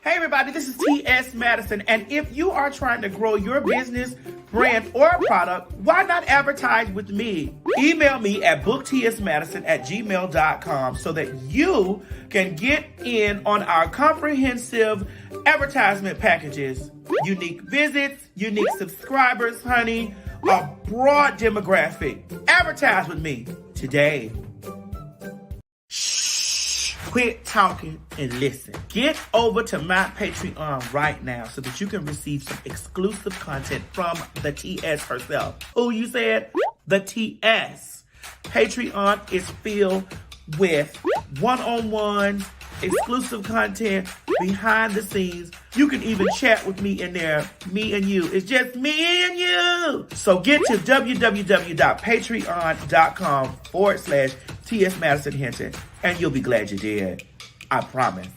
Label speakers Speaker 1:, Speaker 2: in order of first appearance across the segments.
Speaker 1: Hey everybody, this is T.S. Madison, and if you are trying to grow your business, brand, or product, why not advertise with me? Email me at booktsmadison@gmail.com so that you can get in on our comprehensive advertisement packages. Unique visits, unique subscribers, honey, a broad demographic. Advertise with me today. Quit talking and listen. Get over to my Patreon right now so that you can receive some exclusive content from the TS herself. Who you said? The TS. Patreon is filled with one-on-one, exclusive content, behind the scenes. You can even chat with me in there. Me and you. It's just me and you. So get to www.patreon.com/TS Madison Hinton, and you'll be glad you did. I promise.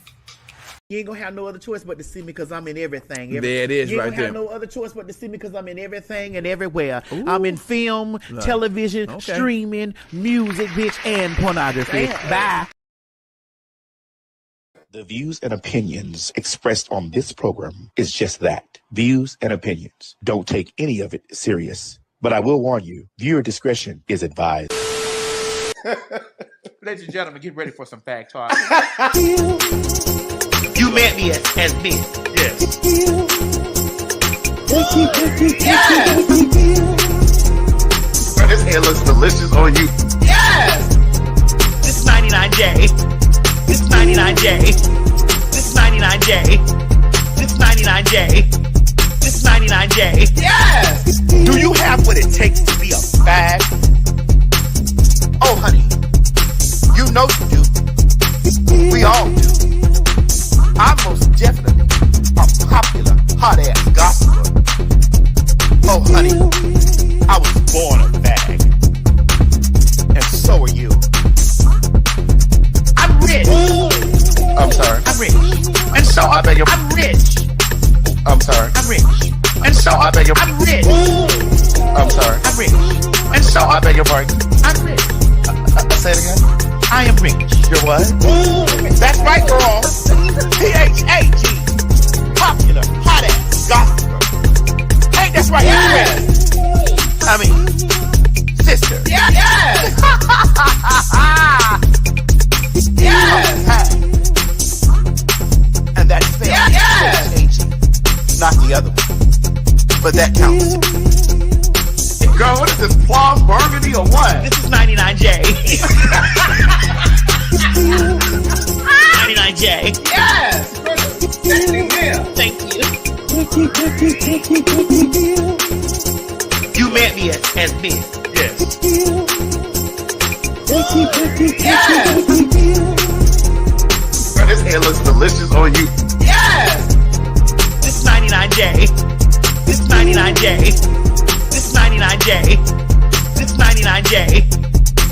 Speaker 1: You ain't gonna have no other choice but to see me because I'm in everything.
Speaker 2: There it is,
Speaker 1: you ain't
Speaker 2: right
Speaker 1: gonna
Speaker 2: there.
Speaker 1: have no other choice but to see me because I'm in everything and everywhere. Ooh. I'm in film, television, streaming, music, bitch, and pornography. Bye.
Speaker 3: The views and opinions expressed on this program is just that. Views and opinions. Don't take any of it serious. But I will warn you, viewer discretion is advised.
Speaker 1: Ladies and gentlemen, get ready for some fact talk. You met me as me. Yes. Yes.
Speaker 3: Bro, this hair looks delicious on you.
Speaker 1: Yes. This 99J. This 99J. This 99J. This 99J. This 99J. Yes.
Speaker 3: Do you have what it takes to be a fag? Oh, honey, you know you do. We all do. I'm most definitely a popular, hot-ass gossiper. Oh, honey, I was born a fag. And so are you.
Speaker 1: I'm rich.
Speaker 3: I'm sorry.
Speaker 1: I'm rich.
Speaker 3: And so I beg your...
Speaker 1: I'm rich.
Speaker 3: I'm sorry.
Speaker 1: I'm rich.
Speaker 3: And so I beg your...
Speaker 1: I'm rich.
Speaker 3: I'm sorry.
Speaker 1: I'm rich.
Speaker 3: And so I beg your pardon.
Speaker 1: I'm rich.
Speaker 3: Say it again.
Speaker 1: I am rich.
Speaker 3: You're what?
Speaker 1: That's right, girl.
Speaker 3: P-H-A-G. Popular, hot-ass gossiper.
Speaker 1: Hey, that's right.
Speaker 3: Yes. I mean, sister.
Speaker 1: Yeah, yes. Yes.
Speaker 3: And that's fair.
Speaker 1: Yeah, yes.
Speaker 3: P-H-A-G. Not the other one. But that counts. Girl, what is this, plum burgundy or what?
Speaker 1: This is 99J. 99J.
Speaker 3: Yes!
Speaker 1: Thank you. You met me as me.
Speaker 3: Yes.
Speaker 1: Yes.
Speaker 3: Girl, this hair looks delicious on you.
Speaker 1: Yes. This 99J. This 99J. This 99J. This 99J.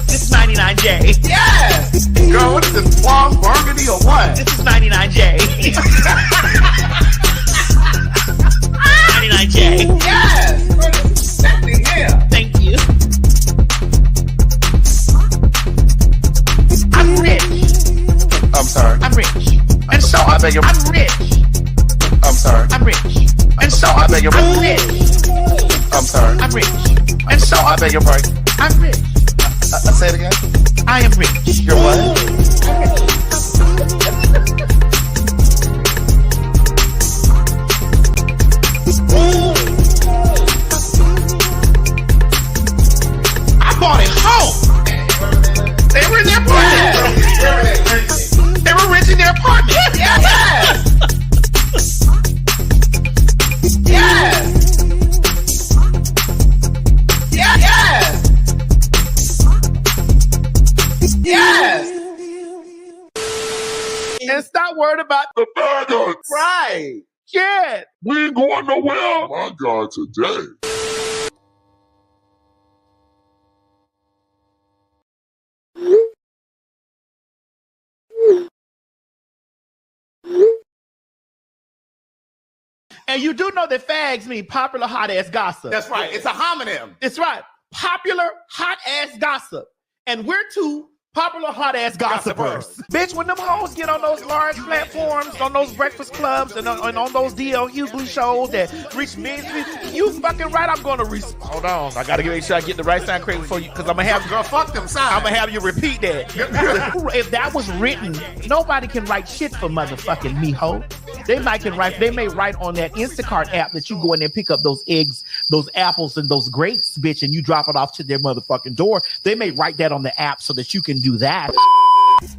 Speaker 1: This 99J. Yes.
Speaker 3: Girl, what is this, plum burgundy or what?
Speaker 1: This is 99J. 99J.
Speaker 3: Yes!
Speaker 1: Thank you. I'm rich.
Speaker 3: I'm sorry.
Speaker 1: I'm rich.
Speaker 3: And so I beg your...
Speaker 1: I'm rich.
Speaker 3: I'm sorry.
Speaker 1: I'm rich.
Speaker 3: And so I beg your...
Speaker 1: I'm rich.
Speaker 3: I'm sorry.
Speaker 1: I'm rich.
Speaker 3: And so I beg your pardon.
Speaker 1: I'm rich.
Speaker 3: Say it again.
Speaker 1: I am rich.
Speaker 3: You're what?
Speaker 1: I bought it home. They were in their apartment. They were renting their apartment. Yes. Yes. Yes. Yes. And stop worrying about
Speaker 4: The faggots!
Speaker 1: right. Yeah.
Speaker 4: We ain't going nowhere! My God, today.
Speaker 1: And you do know that fags mean popular hot ass gossip.
Speaker 3: That's right. It's a homonym.
Speaker 1: It's right. Popular hot ass gossip. And we're two Popular hot ass gossipers. Bitch, when them hoes get on those large platforms, on those breakfast clubs, and on those D.L. Hughley shows that reach millions of people, you fucking right, I'm gonna hold on. I gotta make sure I get the right sound correct for you, because I'm gonna have
Speaker 3: Girl, fuck them signs.
Speaker 1: I'm gonna have you repeat that. If that was written, nobody can write shit for motherfucking me, ho. They may write on that Instacart app that you go in there and pick up those eggs, those apples, and those grapes, bitch, and you drop it off to their motherfucking door. They may write that on the app so that you can do that.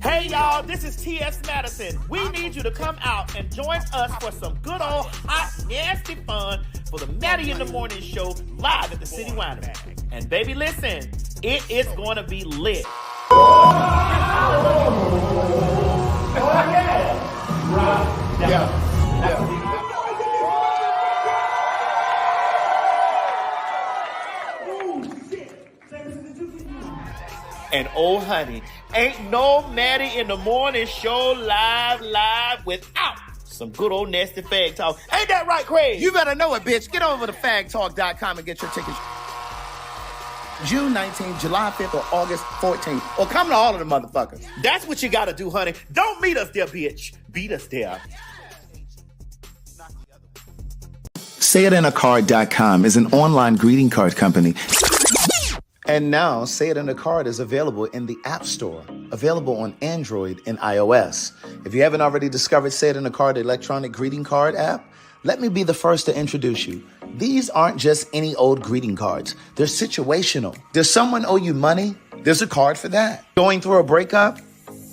Speaker 1: Hey y'all, this is T.S. Madison. We need you to come out and join us for some good old hot, nasty fun for the Maddie in the Morning Show live at the City Winery. And baby, listen, it is going to be lit. And oh honey, ain't no Maddie in the Morning Show live without some good old nasty fag talk. Ain't that right, Craig?
Speaker 3: You better know it, bitch. Get over to fagtalk.com and get your tickets. June 19th, July 5th, or August 14th. Or come to all of the motherfuckers.
Speaker 1: That's what you gotta do, honey. Don't meet us there, bitch. Beat us there.
Speaker 2: SayItInACard.com is an online greeting card company. And now, Say It in a Card is available in the App Store, available on Android and iOS. If you haven't already discovered Say It in a Card electronic greeting card app, let me be the first to introduce you. These aren't just any old greeting cards. They're situational. Does someone owe you money? There's a card for that. Going through a breakup?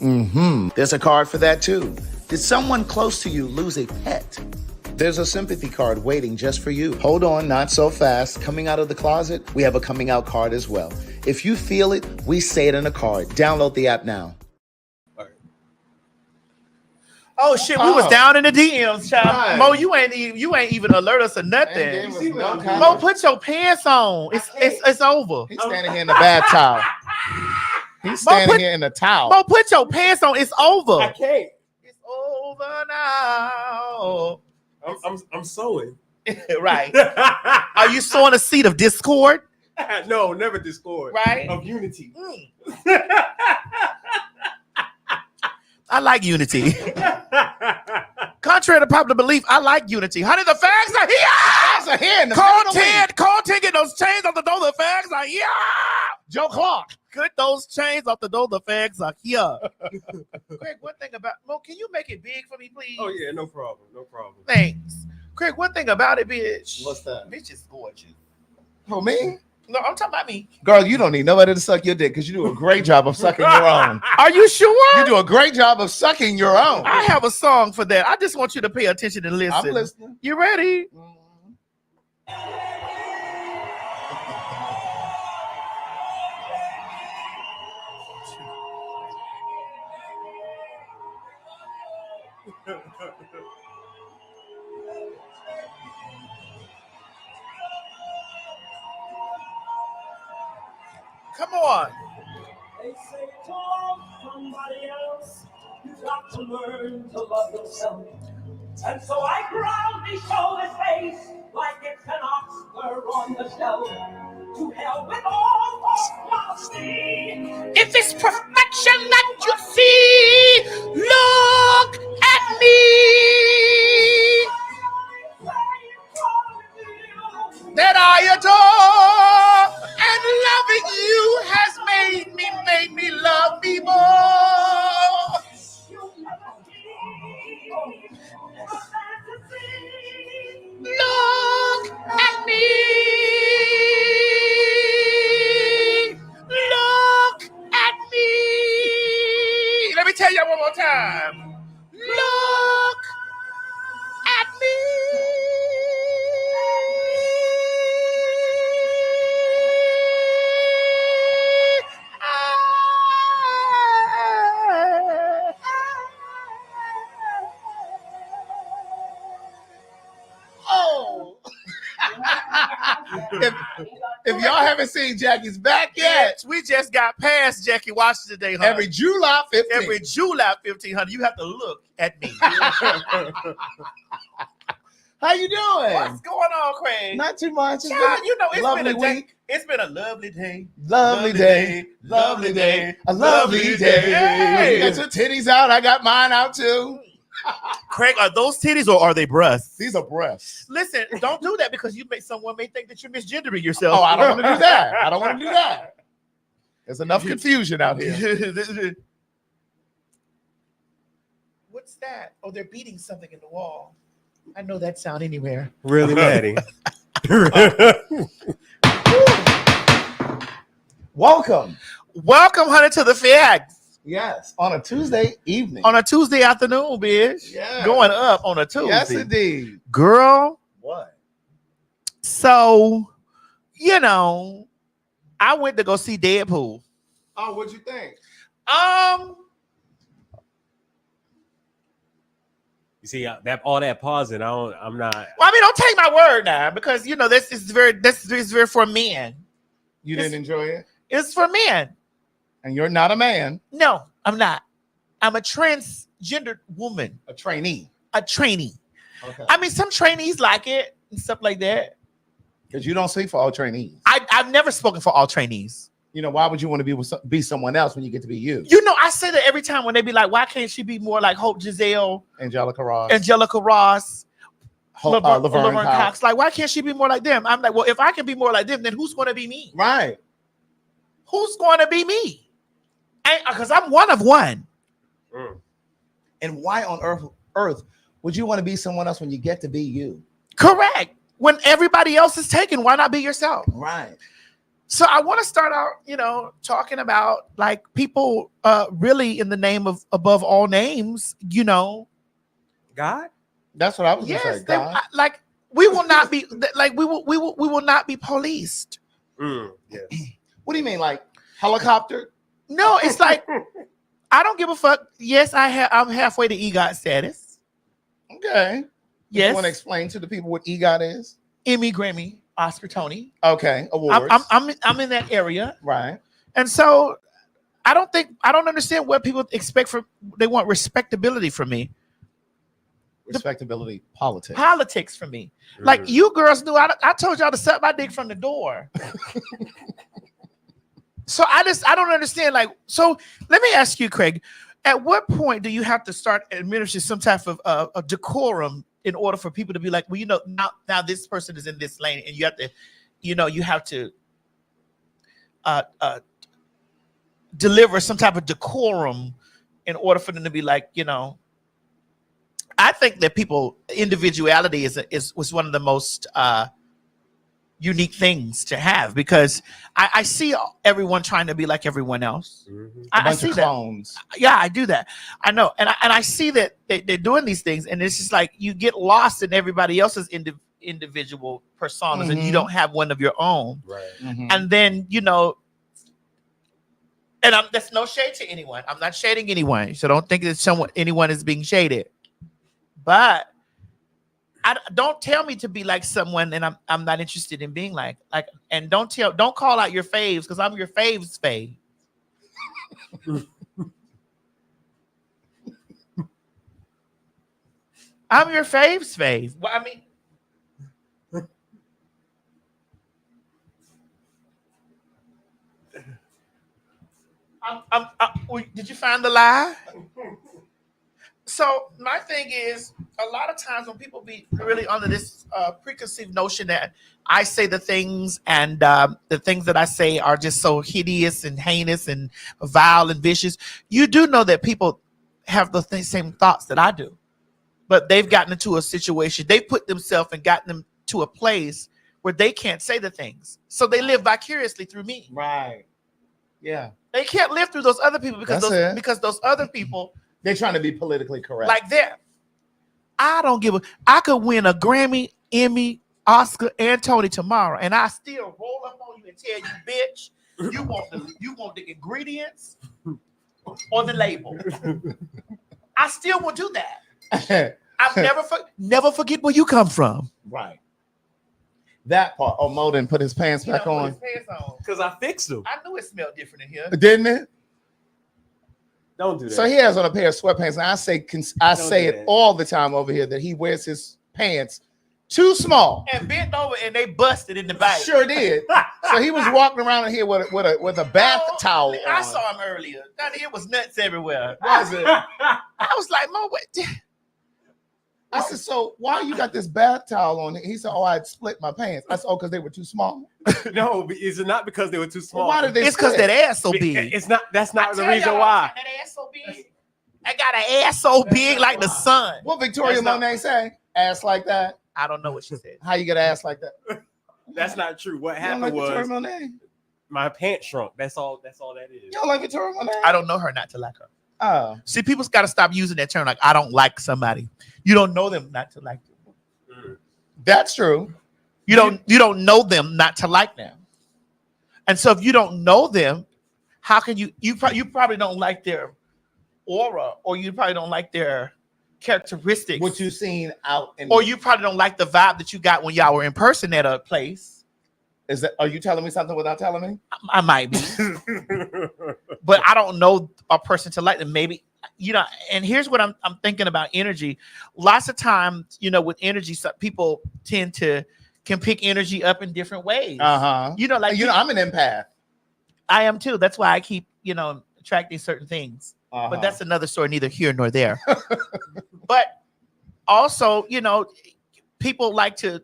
Speaker 2: There's a card for that too. Did someone close to you lose a pet? There's a sympathy card waiting just for you. Hold on, not so fast. Coming out of the closet, we have a coming out card as well. If you feel it, we say it in a card. Download the app now.
Speaker 1: Oh shit, we was down in the DMs, child. Right. Mo, you ain't even alert us or nothing. Mo, put your pants on. It's over.
Speaker 3: He's standing here in the bath towel. He's standing here in the towel.
Speaker 1: Mo, put your pants on. It's over.
Speaker 5: I can't.
Speaker 1: It's over now.
Speaker 5: I'm sewing.
Speaker 1: Right. Are you sowing a seed of discord?
Speaker 5: No, never discord.
Speaker 1: Right.
Speaker 5: Of unity.
Speaker 1: I like unity. Contrary to popular belief, I like unity. Honey, the fags are here.
Speaker 3: The fags are here.
Speaker 1: Call 10, get those chains off the door. The fags are here. Joe Clark, get those chains off the door. The fags are here. Craig, one thing about Mo, can you make it big for me, please?
Speaker 5: Oh yeah, no problem.
Speaker 1: Thanks. Craig, one thing about it, bitch.
Speaker 3: What's that?
Speaker 1: Bitch is gorgeous.
Speaker 3: Who, me?
Speaker 1: No, I'm talking about me.
Speaker 3: Girl, you don't need nobody to suck your dick because you do a great job of sucking your own.
Speaker 1: Are you sure?
Speaker 3: You do a great job of sucking your own.
Speaker 1: I have a song for that. I just want you to pay attention and listen.
Speaker 3: I'm listening.
Speaker 1: You ready? Come on.
Speaker 6: They say to love somebody else, you got to learn to love yourself. And so I proudly show this face like it's an Oscar on the shelf. To hell with all modesty.
Speaker 1: If it's perfection that you see, look at me. That I adore, and loving you has made me love me more. Look at me. Look at me. Let me tell you one more time. Look at me.
Speaker 3: If y'all haven't seen Jackie's back yet,
Speaker 1: We just got past Jackie Washington today, honey.
Speaker 3: every July 15th.
Speaker 1: Every July 1500, you have to look at me.
Speaker 2: How you doing?
Speaker 1: What's going on, Craig?
Speaker 2: Not too much. It's
Speaker 1: Child,
Speaker 2: been
Speaker 1: you know, it's
Speaker 2: lovely
Speaker 1: been a day.
Speaker 2: week.
Speaker 1: It's been a lovely day.
Speaker 2: Lovely day. Lovely day. A lovely day.
Speaker 1: Hey.
Speaker 2: You got your titties out. I got mine out too.
Speaker 1: Craig, are those titties or are they breasts?
Speaker 2: These are breasts.
Speaker 1: Listen, don't do that because someone may think that you're misgendering yourself.
Speaker 2: Oh, I don't want to do that. I don't want to do that. There's enough confusion out here.
Speaker 1: What's that? Oh, they're beating something in the wall. I know that sound anywhere.
Speaker 5: Really, Maddie?
Speaker 2: Welcome.
Speaker 1: Welcome, honey, to the Fix.
Speaker 2: Yes, on a Tuesday evening.
Speaker 1: On a Tuesday afternoon, bitch.
Speaker 2: Yeah.
Speaker 1: Going up on a Tuesday.
Speaker 2: Yes, indeed.
Speaker 1: Girl.
Speaker 2: What?
Speaker 1: So, I went to go see Deadpool.
Speaker 2: Oh, what'd you think?
Speaker 5: You see that all that pausing. I'm not.
Speaker 1: Well, I mean, don't take my word now because this is very for men.
Speaker 2: You didn't enjoy it?
Speaker 1: It's for men.
Speaker 2: And you're not a man.
Speaker 1: No, I'm not. I'm a transgender woman.
Speaker 2: A trainee.
Speaker 1: A trainee.
Speaker 2: Okay.
Speaker 1: I mean, some trainees like it and stuff like that.
Speaker 2: Because you don't speak for all trainees.
Speaker 1: I've never spoken for all trainees.
Speaker 2: Why would you want to be someone else when you get to be you?
Speaker 1: I say that every time when they be like, why can't she be more like Hope Giselle,
Speaker 2: Angelica Ross,
Speaker 1: Laverne
Speaker 2: Cox.
Speaker 1: Cox. Like, why can't she be more like them? I'm like, well, if I can be more like them, then who's going to be me?
Speaker 2: Right.
Speaker 1: Who's going to be me? Because I'm one of one.
Speaker 2: And why on earth would you want to be someone else when you get to be you?
Speaker 1: Correct. When everybody else is taken, why not be yourself?
Speaker 2: Right.
Speaker 1: So I want to start out, talking about like people really in the name of above all names,
Speaker 5: God.
Speaker 2: That's what I was going to say. God.
Speaker 1: Like we will not be like we will not be policed.
Speaker 5: Yes.
Speaker 2: What do you mean, like helicopter?
Speaker 1: No, it's like I don't give a fuck. Yes, I'm halfway to EGOT status.
Speaker 2: Okay.
Speaker 1: Yes.
Speaker 2: You want to explain to the people what EGOT is?
Speaker 1: Emmy, Grammy, Oscar, Tony.
Speaker 2: Okay, awards.
Speaker 1: I'm in that area,
Speaker 2: right?
Speaker 1: And so I don't understand what people expect they want respectability from me.
Speaker 2: Respectability,
Speaker 1: politics from me. Like you girls knew I told y'all to suck my dick from the door. So I don't understand. Like, so let me ask you, Craig, at what point do you have to start administering some type of a decorum in order for people to be like, well, now this person is in this lane and you have to, deliver some type of decorum in order for them to be like, I think that individuality was one of the most unique things to have because I see everyone trying to be like everyone else. I see
Speaker 2: clones.
Speaker 1: Yeah, I do that. I know, and I see that they're doing these things, and it's just like you get lost in everybody else's individual personas, and you don't have one of your own.
Speaker 5: Right.
Speaker 1: And then and that's no shade to anyone. I'm not shading anyone, so don't think that anyone is being shaded. But don't tell me to be like someone, and I'm not interested in being like. And don't call out your faves because I'm your faves fave. I'm your faves fave. Well, I mean, did you find the lie? So my thing is, a lot of times when people be really under this preconceived notion that I say the things and the things that I say are just so hideous and heinous and vile and vicious, you do know that people have the same thoughts that I do, but they've gotten into a situation, they put themselves and gotten them to a place where they can't say the things, so they live vicariously through me.
Speaker 2: Right. Yeah.
Speaker 1: They can't live through those other people because those other people.
Speaker 2: They're trying to be politically correct.
Speaker 1: Like that. I could win a Grammy, Emmy, Oscar, and Tony tomorrow, and I still roll up on you and tell you, bitch, you want the ingredients or the label. I still will do that. I've never forget where you come from.
Speaker 2: Right. That part. Oh, Mo didn't put his pants back on.
Speaker 5: Because I fixed them.
Speaker 1: I knew it smelled different in here.
Speaker 2: Didn't it?
Speaker 5: Don't do that.
Speaker 2: So he has on a pair of sweatpants, and I say it all the time over here that he wears his pants
Speaker 3: Too small.
Speaker 1: And bent over and they busted in the back.
Speaker 3: Sure did. So he was walking around in here with a bath towel
Speaker 1: I
Speaker 3: on.
Speaker 1: saw him earlier. It was nuts everywhere.
Speaker 3: Was it?
Speaker 1: I was like, Mo, what?
Speaker 3: I said, so why you got this bath towel on? He said, oh, I'd split my pants. I said, oh, because they were too small.
Speaker 5: No, it's not because they were too small.
Speaker 3: Well, why did they
Speaker 1: It's because
Speaker 3: split?
Speaker 1: that ass so big.
Speaker 5: It's not. That's not the
Speaker 1: I tell
Speaker 5: reason
Speaker 1: y'all,
Speaker 5: why.
Speaker 1: That ass so big. I got an ass so big like the sun.
Speaker 3: What Victoria
Speaker 5: That's not-
Speaker 3: Monet say? Ass like that?
Speaker 1: I don't know what she said.
Speaker 3: How you get an ass like that?
Speaker 5: That's not true. What
Speaker 3: You don't
Speaker 5: happened
Speaker 3: like Victoria
Speaker 5: was
Speaker 3: Monet?
Speaker 5: my pants shrunk. That's all. That's all that is.
Speaker 3: You don't like Victoria Monet?
Speaker 1: I don't know her not to like her.
Speaker 3: Oh.
Speaker 1: See, people's got to stop using that term like, I don't like somebody. You don't know them not to like them.
Speaker 3: That's true.
Speaker 1: You don't know them not to like them. And so if you don't know them, how can you probably don't like their aura, or you probably don't like their characteristics,
Speaker 3: What you seen out in
Speaker 1: or you probably don't like the vibe that you got when y'all were in person at a place.
Speaker 3: is that, are you telling me something without telling me?
Speaker 1: I might be, but I don't know a person to like them. Maybe, and here's what I'm thinking about energy. Lots of times, with energy, some people can pick energy up in different ways.
Speaker 3: Uh-huh. I'm an empath.
Speaker 1: I am too. That's why I keep, attracting certain things.
Speaker 3: Uh-huh.
Speaker 1: But that's another story, neither here nor there. But also, people like to,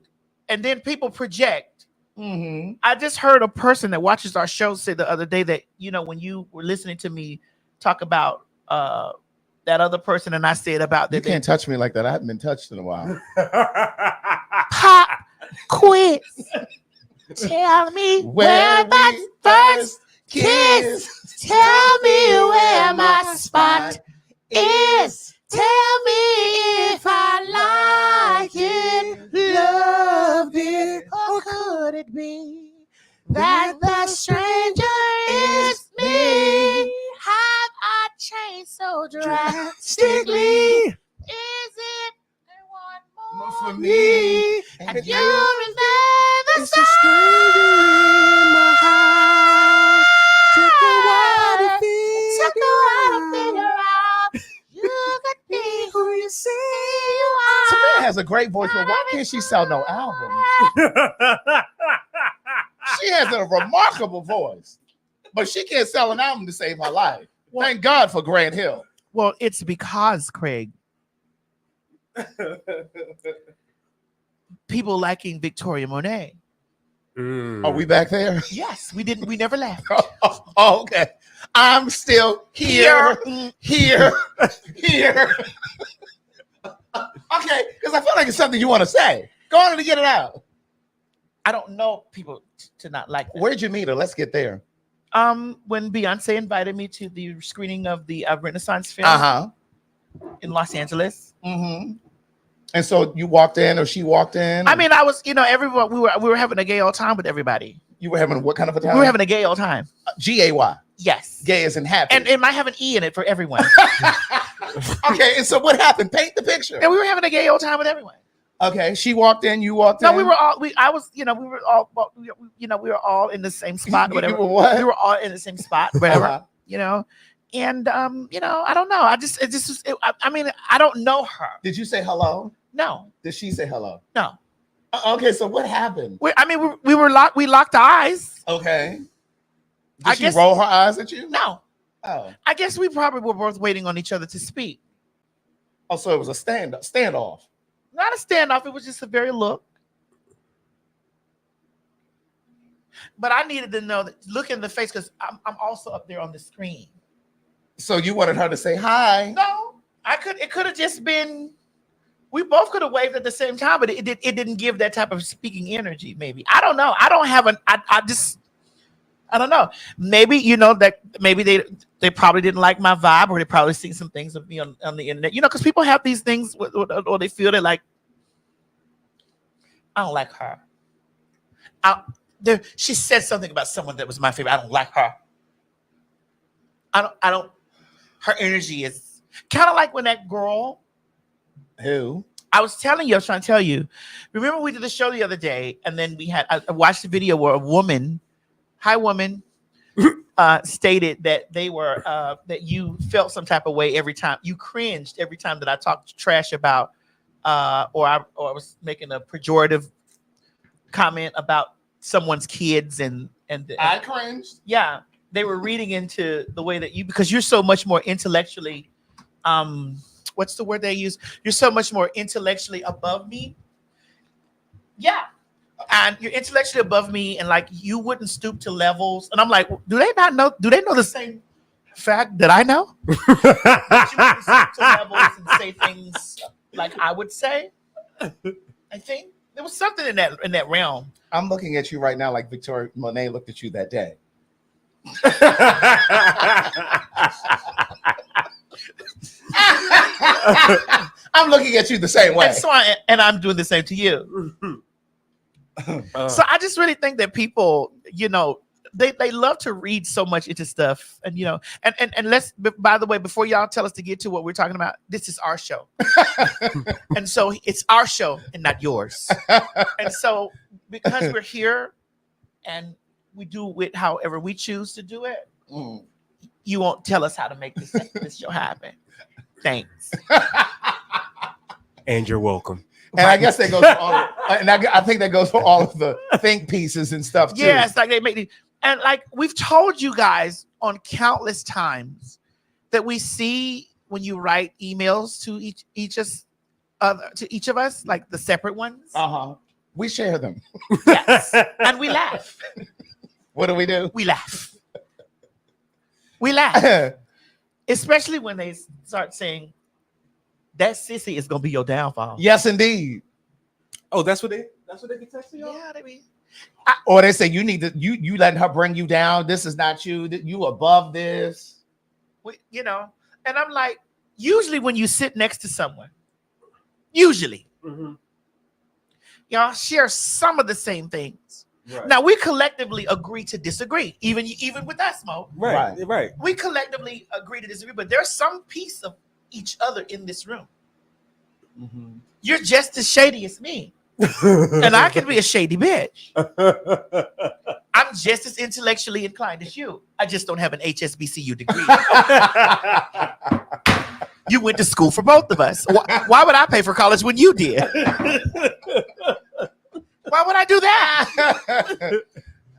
Speaker 1: and then people project.
Speaker 3: Mm-hmm.
Speaker 1: I just heard a person that watches our show say the other day that, when you were listening to me talk about that other person, and I said about
Speaker 3: You
Speaker 1: that.
Speaker 3: can't touch me like that. I haven't been touched in a while.
Speaker 1: Pop quiz. Tell me where that first kiss. Tell me where my spot is. Tell me if I like it, love it, or could it be that the stranger is me? Have I changed so drastically? Is it one more
Speaker 3: For me,
Speaker 1: and you remain the
Speaker 3: it's a stranger in my heart. Took a while to
Speaker 1: figure out you could be who you say you are.
Speaker 3: Samantha has a great voice, but why can't she sell no album? She has a remarkable voice, but she can't sell an album to save her life. Thank God for Grant Hill.
Speaker 1: Well, it's because, Craig, people liking Victoria Monet.
Speaker 3: Are we back there?
Speaker 1: Yes, we never left.
Speaker 3: Oh, okay. I'm still here. Okay, because I feel like it's something you want to say. Go on and get it out.
Speaker 1: I don't know people to not like that.
Speaker 3: Where'd you meet her? Let's get there.
Speaker 1: When Beyonce invited me to the screening of the Renaissance film in Los Angeles.
Speaker 3: Mm-hmm. And so you walked in, or she walked in?
Speaker 1: I mean, I was, everyone, we were having a gay old time with everybody.
Speaker 3: You were having what kind of a time?
Speaker 1: We were having a gay old time.
Speaker 3: G-A-Y.
Speaker 1: Yes.
Speaker 3: Gay as in happy.
Speaker 1: And it might have an E in it for everyone.
Speaker 3: Okay, and so what happened? Paint the picture.
Speaker 1: And we were having a gay old time with everyone.
Speaker 3: Okay, she walked in, you walked in.
Speaker 1: No, we were all, we were all in the same spot, whatever.
Speaker 3: You were what?
Speaker 1: We were all in the same spot, whatever, And, I don't know. I mean, I don't know her.
Speaker 3: Did you say hello?
Speaker 1: No.
Speaker 3: Did she say hello?
Speaker 1: No.
Speaker 3: Okay, so what happened?
Speaker 1: We locked eyes.
Speaker 3: Okay.
Speaker 1: I
Speaker 3: Did she
Speaker 1: guess-
Speaker 3: roll her eyes at you?
Speaker 1: No.
Speaker 3: Oh.
Speaker 1: I guess we probably were both waiting on each other to speak.
Speaker 3: Oh, so it was a standoff.
Speaker 1: Not a standoff. It was just a very look. But I needed to know that, look in the face, because I'm also up there on the screen.
Speaker 3: So you wanted her to say hi?
Speaker 1: No, it could have just been, we both could have waved at the same time, but it didn't give that type of speaking energy. Maybe, I don't know. I don't have I don't know. Maybe, that maybe they probably didn't like my vibe, or they probably seen some things of me on the internet, because people have these things, or they feel they're like, I don't like her. She said something about someone that was my favorite. I don't like her. I don't, her energy is kind of like when that girl.
Speaker 3: Who?
Speaker 1: I was trying to tell you. Remember we did the show the other day, and then I watched the video where a woman, stated that they were, that you felt some type of way every time. You cringed every time that I talked trash about
Speaker 7: or I was making a pejorative comment about someone's kids and
Speaker 3: I cringed.
Speaker 7: yeah, they were reading into the way that because you're so much more intellectually, what's the word they use? You're so much more intellectually above me. Yeah. And you're intellectually above me, and like you wouldn't stoop to levels. And I'm like, do they not know? Do they know the same fact that I know? That you wouldn't stoop to levels and say things like I would say. I think there was something in that realm.
Speaker 3: I'm looking at you right now like Victoria Monet looked at you that day. I'm looking at you the same way.
Speaker 7: And so I'm doing the same to you. So I just really think that people, they love to read so much into stuff, and and let's, by the way, before y'all tell us to get to what we're talking about, this is our show. And so it's our show and not yours. And so because we're here and we do it however we choose to do it, you won't tell us how to make this show happen. Thanks.
Speaker 5: And you're welcome.
Speaker 3: And I guess that goes for all and I think that goes for all of the think pieces and stuff too.
Speaker 7: Yeah, it's like they make and like we've told you guys on countless times that we see when you write emails to each of us, like the separate ones.
Speaker 3: We share them.
Speaker 7: Yes. And we laugh.
Speaker 3: What do?
Speaker 7: We laugh. We laugh. Especially when they start saying that sissy is gonna be your downfall.
Speaker 3: Yes, indeed.
Speaker 5: Oh, that's what they be texting y'all?
Speaker 7: Yeah, they be.
Speaker 3: Or they say you need to you letting her bring you down. This is not you. You above this.
Speaker 7: And I'm like, usually when you sit next to someone, y'all share some of the same things. Right. Now we collectively agree to disagree, even with us, Mo.
Speaker 5: Right.
Speaker 7: We collectively agree to disagree, but there's some piece of each other in this room. You're just as shady as me, and I can be a shady bitch. I'm just as intellectually inclined as you. I just don't have an HSBCU degree. You went to school for both of us. Why would I pay for college when you did? Why would I do that?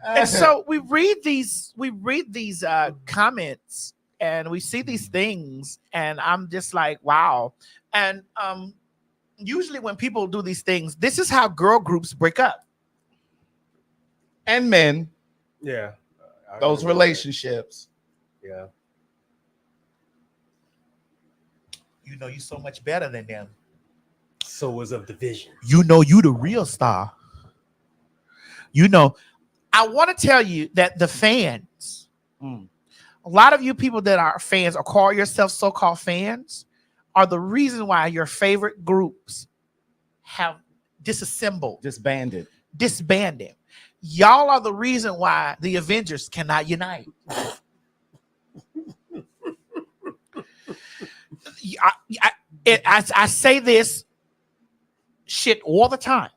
Speaker 7: And so we read these comments, and we see these things, and I'm just like, wow. And usually when people do these things, this is how girl groups break up.
Speaker 3: And men.
Speaker 5: Yeah.
Speaker 3: Those relationships.
Speaker 5: Yeah.
Speaker 7: You're so much better than them.
Speaker 5: So was of division.
Speaker 7: You the real star. I want to tell you that the fans, a lot of you people that are fans or call yourself so-called fans, are the reason why your favorite groups have disassembled,
Speaker 3: disbanded.
Speaker 7: Y'all are the reason why the Avengers cannot unite. I say this shit all the time.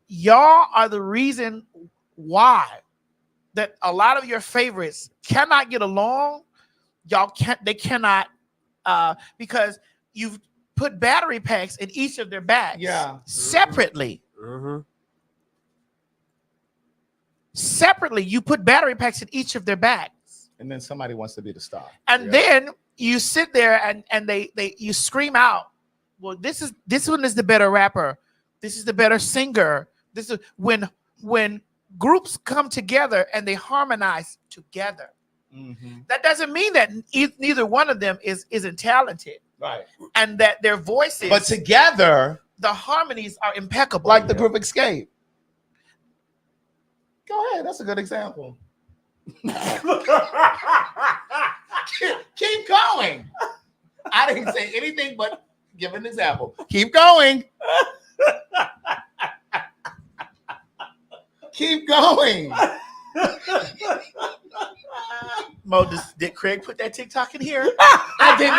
Speaker 7: Y'all are the reason why that a lot of your favorites cannot get along. They cannot because you've put battery packs in each of their bags.
Speaker 3: Yeah.
Speaker 7: Separately. Separately, you put battery packs in each of their bags.
Speaker 3: And then somebody wants to be the star.
Speaker 7: And then you sit there and you scream out, well, this one is the better rapper. This is the better singer. This is when groups come together and they harmonize together. That doesn't mean that neither one of them isn't talented.
Speaker 3: Right.
Speaker 7: And that their voices,
Speaker 3: but together,
Speaker 7: the harmonies are impeccable.
Speaker 3: Like the group Escape. Go ahead. That's a good example. Keep going. I didn't say anything but give an example. Keep going. Keep going.
Speaker 7: Mo, did Craig put that TikTok in here?
Speaker 3: I did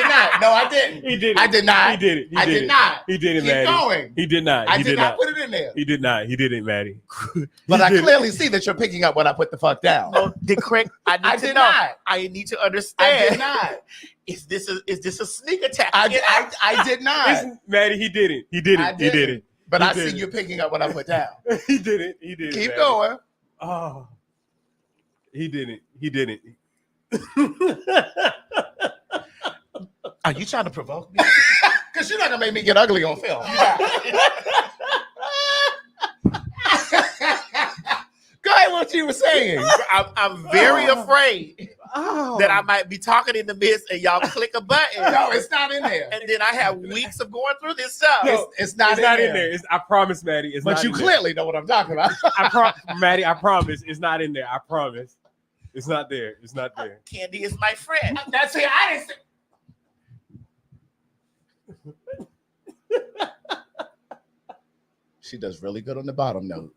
Speaker 3: not. No, I didn't.
Speaker 5: He did it.
Speaker 3: I did not.
Speaker 5: He did it.
Speaker 3: I did not.
Speaker 5: He did it,
Speaker 3: Keep
Speaker 5: Maddie.
Speaker 3: going.
Speaker 5: He did not.
Speaker 3: I did not put it in there.
Speaker 5: He did not. He did it, Maddie.
Speaker 3: But I clearly see that you're picking up when I put the fuck down.
Speaker 7: No, did Craig? I did
Speaker 3: not.
Speaker 7: I need to understand.
Speaker 3: I did not.
Speaker 7: Is this a sneak attack?
Speaker 3: I did not.
Speaker 5: Maddie, he didn't. He didn't.
Speaker 3: I
Speaker 5: He didn't.
Speaker 3: But
Speaker 5: He
Speaker 3: I
Speaker 5: didn't.
Speaker 3: see you picking up what I put down.
Speaker 5: He didn't. He didn't.
Speaker 3: Keep
Speaker 5: Maddie.
Speaker 3: going.
Speaker 5: Oh. He didn't. He didn't.
Speaker 7: Are you trying to provoke me?
Speaker 3: Because you're not gonna make me get ugly on film. Go ahead, what you were saying.
Speaker 7: I'm very afraid that I might be talking in the midst and y'all click a button.
Speaker 3: No, it's not in there.
Speaker 7: And then I have weeks of going through this stuff.
Speaker 5: No,
Speaker 3: It's not
Speaker 5: It's
Speaker 3: in
Speaker 5: not
Speaker 3: there.
Speaker 5: in there. I promise, Maddie. It's
Speaker 3: But
Speaker 5: not
Speaker 3: you
Speaker 5: in there.
Speaker 3: clearly know what I'm talking about.
Speaker 5: Maddie, I promise. It's not in there. I promise. It's not there. It's not there.
Speaker 7: Candy is my friend.
Speaker 3: That's it. I didn't say. She does really good on the bottom note.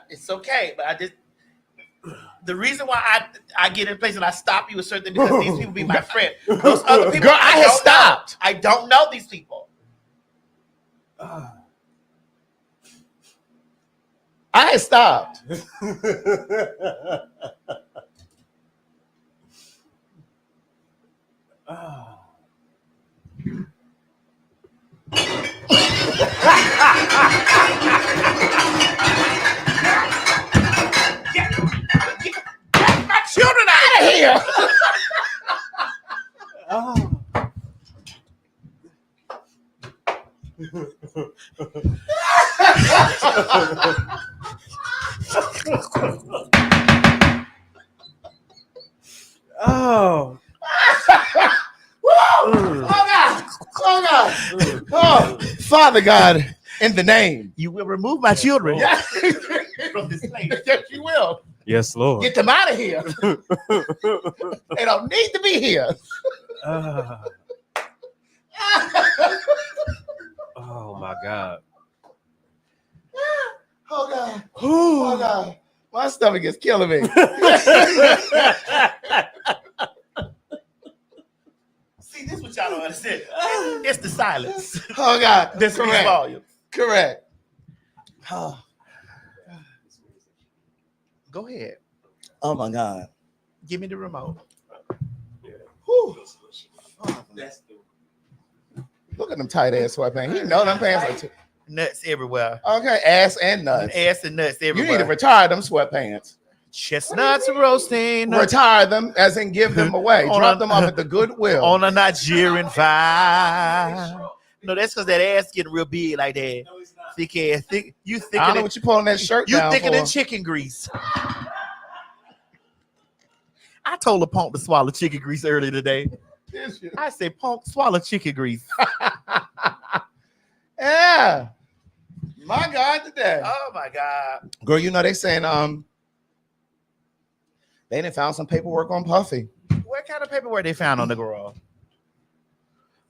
Speaker 7: It's okay, but the reason why I get in place and I stop you is certain because these people be my friend. Those other people,
Speaker 3: Girl, I had
Speaker 7: don't
Speaker 3: stopped.
Speaker 7: know. I don't know these people.
Speaker 3: I had stopped.
Speaker 7: Get my children out of here.
Speaker 5: Oh.
Speaker 3: Oh God! Oh God! Oh, Father God, in the name.
Speaker 7: You will remove my children
Speaker 3: Yeah.
Speaker 7: from this place.
Speaker 3: Yes, you will.
Speaker 5: Yes, Lord.
Speaker 3: Get them out of here. They don't need to be here.
Speaker 5: Oh my God.
Speaker 3: Oh God. Oh God. My stomach is killing me.
Speaker 7: See, this is what y'all don't understand. It's the silence.
Speaker 3: Oh God.
Speaker 7: This speaks
Speaker 3: Correct.
Speaker 7: volumes.
Speaker 3: Correct.
Speaker 7: Go ahead.
Speaker 3: Oh my God.
Speaker 7: Give me the remote.
Speaker 3: Whew. Look at them tight ass sweatpants. You know them pants are too.
Speaker 7: Nuts everywhere.
Speaker 3: Okay, ass and nuts.
Speaker 7: Ass and nuts
Speaker 3: You
Speaker 7: everywhere.
Speaker 3: need to retire them sweatpants.
Speaker 7: Chestnuts roasting
Speaker 3: Retire them, as in give them away.
Speaker 7: On
Speaker 3: Drop
Speaker 7: a-
Speaker 3: them off at the Goodwill.
Speaker 7: on a Nigerian fire. No, that's because that ass getting real big like that. Thick ass. You
Speaker 3: I
Speaker 7: thicker
Speaker 3: don't know
Speaker 7: than
Speaker 3: what you pulling that shirt
Speaker 7: you
Speaker 3: down
Speaker 7: thicker
Speaker 3: for.
Speaker 7: than chicken grease. I told a punk to swallow chicken grease earlier today. I said, punk, swallow chicken grease.
Speaker 3: Yeah. My God, today.
Speaker 7: Oh my God.
Speaker 3: Girl, you know they saying they done found some paperwork on Puffy.
Speaker 7: What kind of paperwork they found on the garage?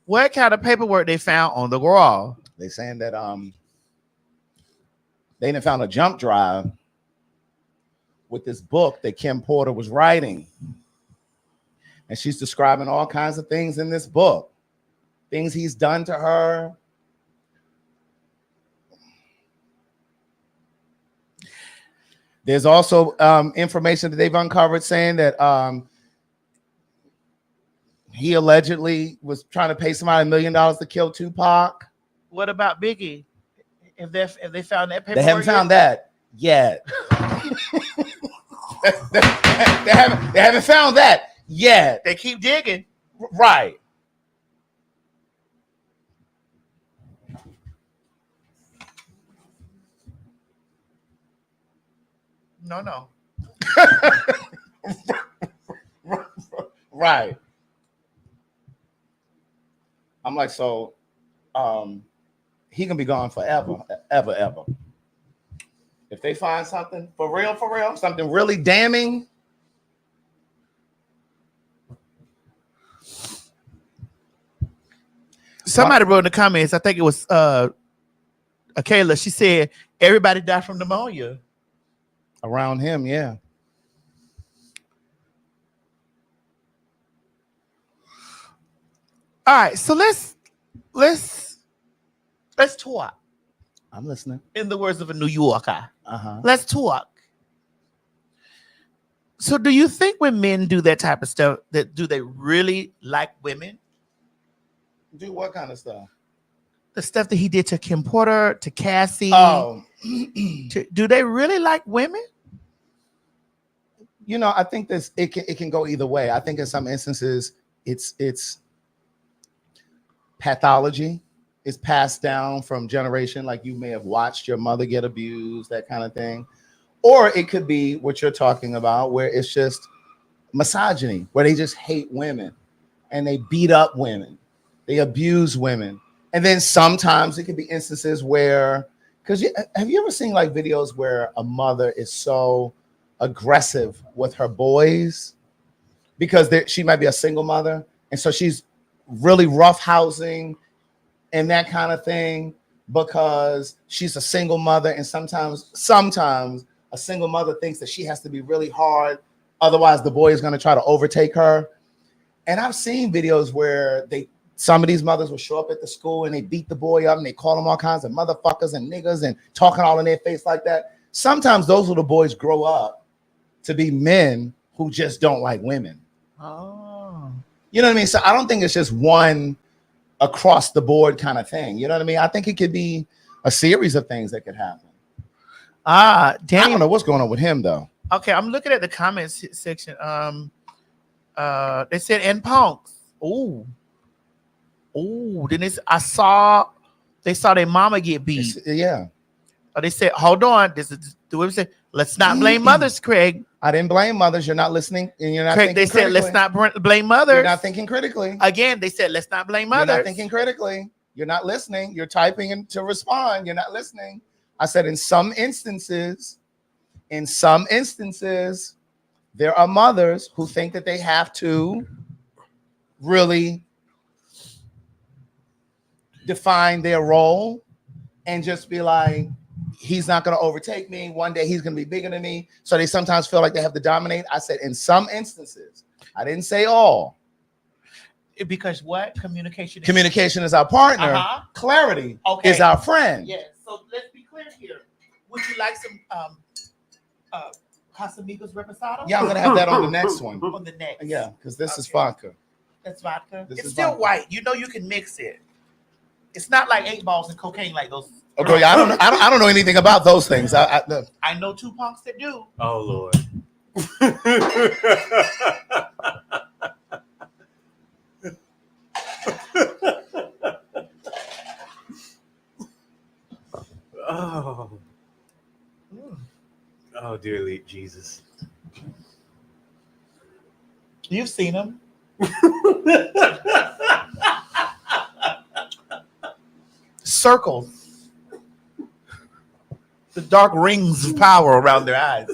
Speaker 7: What kind of paperwork they found on the garage?
Speaker 3: They saying that they done found a jump drive with this book that Kim Porter was writing. And she's describing all kinds of things in this book. Things he's done to her. There's also information that they've uncovered saying that he allegedly was trying to pay somebody $1 million to kill Tupac.
Speaker 7: What about Biggie? If they found that paperwork,
Speaker 3: They haven't found that yet. they haven't found that yet.
Speaker 7: They keep digging.
Speaker 3: Right.
Speaker 7: No.
Speaker 3: Right. I'm like, so he can be gone forever, ever. If they find something for real, something really damning,
Speaker 7: Somebody wrote in the comments, I think it was Akayla, she said, everybody died from pneumonia.
Speaker 3: around him, yeah.
Speaker 7: All right, so let's talk.
Speaker 3: I'm listening.
Speaker 7: In the words of a New Yorker,
Speaker 3: Uh-huh.
Speaker 7: let's talk. So do you think when men do that type of stuff, that do they really like women?
Speaker 2: Do what kind of stuff?
Speaker 7: The stuff that he did to Kim Porter, to Cassie.
Speaker 2: Oh,
Speaker 7: Do they really like women?
Speaker 2: you know, I think this it can go either way. I think in some instances it's pathology. It's passed down from generation, like you may have watched your mother get abused, that kind of thing. Or it could be what you're talking about, where it's just misogyny, where they just hate women and they beat up women, they abuse women. And then sometimes it could be instances where, because have you ever seen like videos where a mother is so aggressive with her boys because she might be a single mother, and so she's really roughhousing and that kind of thing because she's a single mother, and sometimes a single mother thinks that she has to be really hard, otherwise the boy is going to try to overtake her. And I've seen videos where some of these mothers will show up at the school and they beat the boy up and they call him all kinds of motherfuckers and niggas and talking all in their face like that. Sometimes those little boys grow up to be men who just don't like women.
Speaker 7: Oh.
Speaker 2: You know what I mean? So I don't think it's just one across the board kind of thing. You know what I mean? I think it could be a series of things that could happen.
Speaker 7: Danny,
Speaker 2: I don't know what's going on with him though.
Speaker 7: Okay, I'm looking at the comments section. They said and punks. Ooh. Then they saw their mama get beat.
Speaker 2: Yeah.
Speaker 7: Oh, they said, hold on. This is the women said, let's not blame mothers, Craig.
Speaker 2: I didn't blame mothers. You're not listening, and you're not
Speaker 7: Craig,
Speaker 2: thinking
Speaker 7: they said,
Speaker 2: critically.
Speaker 7: let's not blame mothers.
Speaker 2: You're not thinking critically.
Speaker 7: Again, they said, let's not blame mothers.
Speaker 2: You're not thinking critically. You're not listening. You're typing in to respond. You're not listening. I said, in some instances, there are mothers who think that they have to really define their role and just be like, he's not going to overtake me. One day he's going to be bigger than me. So they sometimes feel like they have to dominate. I said in some instances. I didn't say all.
Speaker 7: Because what? Communication
Speaker 2: is our partner. Clarity is our friend.
Speaker 7: Yes. So let's be clear here. Would you like some Casamigos reposado?
Speaker 2: Yeah, I'm going to have that on the next one.
Speaker 7: On the next.
Speaker 2: Yeah, because this is vodka.
Speaker 7: That's vodka.
Speaker 2: This
Speaker 7: It's
Speaker 2: is
Speaker 7: still
Speaker 2: vodka.
Speaker 7: white. You know you can mix it. It's not like 8 balls and cocaine like those.
Speaker 2: Okay, yeah, I don't know anything about those things.
Speaker 7: I know 2 punks that do.
Speaker 5: Oh Lord. Oh, dear Jesus.
Speaker 7: You've seen them. Circles. The dark rings of power around their eyes.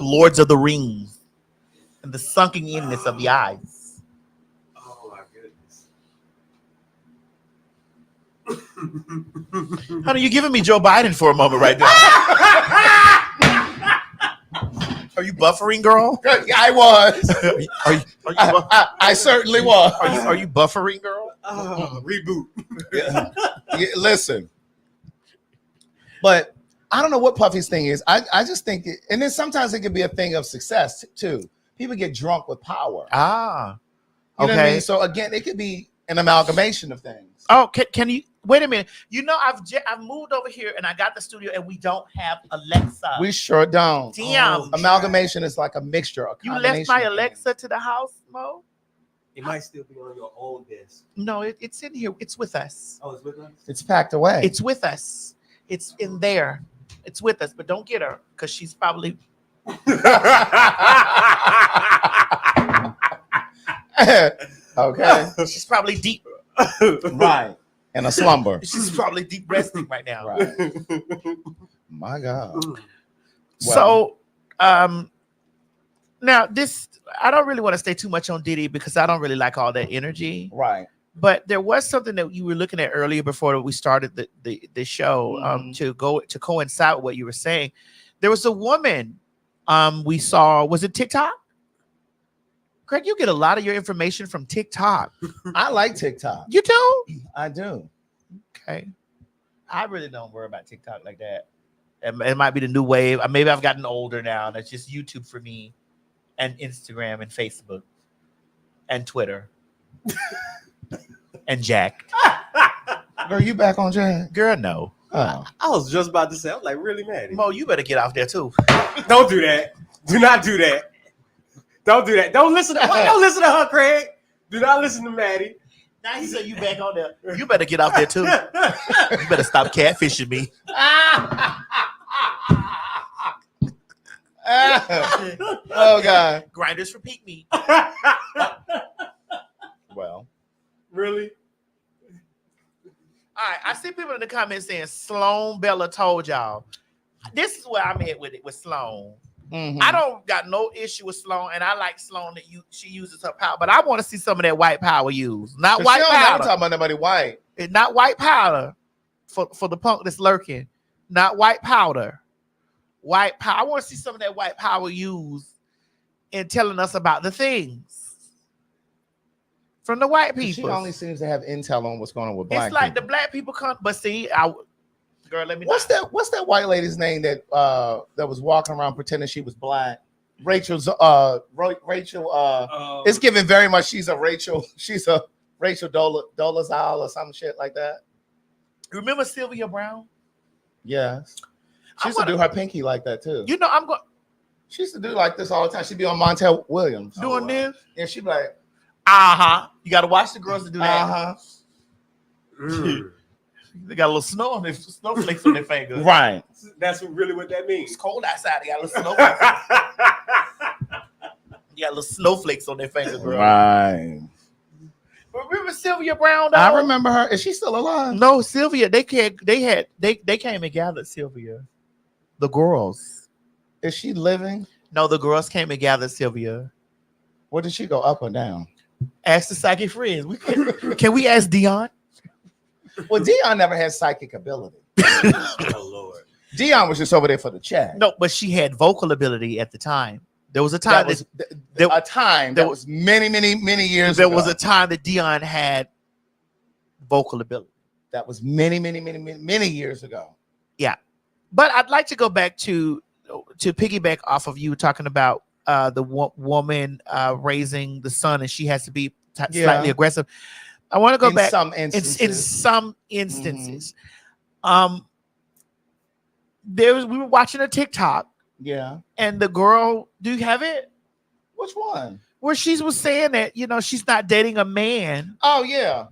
Speaker 7: Lords of the rings. And the sunken inness of the eyes.
Speaker 5: Oh my goodness.
Speaker 7: Honey, you're giving me Joe Biden for a moment right now. Are you buffering, girl?
Speaker 2: I was. I certainly was.
Speaker 7: Are you buffering, girl?
Speaker 5: Reboot.
Speaker 2: Yeah, listen. But I don't know what Puffy's thing is. I just think, and then sometimes it could be a thing of success too. People get drunk with power.
Speaker 7: You know what I mean?
Speaker 2: So again, it could be an amalgamation of things.
Speaker 7: Oh, can you wait a minute? You know, I've moved over here and I got the studio and we don't have Alexa.
Speaker 2: We sure don't.
Speaker 7: Damn.
Speaker 2: Amalgamation is like a mixture.
Speaker 7: You left my Alexa to the house, Mo?
Speaker 5: It might still be on your old desk.
Speaker 7: No, it's in here. It's with us.
Speaker 5: Oh, it's with us?
Speaker 2: It's packed away.
Speaker 7: It's with us. It's in there. It's with us, but don't get her because she's probably.
Speaker 2: Okay.
Speaker 7: She's probably deep.
Speaker 2: Right. In a slumber.
Speaker 7: She's probably deep resting right now.
Speaker 2: Right. My God.
Speaker 7: So, now this, I don't really want to stay too much on Diddy because I don't really like all that energy.
Speaker 2: Right.
Speaker 7: But there was something that you were looking at earlier before we started the show to coincide with what you were saying. There was a woman we saw. Was it TikTok? Greg, you get a lot of your information from TikTok.
Speaker 2: I like TikTok.
Speaker 7: You do?
Speaker 2: I do.
Speaker 7: Okay. I really don't worry about TikTok like that. It might be the new wave. Maybe I've gotten older now. That's just YouTube for me, and Instagram and Facebook, and Twitter, and Jack.
Speaker 2: Girl, you back on Jack?
Speaker 7: Girl, no.
Speaker 2: Oh.
Speaker 5: I was just about to say, I'm like, really, Maddie?
Speaker 7: Mo, you better get off there too.
Speaker 5: Don't do that. Do not do that. Don't do that. Don't listen to her, Craig. Do not listen to Maddie.
Speaker 7: Now he said you back on there. You better get off there too. You better stop catfishing me.
Speaker 2: Oh God.
Speaker 7: Grinders for peak meat.
Speaker 2: Well.
Speaker 5: Really?
Speaker 7: All right, I see people in the comments saying Sloan Bella told y'all. This is where I'm at with it with Sloan.
Speaker 2: Mm-hmm.
Speaker 7: I don't got no issue with Sloan, and I like Sloan that she uses her power, but I want to see some of that white power used. Not white
Speaker 2: I'm
Speaker 7: powder.
Speaker 2: talking about nobody white.
Speaker 7: It's not white powder for the punk that's lurking. Not white powder. White power. I want to see some of that white power used in telling us about the things from the white people.
Speaker 2: She only seems to have intel on what's going on with black
Speaker 7: It's like
Speaker 2: people.
Speaker 7: the black people come, but see, girl, let me.
Speaker 2: What's that white lady's name that was walking around pretending she was black? Rachel's Rachel. It's given very much. She's a Rachel Dolezal or some shit like that.
Speaker 7: Remember Sylvia Brown?
Speaker 2: Yes. She used to do her pinky like that too.
Speaker 7: You know, I'm going.
Speaker 2: She used to do like this all the time. She'd be on Montel Williams
Speaker 7: Doing this.
Speaker 2: and she'd be like,
Speaker 7: You got to watch the girls that do that. They got a little snowflakes on their fingers.
Speaker 2: Right.
Speaker 5: That's really what that means.
Speaker 7: It's cold outside. They got a little snowflakes. You got little snowflakes on their fingers, bro.
Speaker 2: Right.
Speaker 7: Remember Sylvia Brown? Though?
Speaker 2: I remember her. Is she still alive?
Speaker 7: No, Sylvia. They came and gathered Sylvia. The girls.
Speaker 2: Is she living?
Speaker 7: No, the girls came and gathered Sylvia.
Speaker 2: Where did she go? Up or down?
Speaker 7: Ask the psychic friends. Can we ask Dion?
Speaker 2: Well, Dion never had psychic ability.
Speaker 5: Oh Lord.
Speaker 2: Dion was just over there for the chat.
Speaker 7: No, but she had vocal ability at the time. There was a time
Speaker 2: that was many years
Speaker 7: there
Speaker 2: ago.
Speaker 7: was a time that Dion had vocal ability.
Speaker 2: That was many years ago.
Speaker 7: Yeah. But I'd like to go back to piggyback off of you talking about the woman raising the son and she has to be slightly aggressive. I want to go back
Speaker 2: some instances.
Speaker 7: In some instances. We were watching a TikTok.
Speaker 2: Yeah.
Speaker 7: And the girl, do you have it?
Speaker 2: Which one?
Speaker 7: Where she was saying that, she's not dating a man.
Speaker 2: Oh, yeah.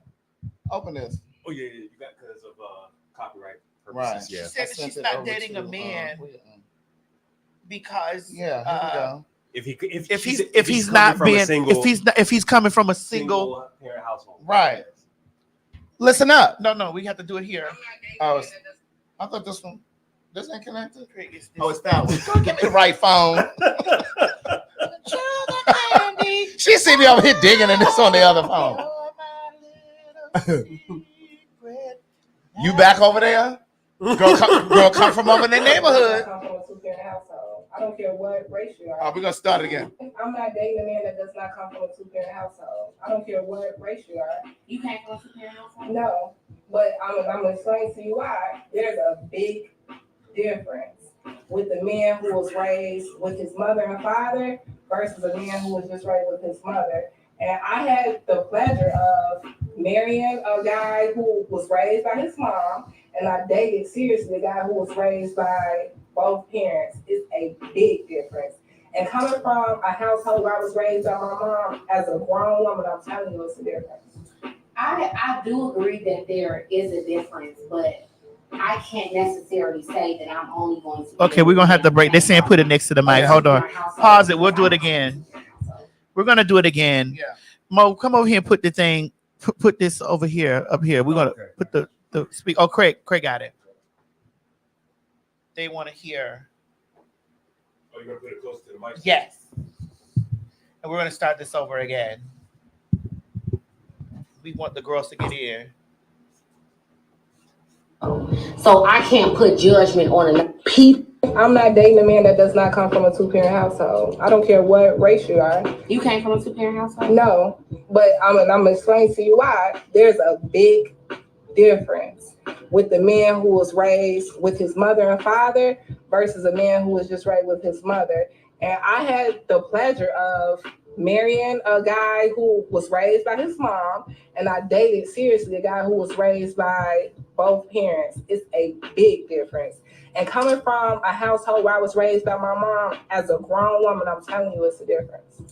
Speaker 2: Open this.
Speaker 5: Oh, yeah. You got because of copyright purposes.
Speaker 2: Right.
Speaker 5: Yeah.
Speaker 7: She said that she's not dating a man because
Speaker 2: here we go.
Speaker 5: If
Speaker 7: he's coming from a single
Speaker 5: parent household.
Speaker 2: Right. Listen up.
Speaker 7: No, we have to do it here.
Speaker 2: I thought this one. This ain't connected? Oh, it's that one. Get the right phone. She see me over here digging and it's on the other phone. You back over there? Girl come from over in the neighborhood.
Speaker 8: I don't care what race you are.
Speaker 2: We're going to start again.
Speaker 8: I'm not dating a man that does not come from a two-parent household. I don't care what race you are.
Speaker 9: You came from a two-parent household?
Speaker 8: No, but I'm going to explain to you why. There's a big difference with the man who was raised with his mother and father versus a man who was just raised with his mother. And I had the pleasure of marrying a guy who was raised by his mom, and I dated seriously a guy who was raised by both parents. It's a big difference. And coming from a household where I was raised by my mom, as a grown woman, I'm telling you it's a difference.
Speaker 9: I do agree that there is a difference, but I can't necessarily say that I'm only going to.
Speaker 7: Okay, we're going to have to break. They're saying put it next to the mic. Hold on. Pause it. We'll do it again. We're going to do it again.
Speaker 2: Yeah.
Speaker 7: Mo, come over here and put the thing. Put this over here, up here. We're going to put the speak. Oh, Craig got it. They want to hear.
Speaker 5: Oh, you're going to put it close to the mic?
Speaker 7: Yes. And we're going to start this over again. We want the girls to get in.
Speaker 9: So I can't put judgment on a people.
Speaker 8: I'm not dating a man that does not come from a two-parent household. I don't care what race you are.
Speaker 9: You came from a two-parent household?
Speaker 8: No, but I'm going to explain to you why. There's a big difference with the man who was raised with his mother and father versus a man who was just raised with his mother. And I had the pleasure of marrying a guy who was raised by his mom, and I dated seriously a guy who was raised by both parents. It's a big difference. And coming from a household where I was raised by my mom, as a grown woman, I'm telling you, it's a difference.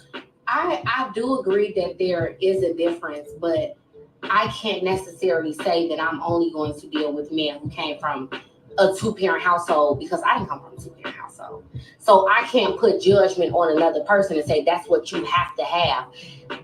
Speaker 9: I do agree that there is a difference, but I can't necessarily say that I'm only going to deal with men who came from a two-parent household, because I didn't come from a two-parent household. So I can't put judgment on another person and say that's what you have to have.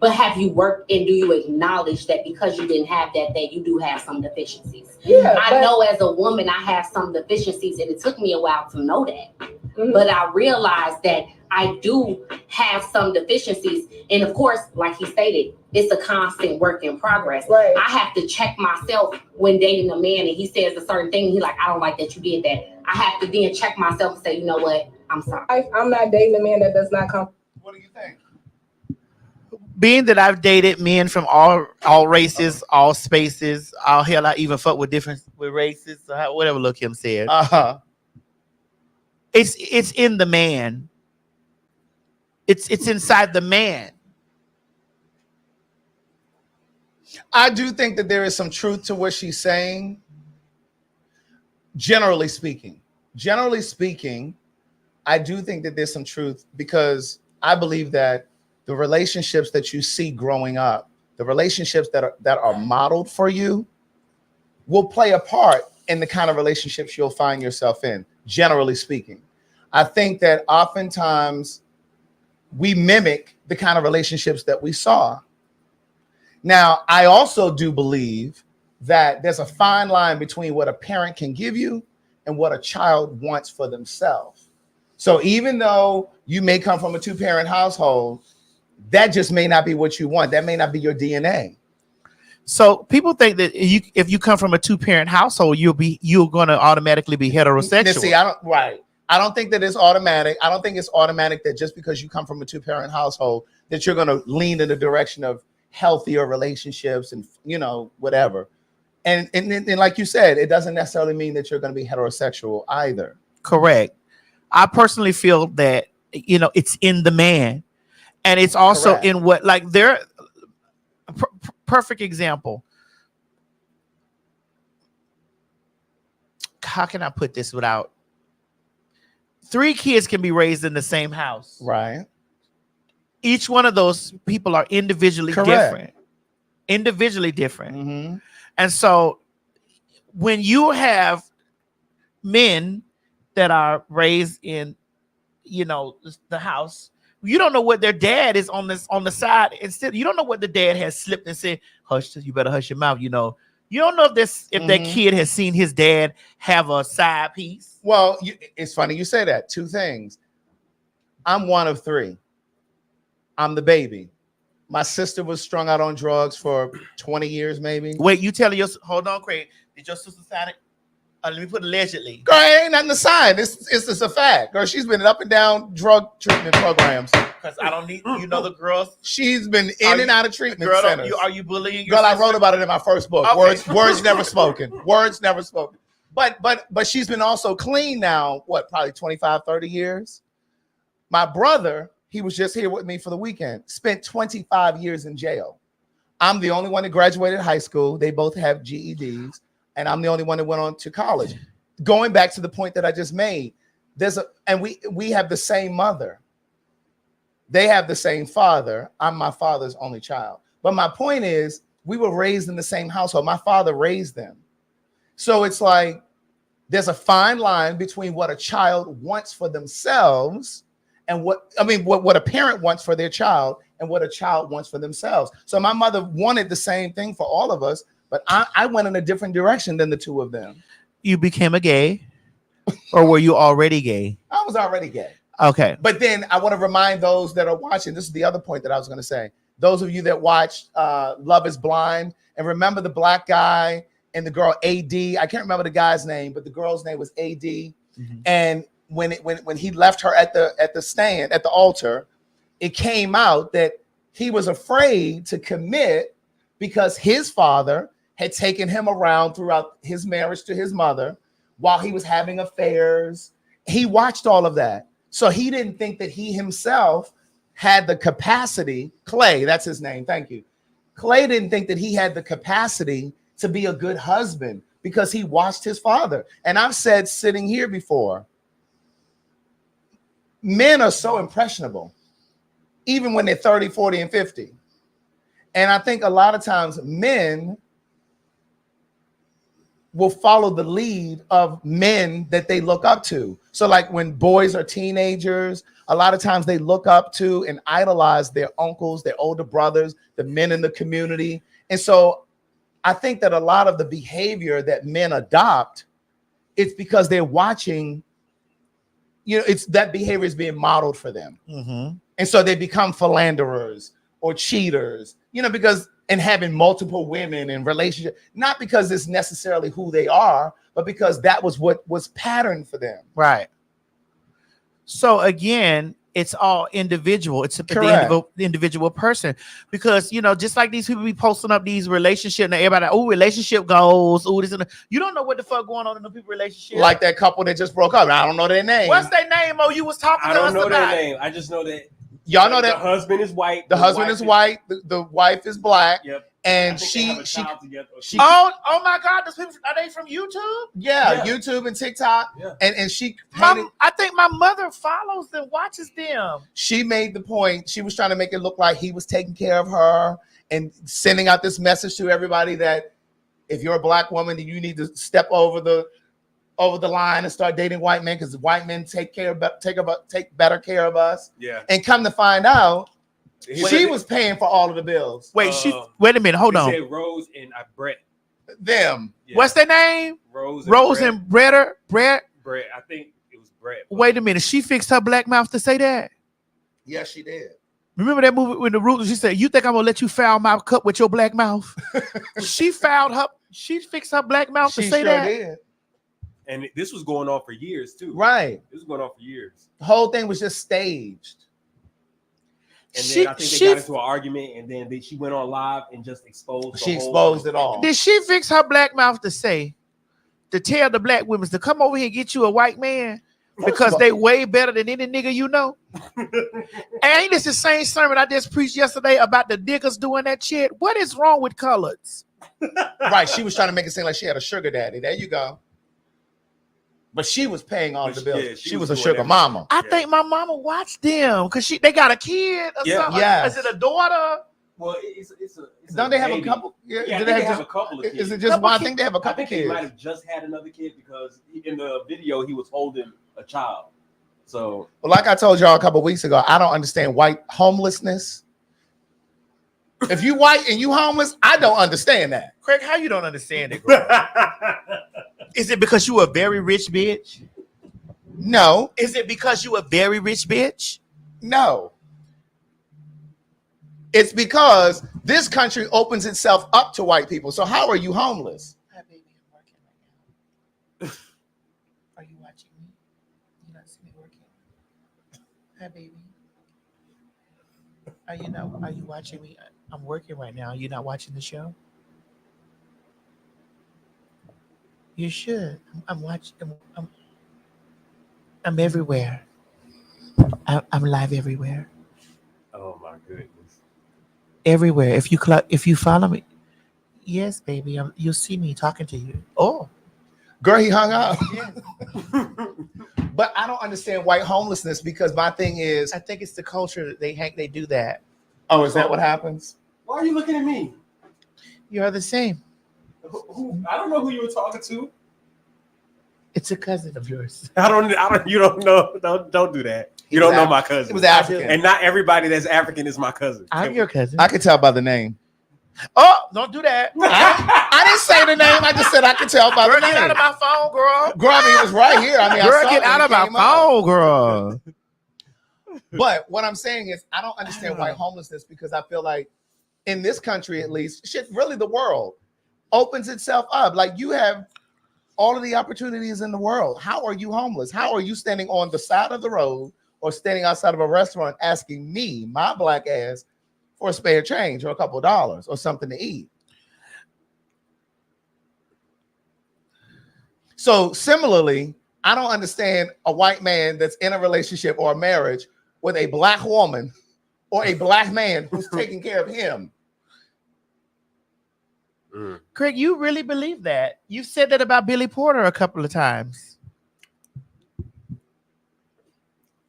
Speaker 9: But have you worked, and do you acknowledge that because you didn't have that you do have some deficiencies?
Speaker 8: Yeah,
Speaker 9: I know as a woman I have some deficiencies, and it took me a while to know that. Mm-hmm. But I realized that I do have some deficiencies. And of course, like he stated, it's a constant work in progress.
Speaker 8: Right.
Speaker 9: I have to check myself when dating a man and he says a certain thing. He like, I don't like that you did that. I have to then check myself and say, you know what? I'm sorry.
Speaker 8: I'm not dating a man that does not come.
Speaker 3: What do you think?
Speaker 7: Being that I've dated men from all races, all spaces, all hell, I even fuck with races, whatever Lil' Kim said. It's in the man. It's inside the man.
Speaker 2: I do think that there is some truth to what she's saying. Generally speaking, I do think that there's some truth, because I believe that the relationships that you see growing up, the relationships that are modeled for you, will play a part in the kind of relationships you'll find yourself in. Generally speaking, I think that oftentimes we mimic the kind of relationships that we saw. Now, I also do believe that there's a fine line between what a parent can give you and what a child wants for themselves. So even though you may come from a two-parent household, that just may not be what you want. That may not be your DNA.
Speaker 7: So people think that if you come from a two-parent household, you're going to automatically be heterosexual.
Speaker 2: See, I don't think that it's automatic. I don't think it's automatic that just because you come from a two-parent household that you're going to lean in the direction of healthier relationships and, whatever. And like you said, it doesn't necessarily mean that you're going to be heterosexual either.
Speaker 7: Correct. I personally feel that, it's in the man, and it's also
Speaker 2: Correct.
Speaker 7: in what, like, perfect example. How can I put this without? 3 kids can be raised in the same house.
Speaker 2: Right.
Speaker 7: Each one of those people are individually different.
Speaker 2: Mm-hmm.
Speaker 7: And so when you have men that are raised in, the house, you don't know what their dad is on the side. Instead, you don't know what the dad has slipped and said, hush, you better hush your mouth. You don't know if that kid has seen his dad have a side piece.
Speaker 2: Well, it's funny you say that. 2 things. I'm one of 3. I'm the baby. My sister was strung out on drugs for 20 years, maybe.
Speaker 7: Wait, you telling hold on, Craig. Did your sister sign it? Let me put allegedly.
Speaker 2: Girl, it ain't nothing to sign. It's just a fact. Girl, she's been up and down drug treatment programs.
Speaker 7: Because I don't need, the girls.
Speaker 2: She's been in and out of treatment centers.
Speaker 7: Are you bullying your
Speaker 2: Girl,
Speaker 7: sister?
Speaker 2: I wrote about it in my first book. Okay. Words never spoken. Words never spoken. But she's been also clean now, probably 25, 30 years. My brother, he was just here with me for the weekend, spent 25 years in jail. I'm the only one that graduated high school. They both have GEDs, and I'm the only one that went on to college. Going back to the point that I just made, we have the same mother. They have the same father. I'm my father's only child. But my point is, we were raised in the same household. My father raised them. So it's like there's a fine line between what a child wants for themselves and what a parent wants for their child and what a child wants for themselves. So my mother wanted the same thing for all of us, but I went in a different direction than the 2 of them.
Speaker 7: You became a gay, or were you already gay?
Speaker 2: I was already gay.
Speaker 7: Okay.
Speaker 2: But then I want to remind those that are watching, this is the other point that I was going to say. Those of you that watched Love is Blind, and remember the black guy and the girl AD. I can't remember the guy's name, but the girl's name was AD. Mm-hmm. And when he left her at the altar, it came out that he was afraid to commit because his father had taken him around throughout his marriage to his mother while he was having affairs. He watched all of that. So he didn't think that he himself had the capacity. Clay, that's his name. Thank you. Clay didn't think that he had the capacity to be a good husband because he watched his father. And I've said sitting here before, men are so impressionable, even when they're 30, 40, and 50. And I think a lot of times men will follow the lead of men that they look up to. So like when boys are teenagers, a lot of times they look up to and idolize their uncles, their older brothers, the men in the community. And so I think that a lot of the behavior that men adopt, it's because they're watching, it's that behavior is being modeled for them.
Speaker 7: Mm-hmm.
Speaker 2: And so they become philanderers or cheaters, because and having multiple women in relationship, not because it's necessarily who they are, but because that was what was patterned for them.
Speaker 7: Right. So again, it's all individual. It's the individual person, because just like these people be posting up these relationships and everybody, relationship goals, this and you don't know what the fuck going on in the people relationship.
Speaker 2: Like that couple that just broke up. I don't know their name.
Speaker 7: What's their name? You was talking to us about.
Speaker 5: I don't know their name. I just know that.
Speaker 2: Y'all know that
Speaker 5: the husband is white.
Speaker 2: The husband is white. The wife is black.
Speaker 5: Yep.
Speaker 2: And
Speaker 5: she
Speaker 7: oh my God! Those people, are they from YouTube?
Speaker 2: Yeah, YouTube and TikTok.
Speaker 5: Yeah.
Speaker 2: And she.
Speaker 7: I think my mother follows them, watches them.
Speaker 2: She made the point. She was trying to make it look like he was taking care of her and sending out this message to everybody that if you're a black woman, then you need to step over the line and start dating white men because white men take better care of us.
Speaker 5: Yeah.
Speaker 2: And come to find out, she was paying for all of the bills.
Speaker 7: Wait, wait a minute, hold on.
Speaker 5: Said Rose and Brett.
Speaker 2: Them.
Speaker 5: Yeah.
Speaker 7: What's their name?
Speaker 5: Rose
Speaker 7: and Brett.
Speaker 5: Brett. I think it was Brett.
Speaker 7: Wait a minute, she fixed her black mouth to say that.
Speaker 2: Yes, she did.
Speaker 7: Remember that movie when the rules? She said, "You think I'm gonna let you foul my cup with your black mouth?" She fixed her black mouth to say that.
Speaker 2: Did.
Speaker 5: And this was going on for years too.
Speaker 2: Right.
Speaker 5: This was going on for years.
Speaker 2: The whole thing was just staged.
Speaker 5: And then I think they got into an argument, and then she went on live and just exposed.
Speaker 2: She exposed it all.
Speaker 7: Did she fix her black mouth to tell the black women to come over here and get you a white man because they way better than any nigga you know? Ain't this the same sermon I just preached yesterday about the niggas doing that shit? What is wrong with coloreds?
Speaker 2: Right. She was trying to make it seem like she had a sugar daddy. There you go. But she was paying all the bills. Yeah, she was a sugar mama.
Speaker 7: I think my mama watched them because they got a kid or something.
Speaker 2: Yeah.
Speaker 7: Is it a daughter?
Speaker 5: Well, it's
Speaker 2: don't they have a couple?
Speaker 5: Yeah, they have a couple of kids.
Speaker 2: Is it just one? I think they have a couple
Speaker 5: I think
Speaker 2: kids.
Speaker 5: He might have just had another kid because in the video he was holding a child. So,
Speaker 2: well, like I told y'all a couple of weeks ago, I don't understand white homelessness. If you white and you homeless, I don't understand that.
Speaker 7: Craig, how you don't understand it, bro? Is it because you a very rich bitch?
Speaker 2: No.
Speaker 7: Is it because you a very rich bitch?
Speaker 2: No. It's because this country opens itself up to white people. So how are you homeless?
Speaker 7: Hi, baby, I'm working right now. Are you watching me? You not see me working? Hi, baby. Are you watching me? I'm working right now. You're not watching the show? You should. I'm watching. I'm everywhere. I'm live everywhere.
Speaker 5: Oh my goodness.
Speaker 7: Everywhere. If you follow me, yes, baby. You'll see me talking to you. Oh,
Speaker 2: girl, he hung up. Yes. But I don't understand white homelessness because my thing is,
Speaker 7: I think it's the culture. They do that.
Speaker 2: Oh, is that what happens?
Speaker 5: Why are you looking at me?
Speaker 7: You're the same.
Speaker 5: Who? I don't know who you were talking to.
Speaker 7: It's a cousin of yours.
Speaker 5: I don't. You don't know. Don't do that. You don't know my cousin.
Speaker 2: It was African,
Speaker 5: and not everybody that's African is my cousin.
Speaker 7: I'm your cousin.
Speaker 2: I can tell by the name.
Speaker 7: Oh, don't do that.
Speaker 2: I didn't say the name. I just said I could tell by the name.
Speaker 7: Get out of my phone, girl.
Speaker 2: Girl, I mean, it was right here. I mean,
Speaker 7: girl, get out of my phone, girl.
Speaker 2: But what I'm saying is, I don't understand white homelessness because I feel like in this country, at least, shit, really the world opens itself up. Like you have all of the opportunities in the world. How are you homeless? How are you standing on the side of the road or standing outside of a restaurant asking me, my black ass, for a spare change or a couple of dollars or something to eat? So similarly, I don't understand a white man that's in a relationship or a marriage with a black woman or a black man who's taking care of him.
Speaker 7: Craig, you really believe that? You've said that about Billy Porter a couple of times.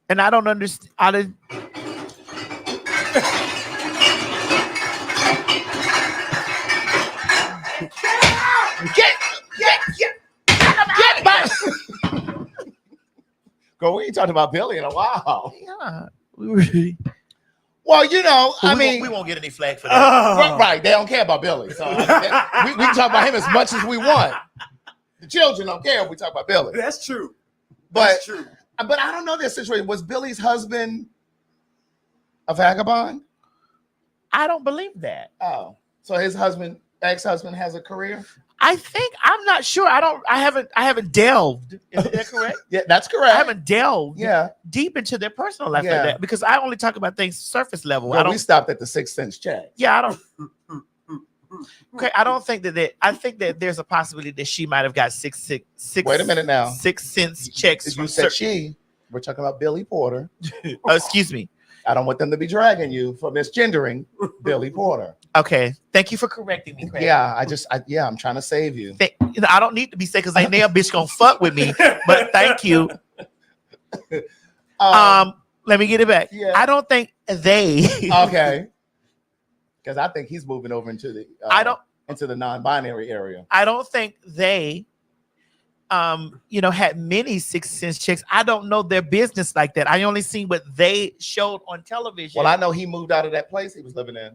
Speaker 7: And I don't understand.
Speaker 2: Get back! Girl, we ain't talked about Billy in a while.
Speaker 7: Yeah.
Speaker 2: Well, you know,
Speaker 1: we won't get any flag for that.
Speaker 2: Right. They don't care about Billy. So we can talk about him as much as we want. The children don't care if we talk about Billy.
Speaker 5: That's true.
Speaker 2: That's true. But I don't know this situation. Was Billy's husband a vagabond?
Speaker 7: I don't believe that.
Speaker 2: Oh, so his ex-husband has a career?
Speaker 7: I'm not sure. I haven't delved. Is that correct?
Speaker 2: Yeah, that's correct.
Speaker 7: I haven't delved deep into their personal life like that because I only talk about things surface level.
Speaker 2: Well, we stopped at the 6 cents check.
Speaker 7: Yeah, I don't. Okay, I don't think that. I think that there's a possibility that she might have got six.
Speaker 2: Wait a minute now.
Speaker 7: 6 cents checks.
Speaker 2: You said she. We're talking about Billy Porter.
Speaker 7: Excuse me.
Speaker 2: I don't want them to be dragging you for misgendering Billy Porter.
Speaker 7: Okay, thank you for correcting me, Craig.
Speaker 2: Yeah, I'm trying to save you.
Speaker 7: I don't need to be said because ain't there bitch gonna fuck with me. But thank you. Let me get it back.
Speaker 2: Yeah.
Speaker 7: I don't think they.
Speaker 2: Okay. Because I think he's moving over into the into the non-binary area.
Speaker 7: I don't think they had many 6 cents checks. I don't know their business like that. I only seen what they showed on television.
Speaker 2: Well, I know he moved out of that place he was living in.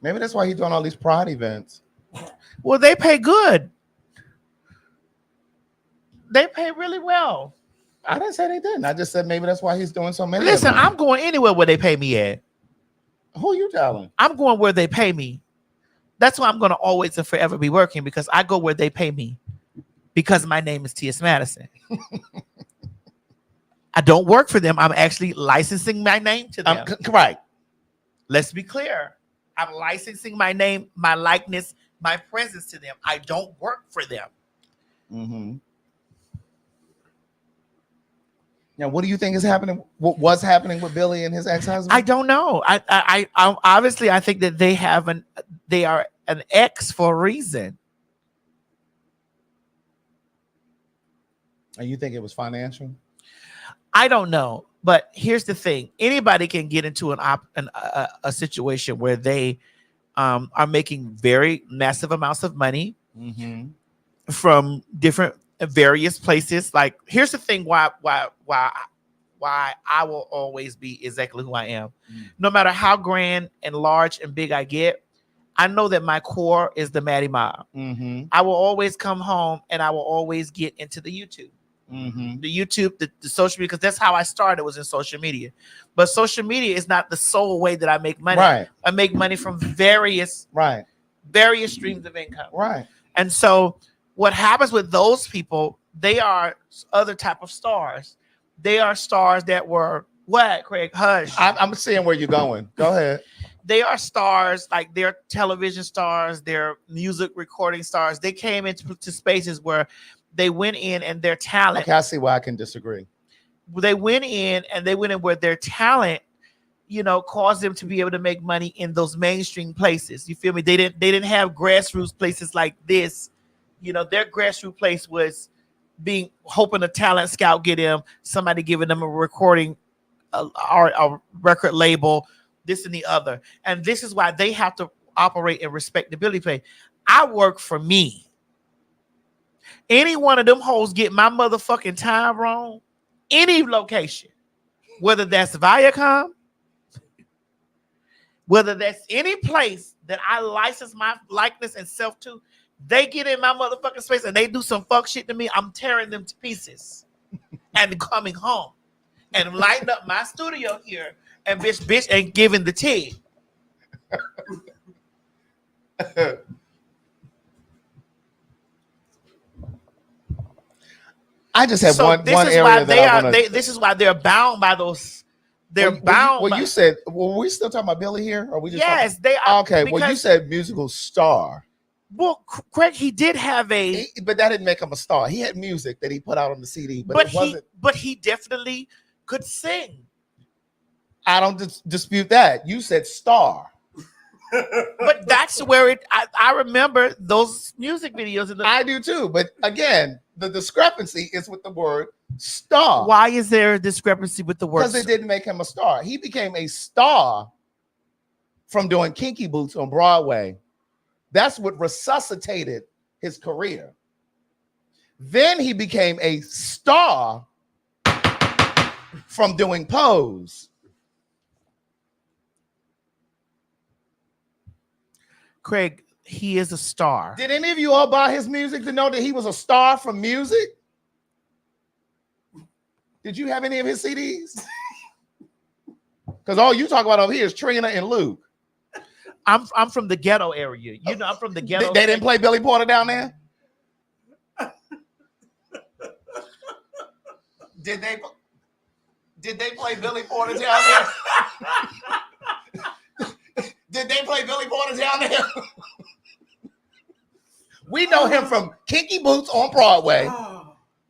Speaker 2: Maybe that's why he's doing all these pride events.
Speaker 7: Well, they pay good. They pay really well.
Speaker 2: I didn't say they didn't. I just said maybe that's why he's doing so many.
Speaker 7: Listen, I'm going anywhere where they pay me at.
Speaker 2: Who you telling?
Speaker 7: I'm going where they pay me. That's why I'm going to always and forever be working because I go where they pay me because my name is T.S. Madison. I don't work for them. I'm actually licensing my name to them.
Speaker 2: Right.
Speaker 7: Let's be clear. I'm licensing my name, my likeness, my presence to them. I don't work for them.
Speaker 2: Mm-hmm. Now, what do you think is happening? What was happening with Billy and his ex-husband?
Speaker 7: I don't know. I obviously I think that they are an ex for a reason.
Speaker 2: And you think it was financial?
Speaker 7: I don't know, but here's the thing: anybody can get into a situation where they are making very massive amounts of money from different various places. Like, here's the thing: why I will always be exactly who I am, no matter how grand and large and big I get. I know that my core is the Maddie Mob. I will always come home and I will always get into the YouTube. The YouTube, the social media, because that's how I started, was in social media. But social media is not the sole way that I make money.
Speaker 2: Right.
Speaker 7: I make money from various streams of income.
Speaker 2: Right.
Speaker 7: And so what happens with those people, they are other type of stars. They are stars that were what, Craig? Hush.
Speaker 2: I'm seeing where you're going. Go ahead.
Speaker 7: They are stars, like they're television stars, they're music recording stars. They came into spaces where they went in and their talent.
Speaker 2: Okay, I see why I can disagree.
Speaker 7: They went in where their talent, caused them to be able to make money in those mainstream places. You feel me? They didn't have grassroots places like this. Their grassroots place was hoping a talent scout get them, somebody giving them a recording, a record label, this and the other. And this is why they have to operate in respectability pay. I work for me. Any one of them hoes get my motherfucking time wrong, any location, whether that's Viacom, whether that's any place that I license my likeness and self to, they get in my motherfucking space and they do some fuck shit to me, I'm tearing them to pieces and coming home and lighting up my studio here and bitch ain't giving the tea.
Speaker 2: I just have one area
Speaker 7: this is why they're bound by those. They're bound.
Speaker 2: You said, were we still talking about Billy here? Or we just
Speaker 7: yes, they are.
Speaker 2: Okay, well, you said musical star.
Speaker 7: Well, Craig, he did have
Speaker 3: But that didn't make him a star. He had music that he put out on the CD, but it wasn't.
Speaker 7: But he definitely could sing.
Speaker 3: I don't dispute that. You said star.
Speaker 7: But that's where I remember those music videos.
Speaker 3: I do too. But again, the discrepancy is with the word star.
Speaker 7: Why is there a discrepancy with the word?
Speaker 3: Because it didn't make him a star. He became a star from doing Kinky Boots on Broadway. That's what resuscitated his career. Then he became a star from doing Pose.
Speaker 7: Craig, he is a star.
Speaker 3: Did any of you all buy his music to know that he was a star from music? Did you have any of his CDs? Because all you talk about over here is Trina and Luke.
Speaker 7: I'm from the ghetto area. You know, I'm from the ghetto.
Speaker 3: They didn't play Billy Porter down there? Did they play Billy Porter down there? Did they play Billy Porter down there? We know him from Kinky Boots on Broadway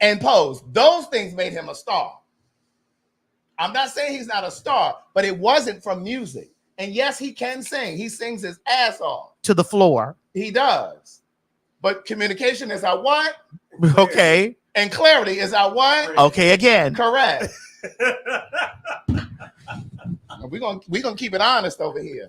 Speaker 3: and Pose. Those things made him a star. I'm not saying he's not a star, but it wasn't from music. And yes, he can sing. He sings his ass off.
Speaker 7: To the floor.
Speaker 3: He does. But communication is our what?
Speaker 7: Okay.
Speaker 3: And clarity is our what?
Speaker 7: Okay, again.
Speaker 3: Correct. We're gonna keep it honest over here.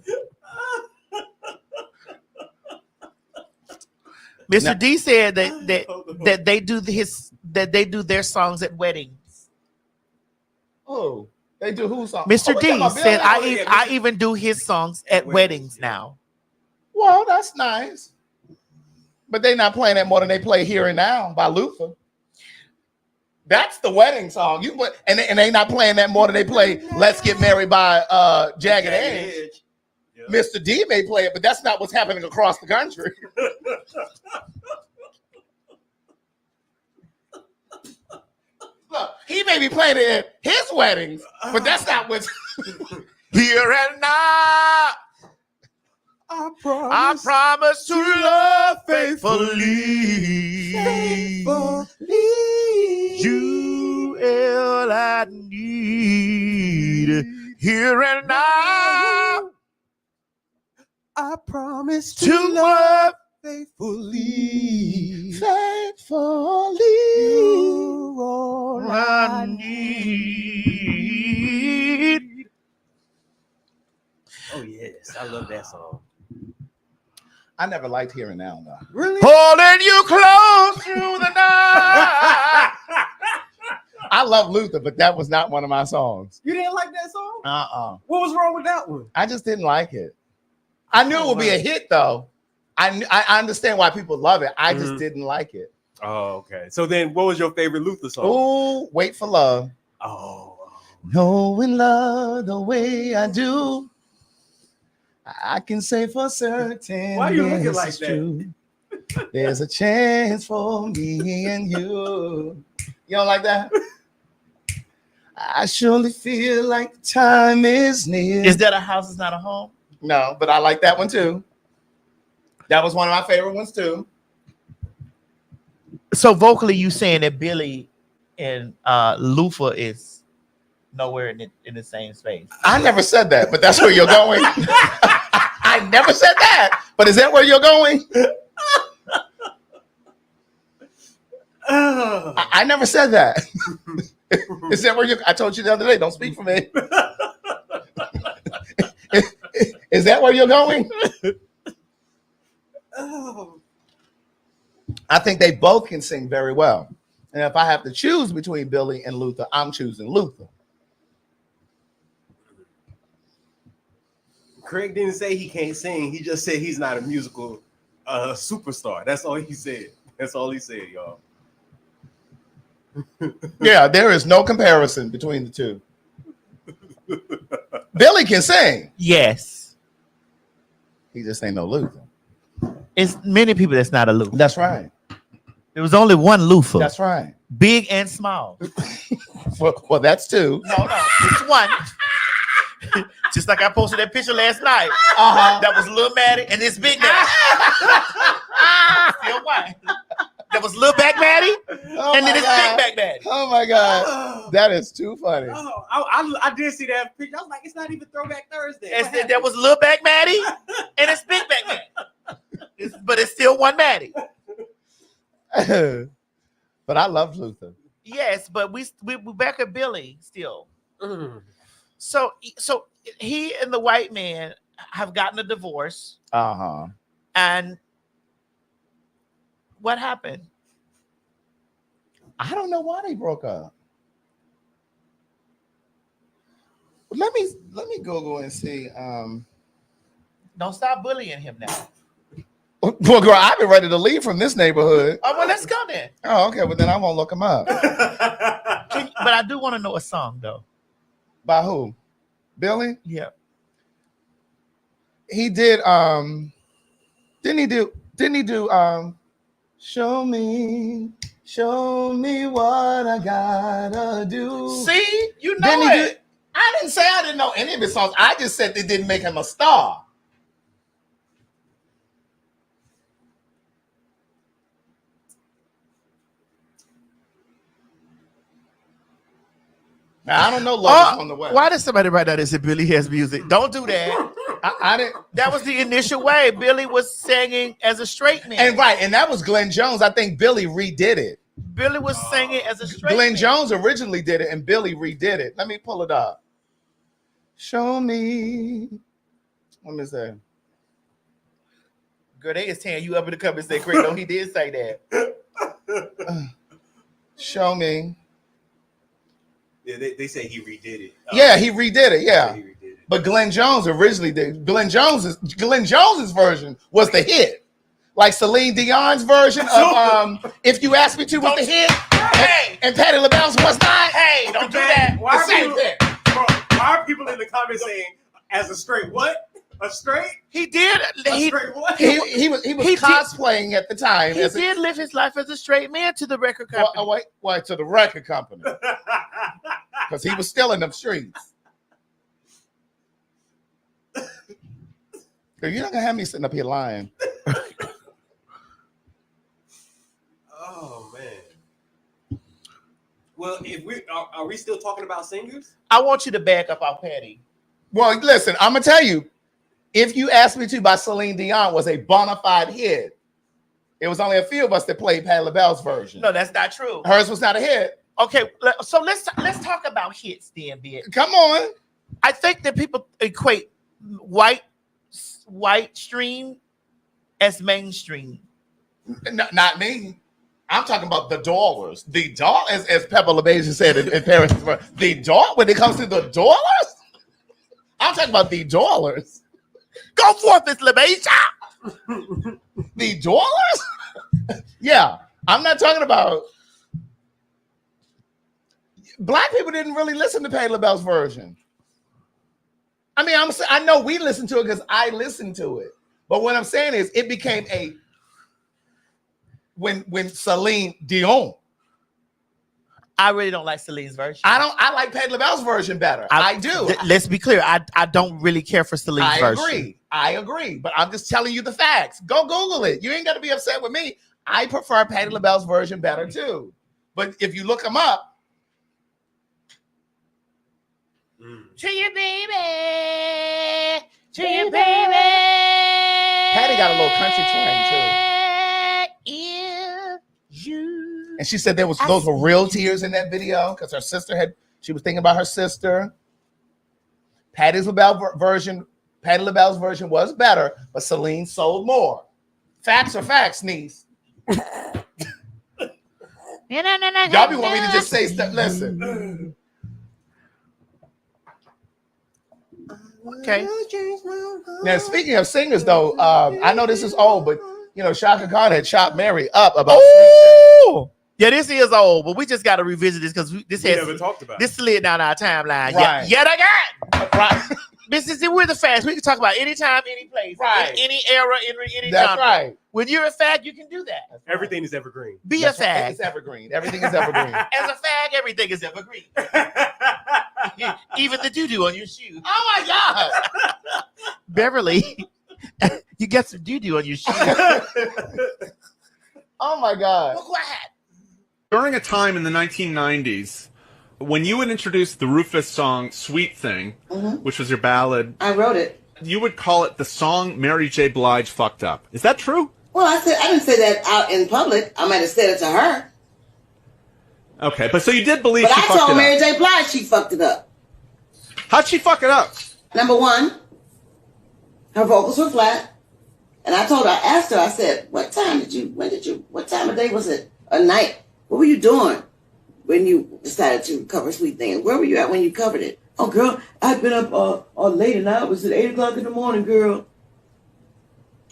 Speaker 7: Mr. D said that they do their songs at weddings.
Speaker 3: Oh, they do whose song?
Speaker 7: Mr.
Speaker 3: Oh,
Speaker 7: D said I even do his songs at weddings now.
Speaker 3: Well, that's nice. But they're not playing that more than they play Here and Now by Luther. That's the wedding song. And they not playing that more than they play Let's Get Married by Jagged Edge. Yep. Mr. D may play it, but that's not what's happening across the country. Look, he may be playing it at his weddings, but that's not what's Here and Now.
Speaker 5: I promise to love faithfully.
Speaker 7: You all I need. Here and now.
Speaker 5: I promise
Speaker 7: To love
Speaker 5: faithfully.
Speaker 7: faithfully.
Speaker 5: All
Speaker 7: I need.
Speaker 5: Oh yes, I love that song.
Speaker 3: I never liked Here and Now, though.
Speaker 5: Really?
Speaker 7: Holding you close through the night.
Speaker 3: I love Luther, but that was not one of my songs.
Speaker 5: You didn't like that song? What was wrong with that one?
Speaker 3: I just didn't like it. I knew it would be a hit, though. I understand why people love it. I just didn't like it.
Speaker 5: Oh, okay. So then what was your favorite Luther song?
Speaker 3: Oh, Wait for Love.
Speaker 5: Oh.
Speaker 3: Knowing love the way I do, I can say for certain.
Speaker 5: Why are you looking like
Speaker 3: it's
Speaker 5: that?
Speaker 3: true. There's a chance for me and you. You don't like that? I surely feel like time is near.
Speaker 7: Is that a house is not a home?
Speaker 3: No, but I like that one too. That was one of my favorite ones too.
Speaker 7: So vocally, you saying that Billy and Luther is nowhere in the same space?
Speaker 3: I never said that, but that's where you're going. I never said that, but is that where you're going? I never said that. Is that where you? I told you the other day. Don't speak for me. Is that where you're going? I think they both can sing very well. And if I have to choose between Billy and Luther, I'm choosing Luther.
Speaker 5: Craig didn't say he can't sing. He just said he's not a musical superstar. That's all he said. That's all he said, y'all.
Speaker 3: Yeah, there is no comparison between the two. Billy can sing.
Speaker 7: Yes.
Speaker 3: He just ain't no Luther.
Speaker 7: It's many people that's not a Luther.
Speaker 3: That's right.
Speaker 7: There was only one Luther.
Speaker 3: That's right.
Speaker 7: Big and small.
Speaker 3: Well, that's two.
Speaker 7: No, it's one. Just like I posted that picture last night.
Speaker 3: Uh-huh.
Speaker 7: That was Lil Maddie and this big guy. Why? There was Lil Back Maddie,
Speaker 2: Oh
Speaker 7: and
Speaker 2: my
Speaker 7: then it's
Speaker 2: God.
Speaker 7: Big Back Maddie.
Speaker 2: Oh my God. That is too funny.
Speaker 5: Oh, I did see that picture. I was like, it's not even Throwback Thursday.
Speaker 7: There was Lil Back Maddie, and it's Big Back Maddie. But it's still one Maddie.
Speaker 2: But I love Luther.
Speaker 7: Yes, but we back at Billy still.
Speaker 5: Mm.
Speaker 7: So he and the white man have gotten a divorce,
Speaker 2: Uh-huh.
Speaker 7: and what happened?
Speaker 2: I don't know why they broke up. Let me Google and see.
Speaker 7: Don't stop bullying him now.
Speaker 2: Well, girl, I've been ready to leave from this neighborhood.
Speaker 7: Oh, well, let's go then.
Speaker 2: Oh, okay. Well, then I won't look him up.
Speaker 7: But I do want to know a song though.
Speaker 2: By who? Billy?
Speaker 7: Yeah.
Speaker 2: He did. Didn't he do? Show me what I gotta do.
Speaker 7: See, you know
Speaker 2: Didn't he
Speaker 7: it.
Speaker 2: do? I didn't say I didn't know any of his songs. I just said they didn't make him a star. Now, I don't know Love is on the Way.
Speaker 7: Why did somebody write that and say Billy has music? Don't do that.
Speaker 2: I didn't.
Speaker 7: That was the initial way. Billy was singing as a straight man.
Speaker 2: And that was Glenn Jones. I think Billy redid it.
Speaker 7: Billy was singing as a straight
Speaker 2: Glenn
Speaker 7: man.
Speaker 2: Jones originally did it, and Billy redid it. Let me pull it up. Show me. Let me say.
Speaker 7: Girl, they is tearing you up in the comments and say, Craig, no, he did say that.
Speaker 2: Show me.
Speaker 5: Yeah, they say he redid it.
Speaker 2: Yeah, he redid it. Yeah.
Speaker 5: He redid it.
Speaker 2: But Glenn Jones originally did. Glenn Jones's version was the hit. Like Celine Dion's version of If You Ask Me To was the hit.
Speaker 7: Hey!
Speaker 2: And Patti LaBelle's was not.
Speaker 7: Hey, don't do that.
Speaker 5: Why
Speaker 2: The same
Speaker 5: are,
Speaker 2: thing.
Speaker 5: bro, why are people in the comments saying as a straight what? A straight?
Speaker 7: He did.
Speaker 5: A straight what?
Speaker 2: He was cosplaying at the time.
Speaker 7: He did live his life as a straight man to the record company.
Speaker 2: Wait, to the record company. Because he was still in them streets. Girl, you're not gonna have me sitting up here lying.
Speaker 5: Oh man. Well, if are we still talking about singers?
Speaker 7: I want you to back up our Patty.
Speaker 2: Well, listen, I'm gonna tell you, If You Ask Me To by Celine Dion was a bona fide hit. It was only a few of us that played Patti LaBelle's version.
Speaker 7: No, that's not true.
Speaker 2: Hers was not a hit.
Speaker 7: Okay, so let's talk about hits then, bitch.
Speaker 2: Come on.
Speaker 7: I think that people equate white stream as mainstream.
Speaker 2: Not me. I'm talking about the dollars. The doll, as Pepper LeBeja said in Paris. The doll, when it comes to the dollars, I'm talking about the dollars.
Speaker 7: Go forth, Miss LeBeja.
Speaker 2: The dollars? Yeah. I'm not talking about. Black people didn't really listen to Patti LaBelle's version. I mean, I know we listened to it because I listened to it. But what I'm saying is it became a when Celine Dion.
Speaker 7: I really don't like Celine's version.
Speaker 2: I like Patti LaBelle's version better. I do.
Speaker 7: Let's be clear. I don't really care for Celine's version.
Speaker 2: I agree. But I'm just telling you the facts. Go Google it. You ain't got to be upset with me. I prefer Patti LaBelle's version better too. But if you look them up,
Speaker 7: to you, baby. To you, baby.
Speaker 2: Patty got a little country twang too.
Speaker 7: You.
Speaker 2: And she said those were real tears in that video because her sister she was thinking about her sister. Patti LaBelle's version was better, but Celine sold more. Facts are facts, niece. Y'all be want me to just say stuff. Listen.
Speaker 7: Okay.
Speaker 2: Now, speaking of singers, though, I know this is old, but you know, Shaka Khan had chopped Mary up about.
Speaker 7: Ooh! Yeah, this is old, but we just got to revisit this because we
Speaker 5: never talked about
Speaker 7: this slid down our timeline.
Speaker 2: Right.
Speaker 7: Yet again.
Speaker 2: Right.
Speaker 7: We're the facts. We can talk about anytime, any place,
Speaker 2: right.
Speaker 7: in any era, in any
Speaker 2: That's
Speaker 7: genre.
Speaker 2: right.
Speaker 7: When you're a fag, you can do that.
Speaker 5: Everything is evergreen.
Speaker 7: Be a fag.
Speaker 2: It's evergreen. Everything is evergreen.
Speaker 7: As a fag, everything is evergreen. Even the doo-doo on your shoe.
Speaker 2: Oh my God.
Speaker 7: Beverly, you got some doo-doo on your shoe.
Speaker 2: Oh my God.
Speaker 7: Look what happened.
Speaker 10: During a time in the 1990s, when you would introduce the Rufus song "Sweet Thing," which was your ballad,
Speaker 11: I wrote it.
Speaker 10: you would call it the song Mary J. Blige fucked up. Is that true?
Speaker 11: Well, I didn't say that out in public. I might have said it to her.
Speaker 10: Okay, but so you did believe
Speaker 11: But
Speaker 10: she
Speaker 11: I
Speaker 10: fucked
Speaker 11: told
Speaker 10: it
Speaker 11: Mary
Speaker 10: up.
Speaker 11: J. Blige she fucked it up.
Speaker 10: How'd she fuck it up?
Speaker 11: Number one, her vocals were flat. And I asked her, I said, what time of day was it? A night? What were you doing when you decided to cover Sweet Thing? Where were you at when you covered it? Oh, girl, I've been up all late and I was at 8 o'clock in the morning, girl.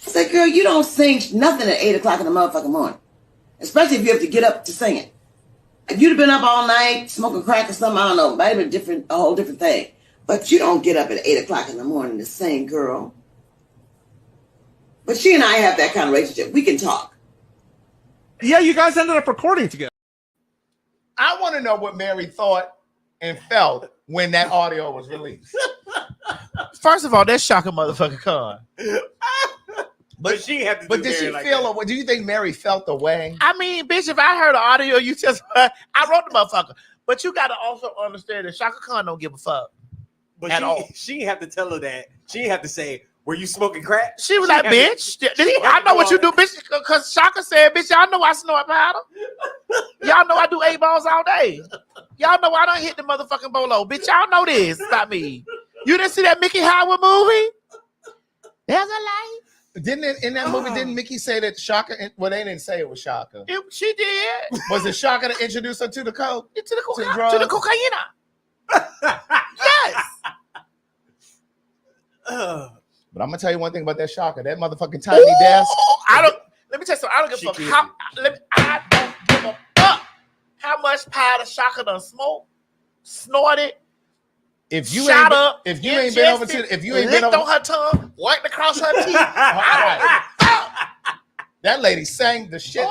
Speaker 11: I said, girl, you don't sing nothing at 8 o'clock in the motherfucking morning. Especially if you have to get up to sing it. If you'd have been up all night smoking crack or something, I don't know, it might have been a whole different thing. But you don't get up at 8 o'clock in the morning to sing, girl. But she and I have that kind of relationship. We can talk.
Speaker 10: Yeah, you guys ended up recording together.
Speaker 2: I want to know what Mary thought and felt when that audio was released.
Speaker 7: First of all, that's Shaka motherfucking Khan.
Speaker 5: But she had to.
Speaker 2: But did she feel? Do you think Mary felt the way?
Speaker 7: I mean, bitch, if I heard the audio, you just I wrote the motherfucker. But you got to also understand that Shaka Khan don't give a fuck.
Speaker 5: But
Speaker 7: at all.
Speaker 5: She didn't have to tell her that. She didn't have to say, "Were you smoking crack?"
Speaker 7: She was like, "Bitch, I know what you do, bitch." Because Shaka said, "Bitch, y'all know I snort powder. Y'all know I do 8 balls all day. Y'all know I don't hit the motherfucking bolo. Bitch, y'all know this. It's not me. You didn't see that Mickey Howard movie? There's a light."
Speaker 2: In that movie, didn't Mickey say that Shaka? Well, they didn't say it was Shaka.
Speaker 7: She did.
Speaker 2: Was it Shaka to introduce her to the coke?
Speaker 7: To the cocaine. Yes.
Speaker 2: But I'm gonna tell you one thing about that Shaka. That motherfucking tiny desk.
Speaker 7: Let me tell you something. I don't give a fuck. I don't give a fuck how much powder Shaka done smoked, snorted.
Speaker 2: If you
Speaker 7: shot
Speaker 2: ain't,
Speaker 7: up,
Speaker 2: if you ain't been over to, if you ain't been
Speaker 7: licked
Speaker 2: over
Speaker 7: on her tongue, wiped across her teeth.
Speaker 2: That lady sang the shit.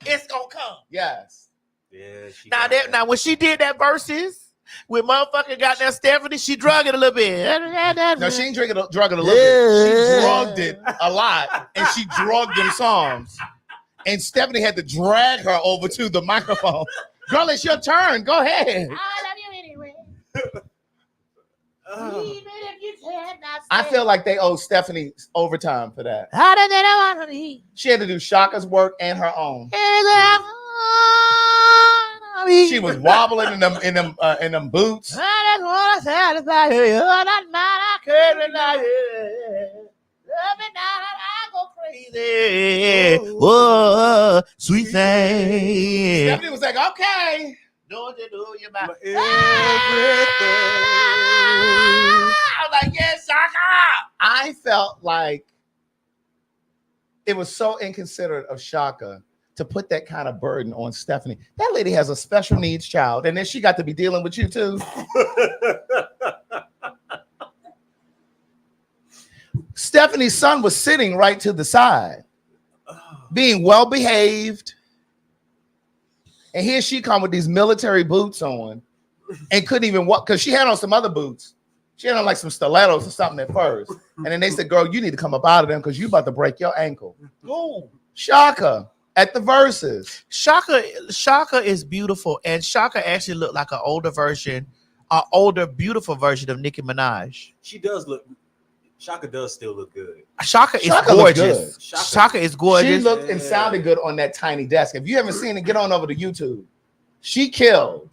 Speaker 7: It's gonna come.
Speaker 2: Yes.
Speaker 5: Yeah.
Speaker 7: Now when she did that verses with motherfucking goddamn Stephanie, she drug it a little bit.
Speaker 2: No, she ain't drug it a little bit. She drugged it a lot, and she drugged them songs. And Stephanie had to drag her over to the microphone. Girl, it's your turn. Go ahead.
Speaker 7: I love you anyway. Even if you cannot
Speaker 2: I feel like they owe Stephanie overtime for that.
Speaker 7: How did they want to
Speaker 2: She had to do Shaka's work and her own. She was wobbling in them boots.
Speaker 7: I just want to satisfy you. You're not mine. I can't deny you. Love me now, I go crazy. Whoa, sweet thing.
Speaker 2: Stephanie was like, okay.
Speaker 7: Don't you do your mouth?
Speaker 5: Everything.
Speaker 7: I was like, yes, Shaka.
Speaker 2: I felt like it was so inconsiderate of Shaka to put that kind of burden on Stephanie. That lady has a special needs child, and then she got to be dealing with you too. Stephanie's son was sitting right to the side, being well behaved. And here she come with these military boots on and couldn't even walk because she had on some other boots. She had on like some stilettos or something at first. And then they said, girl, you need to come up out of them because you about to break your ankle.
Speaker 7: Go.
Speaker 2: Shaka at the verses.
Speaker 7: Shaka is beautiful. And Shaka actually looked like an older, beautiful version of Nicki Minaj.
Speaker 5: She does look. Shaka does still look good.
Speaker 7: Shaka is gorgeous.
Speaker 2: Good.
Speaker 7: Shaka is gorgeous.
Speaker 2: She looked and sounded good on that tiny desk. If you haven't seen it, get on over to YouTube. She killed.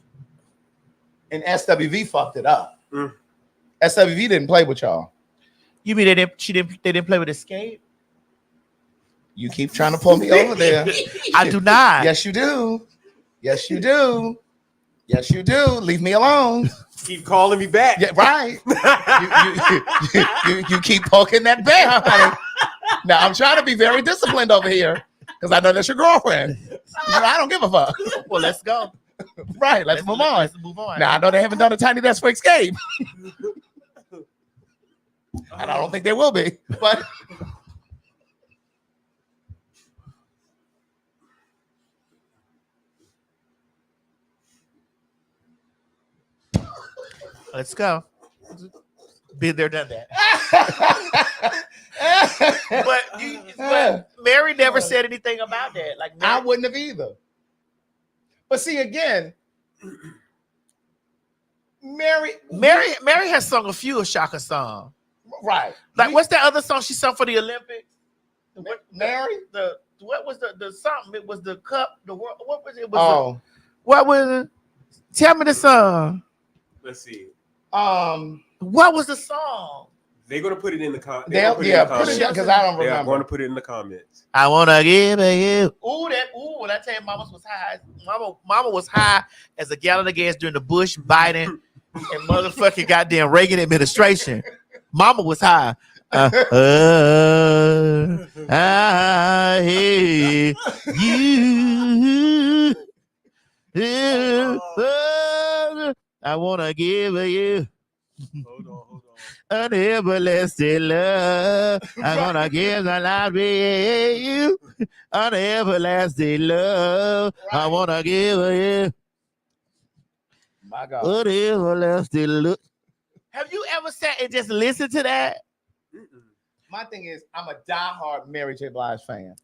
Speaker 2: And SWV fucked it up. SWV didn't play with y'all.
Speaker 7: You mean they didn't play with Escape?
Speaker 2: You keep trying to pull me over there.
Speaker 7: I do not.
Speaker 2: Yes, you do. Yes, you do. Yes, you do. Leave me alone.
Speaker 5: Keep calling me back.
Speaker 2: Yeah, right. you keep poking that bear, honey. Now I'm trying to be very disciplined over here because I know that's your girlfriend. I don't give a fuck.
Speaker 7: Well, let's go.
Speaker 2: Right, let's move on.
Speaker 7: Let's move on.
Speaker 2: Now I know they haven't done a tiny desk for Escape, and I don't think they will be. But
Speaker 7: let's go. Been there, done that. but Mary never said anything about that. Like Mary,
Speaker 12: I wouldn't have either. But see, again, Mary
Speaker 7: has sung a few of Shaka's songs.
Speaker 12: Right.
Speaker 7: Like, what's that other song she sung for the Olympics?
Speaker 12: Mary?
Speaker 7: What was the something? It was the cup. The what was it?
Speaker 12: What
Speaker 7: was it? Tell me the song.
Speaker 5: Let's see.
Speaker 7: What was the song?
Speaker 5: They're gonna put it in the comments.
Speaker 12: Put it down because I don't remember.
Speaker 5: They're going to put it in the comments.
Speaker 7: I wanna give you. When I tell you, Mama was high as a gallon of gas during the Bush, Biden, and motherfucking goddamn Reagan administration. Mama was high. I hear you. I wanna give you.
Speaker 5: Hold on.
Speaker 7: An everlasting love. I'm gonna give the life to you. An everlasting love. I wanna give you.
Speaker 12: My God.
Speaker 7: An everlasting love. Have you ever sat and just listened to that?
Speaker 12: My thing is, I'm a diehard Mary J. Blige fan,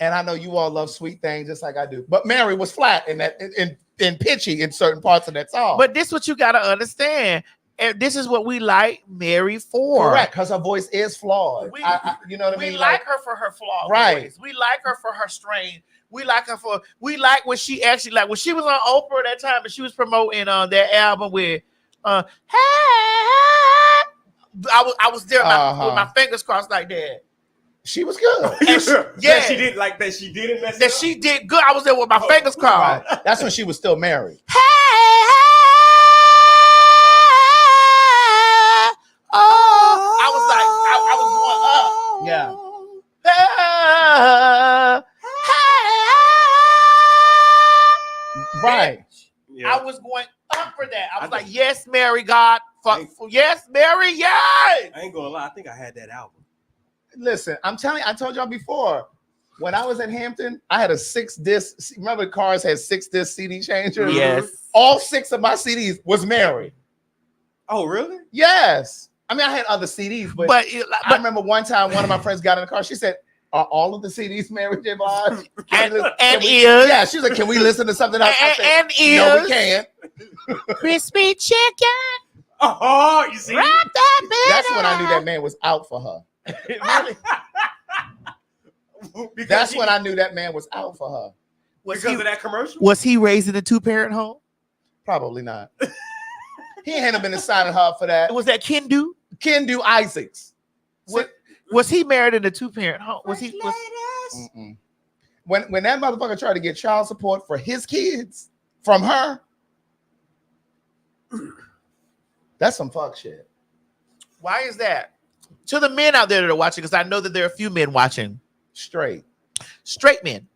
Speaker 12: and I know you all love Sweet Thing just like I do. But Mary was flat in that, in pitchy in certain parts of that song.
Speaker 7: But this is what you gotta understand. And this is what we like Mary for.
Speaker 12: Correct, because her voice is flawed. You know what I mean?
Speaker 7: We like her for her flawed
Speaker 12: right.
Speaker 7: voice. We like her for her strain. We like when she actually, like when she was on Oprah that time and she was promoting that album with I was there with my fingers crossed like that.
Speaker 12: She was good.
Speaker 5: That she did like that. She didn't mess
Speaker 7: that
Speaker 5: up.
Speaker 7: She did good. I was there with my fingers crossed.
Speaker 12: Right. That's when she was still married.
Speaker 7: I was like, I was going up.
Speaker 12: Yeah. Right.
Speaker 7: Yeah. I was going up for that. I was like, yes, Mary, God. Yes, Mary, yes.
Speaker 5: I ain't gonna lie. I think I had that album.
Speaker 12: Listen, I'm telling you, I told y'all before, when I was in Hampton, I had a 6-disc. Remember, cars had 6-disc CD changer?
Speaker 7: Yes.
Speaker 12: All 6 of my CDs was Mary.
Speaker 5: Oh, really?
Speaker 12: Yes. I mean, I had other CDs, but I remember one time one of my friends got in the car. She said, "Are all of the CDs Mary J. Blige?"
Speaker 7: and ears.
Speaker 12: Yeah, she was like, "Can we listen to something else?" I said,
Speaker 7: and ears.
Speaker 12: No, we can't.
Speaker 7: Crispy chicken.
Speaker 5: Oh, you see?
Speaker 12: That's when I knew that man was out for her. That's when I knew that man was out for her.
Speaker 5: Because of that commercial?
Speaker 7: Was he raised in a 2-parent home?
Speaker 12: Probably not. He hadn't been inside of her for that.
Speaker 7: Was that Kendu?
Speaker 12: Kendu Isaacs.
Speaker 7: Was he married in a 2-parent home? Was he?
Speaker 12: When that motherfucker tried to get child support for his kids from her, that's some fuck shit.
Speaker 7: Why is that? To the men out there that are watching, because I know that there are a few men watching.
Speaker 12: Straight
Speaker 7: men.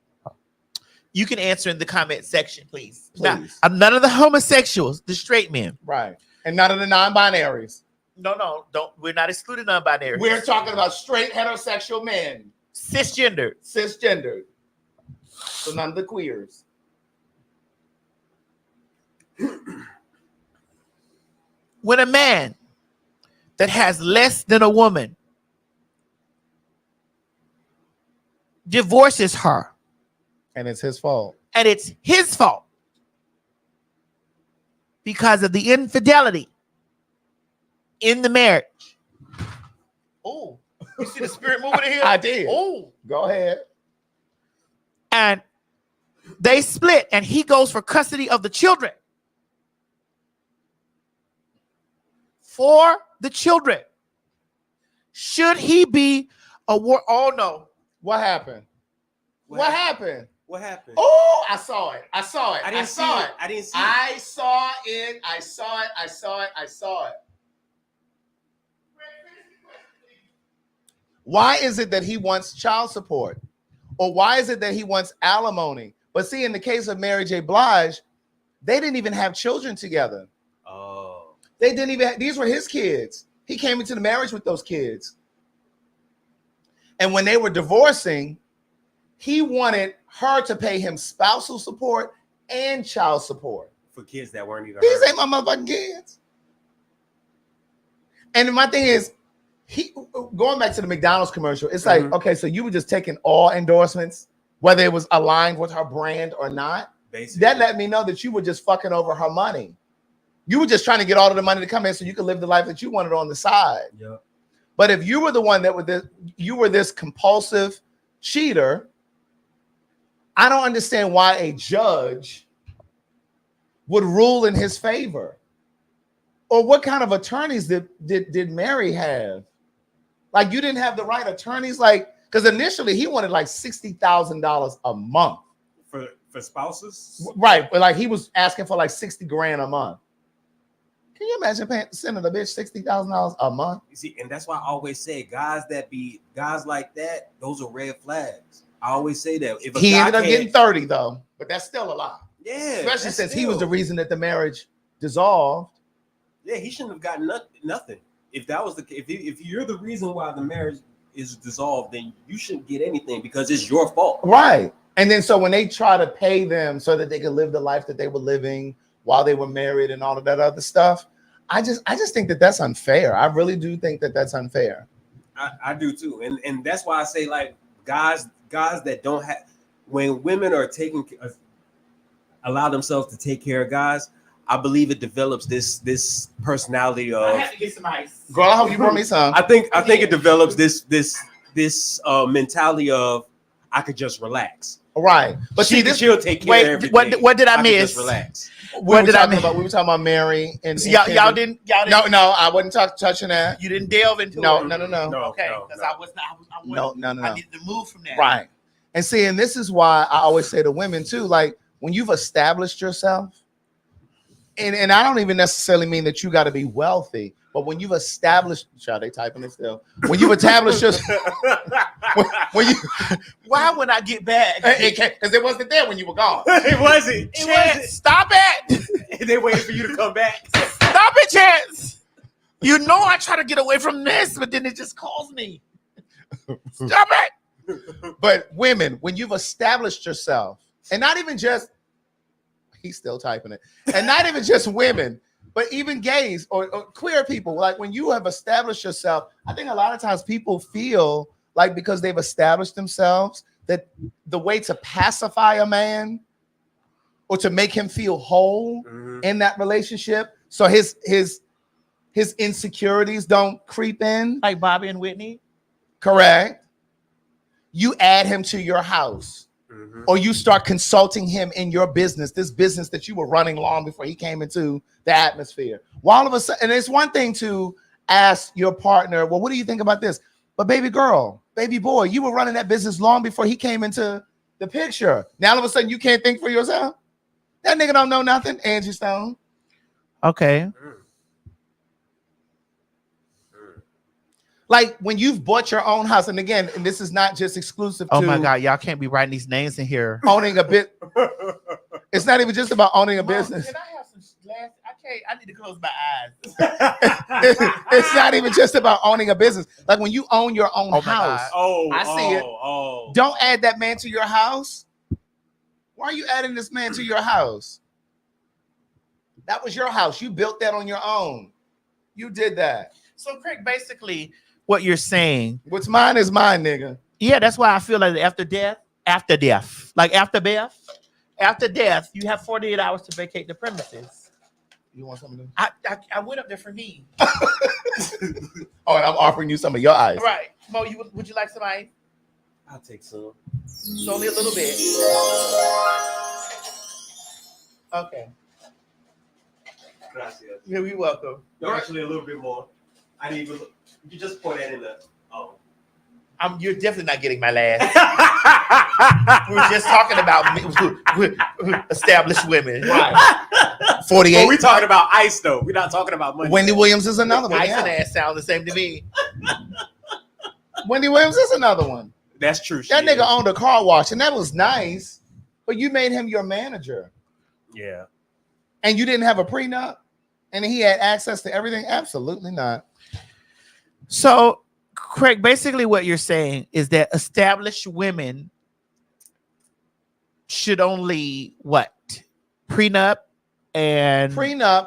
Speaker 7: You can answer in the comment section, please.
Speaker 12: Please.
Speaker 7: None of the homosexuals, the straight men.
Speaker 12: Right. And none of the non-binaries.
Speaker 7: No, don't. We're not excluding non-binaries.
Speaker 12: We're talking about straight heterosexual men.
Speaker 7: Cisgendered.
Speaker 12: So none of the queers.
Speaker 7: When a man that has less than a woman divorces her,
Speaker 12: and it's his fault. Because
Speaker 7: of the infidelity in the marriage. Oh, you see the spirit moving in here?
Speaker 12: I did.
Speaker 7: Oh,
Speaker 12: go ahead.
Speaker 7: And they split, and he goes for custody of the children. For the children. Should he be awarded? Oh, no.
Speaker 12: What happened? What happened?
Speaker 5: What happened?
Speaker 12: Oh, I saw it.
Speaker 5: I didn't see it.
Speaker 12: I saw it. Why is it that he wants child support? Or why is it that he wants alimony? But see, in the case of Mary J. Blige, they didn't even have children together.
Speaker 5: Oh.
Speaker 12: They didn't even, these were his kids. He came into the marriage with those kids. And when they were divorcing, he wanted her to pay him spousal support and child support.
Speaker 5: For kids that weren't even
Speaker 12: These ain't my motherfucking kids. And my thing is, Going back to the McDonald's commercial, it's like, okay, so you were just taking all endorsements, whether it was aligned with her brand or not. Basically. That let me know that you were just fucking over her money. You were just trying to get all of the money to come in so you could live the life that you wanted on the side.
Speaker 5: Yeah.
Speaker 12: But if you were the one that you were this compulsive cheater, I don't understand why a judge would rule in his favor. Or what kind of attorneys did Mary have? Like, you didn't have the right attorneys, like, because initially he wanted like $60,000 a month
Speaker 5: for spouses,
Speaker 12: right? But like he was asking for like $60,000 a month. Can you imagine sending a bitch $60,000 a month?
Speaker 5: You see, and that's why I always say guys like that, those are red flags. I always say that. If
Speaker 12: he ended up getting 30 though, but that's still a lot.
Speaker 5: Yeah,
Speaker 12: especially since he was the reason that the marriage dissolved.
Speaker 5: Yeah, he shouldn't have gotten nothing. If that was if you're the reason why the marriage is dissolved, then you shouldn't get anything because it's your fault.
Speaker 12: Right. And then so when they try to pay them so that they could live the life that they were living while they were married and all of that other stuff, I just think that that's unfair. I really do think that that's unfair.
Speaker 5: I do too. And that's why I say, like, guys that don't have, when women are allow themselves to take care of guys, I believe it develops this personality of.
Speaker 7: I have to get some ice.
Speaker 12: Girl, I hope you brought me some.
Speaker 5: I think it develops this mentality of I could just relax.
Speaker 12: Right, but
Speaker 5: she'll take care of everything.
Speaker 7: What did I miss?
Speaker 5: Just relax.
Speaker 12: What did I miss? We were talking about Mary and
Speaker 7: y'all didn't.
Speaker 12: No, I wasn't touching that.
Speaker 7: You didn't delve into it.
Speaker 12: No.
Speaker 7: Okay, because I was not.
Speaker 12: No.
Speaker 7: I needed to move from that.
Speaker 12: Right, and see, and this is why I always say to women too, like when you've established yourself, and I don't even necessarily mean that you got to be wealthy, but when you've established, child, they typing it still. When you've established yourself, when you,
Speaker 7: why would I get back?
Speaker 12: Because it wasn't there when you were gone.
Speaker 5: It wasn't.
Speaker 7: Chance, stop it!
Speaker 5: They waited for you to come back.
Speaker 7: Stop it, Chance! You know I try to get away from this, but then it just calls me. Stop it!
Speaker 12: But women, when you've established yourself, and not even just, he's still typing it, and not even just women, but even gays or queer people, like when you have established yourself, I think a lot of times people feel like because they've established themselves that the way to pacify a man or to make him feel whole in that relationship, so his insecurities don't creep in,
Speaker 7: like Bobby and Whitney.
Speaker 12: Correct. You add him to your house. Or you start consulting him in your business, this business that you were running long before he came into the atmosphere. Well, all of a sudden, and it's one thing to ask your partner, well, what do you think about this? But baby girl, baby boy, you were running that business long before he came into the picture. Now all of a sudden you can't think for yourself? That nigga don't know nothing, Angie Stone.
Speaker 7: Okay.
Speaker 12: Like when you've bought your own house, and again, and this is not just exclusive to.
Speaker 7: Oh my God, y'all can't be writing these names in here.
Speaker 12: Owning a bit. It's not even just about owning a business.
Speaker 7: Can I have some glasses? I need to close my eyes.
Speaker 12: It's not even just about owning a business. Like when you own your own house. I see it. Don't add that man to your house. Why are you adding this man to your house? That was your house. You built that on your own. You did that.
Speaker 7: So, Craig, basically, what you're saying,
Speaker 12: what's mine is mine, nigga.
Speaker 7: Yeah, that's why I feel like after death, like after death, you have 48 hours to vacate the premises.
Speaker 12: You want something?
Speaker 7: I went up there for me.
Speaker 12: Oh, and I'm offering you some of your ice.
Speaker 7: Right, Mo, would you like some ice?
Speaker 5: I'll take some.
Speaker 7: It's only a little bit. Okay.
Speaker 5: Gracias.
Speaker 7: You're welcome.
Speaker 5: No, actually a little bit more. I need to. You just pour that in the. Oh.
Speaker 7: You're definitely not getting my last. We were just talking about established women.
Speaker 12: Right. 48.
Speaker 5: Well, we're talking about ice, though. We're not talking about money.
Speaker 12: Wendy Williams is another one.
Speaker 7: Ice and ass sound the same to me.
Speaker 12: Wendy Williams is another one.
Speaker 5: That's true.
Speaker 12: That nigga owned a car wash, and that was nice, but you made him your manager.
Speaker 5: Yeah.
Speaker 12: And you didn't have a prenup, and he had access to everything? Absolutely not.
Speaker 7: So, Craig, basically what you're saying is that established women should only what? Prenup,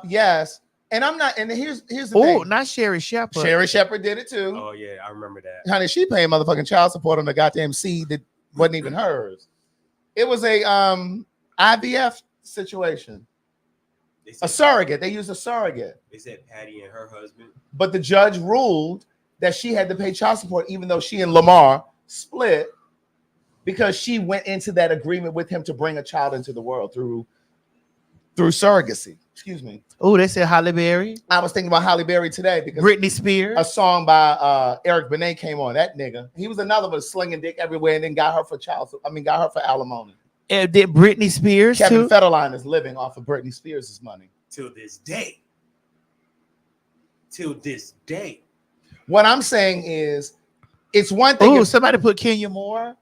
Speaker 12: yes, And I'm not. And here's the
Speaker 7: Oh,
Speaker 12: thing.
Speaker 7: not Sherry Shepherd.
Speaker 12: Sherry Shepherd did it too.
Speaker 5: Oh yeah, I remember that.
Speaker 12: Honey, she paying motherfucking child support on the goddamn seed that wasn't even hers. It was a IVF situation. A surrogate. They used a surrogate.
Speaker 5: They said Patty and her husband.
Speaker 12: But the judge ruled that she had to pay child support, even though she and Lamar split, because she went into that agreement with him to bring a child into the world through surrogacy. Excuse me.
Speaker 7: Oh, they said Halle Berry.
Speaker 12: I was thinking about Halle Berry today because
Speaker 7: Britney Spears.
Speaker 12: a song by Eric Benet came on. That nigga. He was another one slinging dick everywhere and then got her for alimony.
Speaker 7: And did Britney Spears
Speaker 12: Kevin
Speaker 7: too?
Speaker 12: Federline is living off of Britney Spears' money.
Speaker 5: Till this day. Till this day.
Speaker 12: What I'm saying is, it's one thing.
Speaker 7: Oh, somebody put Kenya Moore.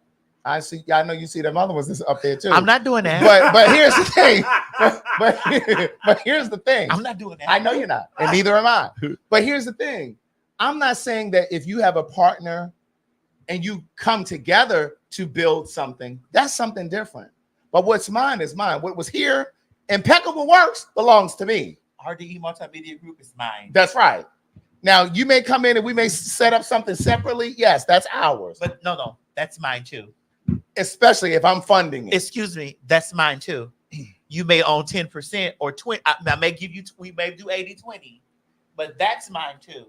Speaker 12: I see. I know you see them other ones that's up there too.
Speaker 7: I'm not doing that.
Speaker 12: But here's the thing. But here's the thing.
Speaker 7: I'm not doing that.
Speaker 12: I know you're not, and neither am I. But here's the thing. I'm not saying that if you have a partner and you come together to build something, that's something different. But what's mine is mine. What was here, impeccable works, belongs to me.
Speaker 7: RDE Multimedia Group is mine.
Speaker 12: That's right. Now you may come in and we may set up something separately. Yes, that's ours.
Speaker 7: But no, that's mine too.
Speaker 12: Especially if I'm funding it.
Speaker 7: Excuse me, that's mine too. You may own 10% or 20. I may give you. We may do 80-20, but that's mine too.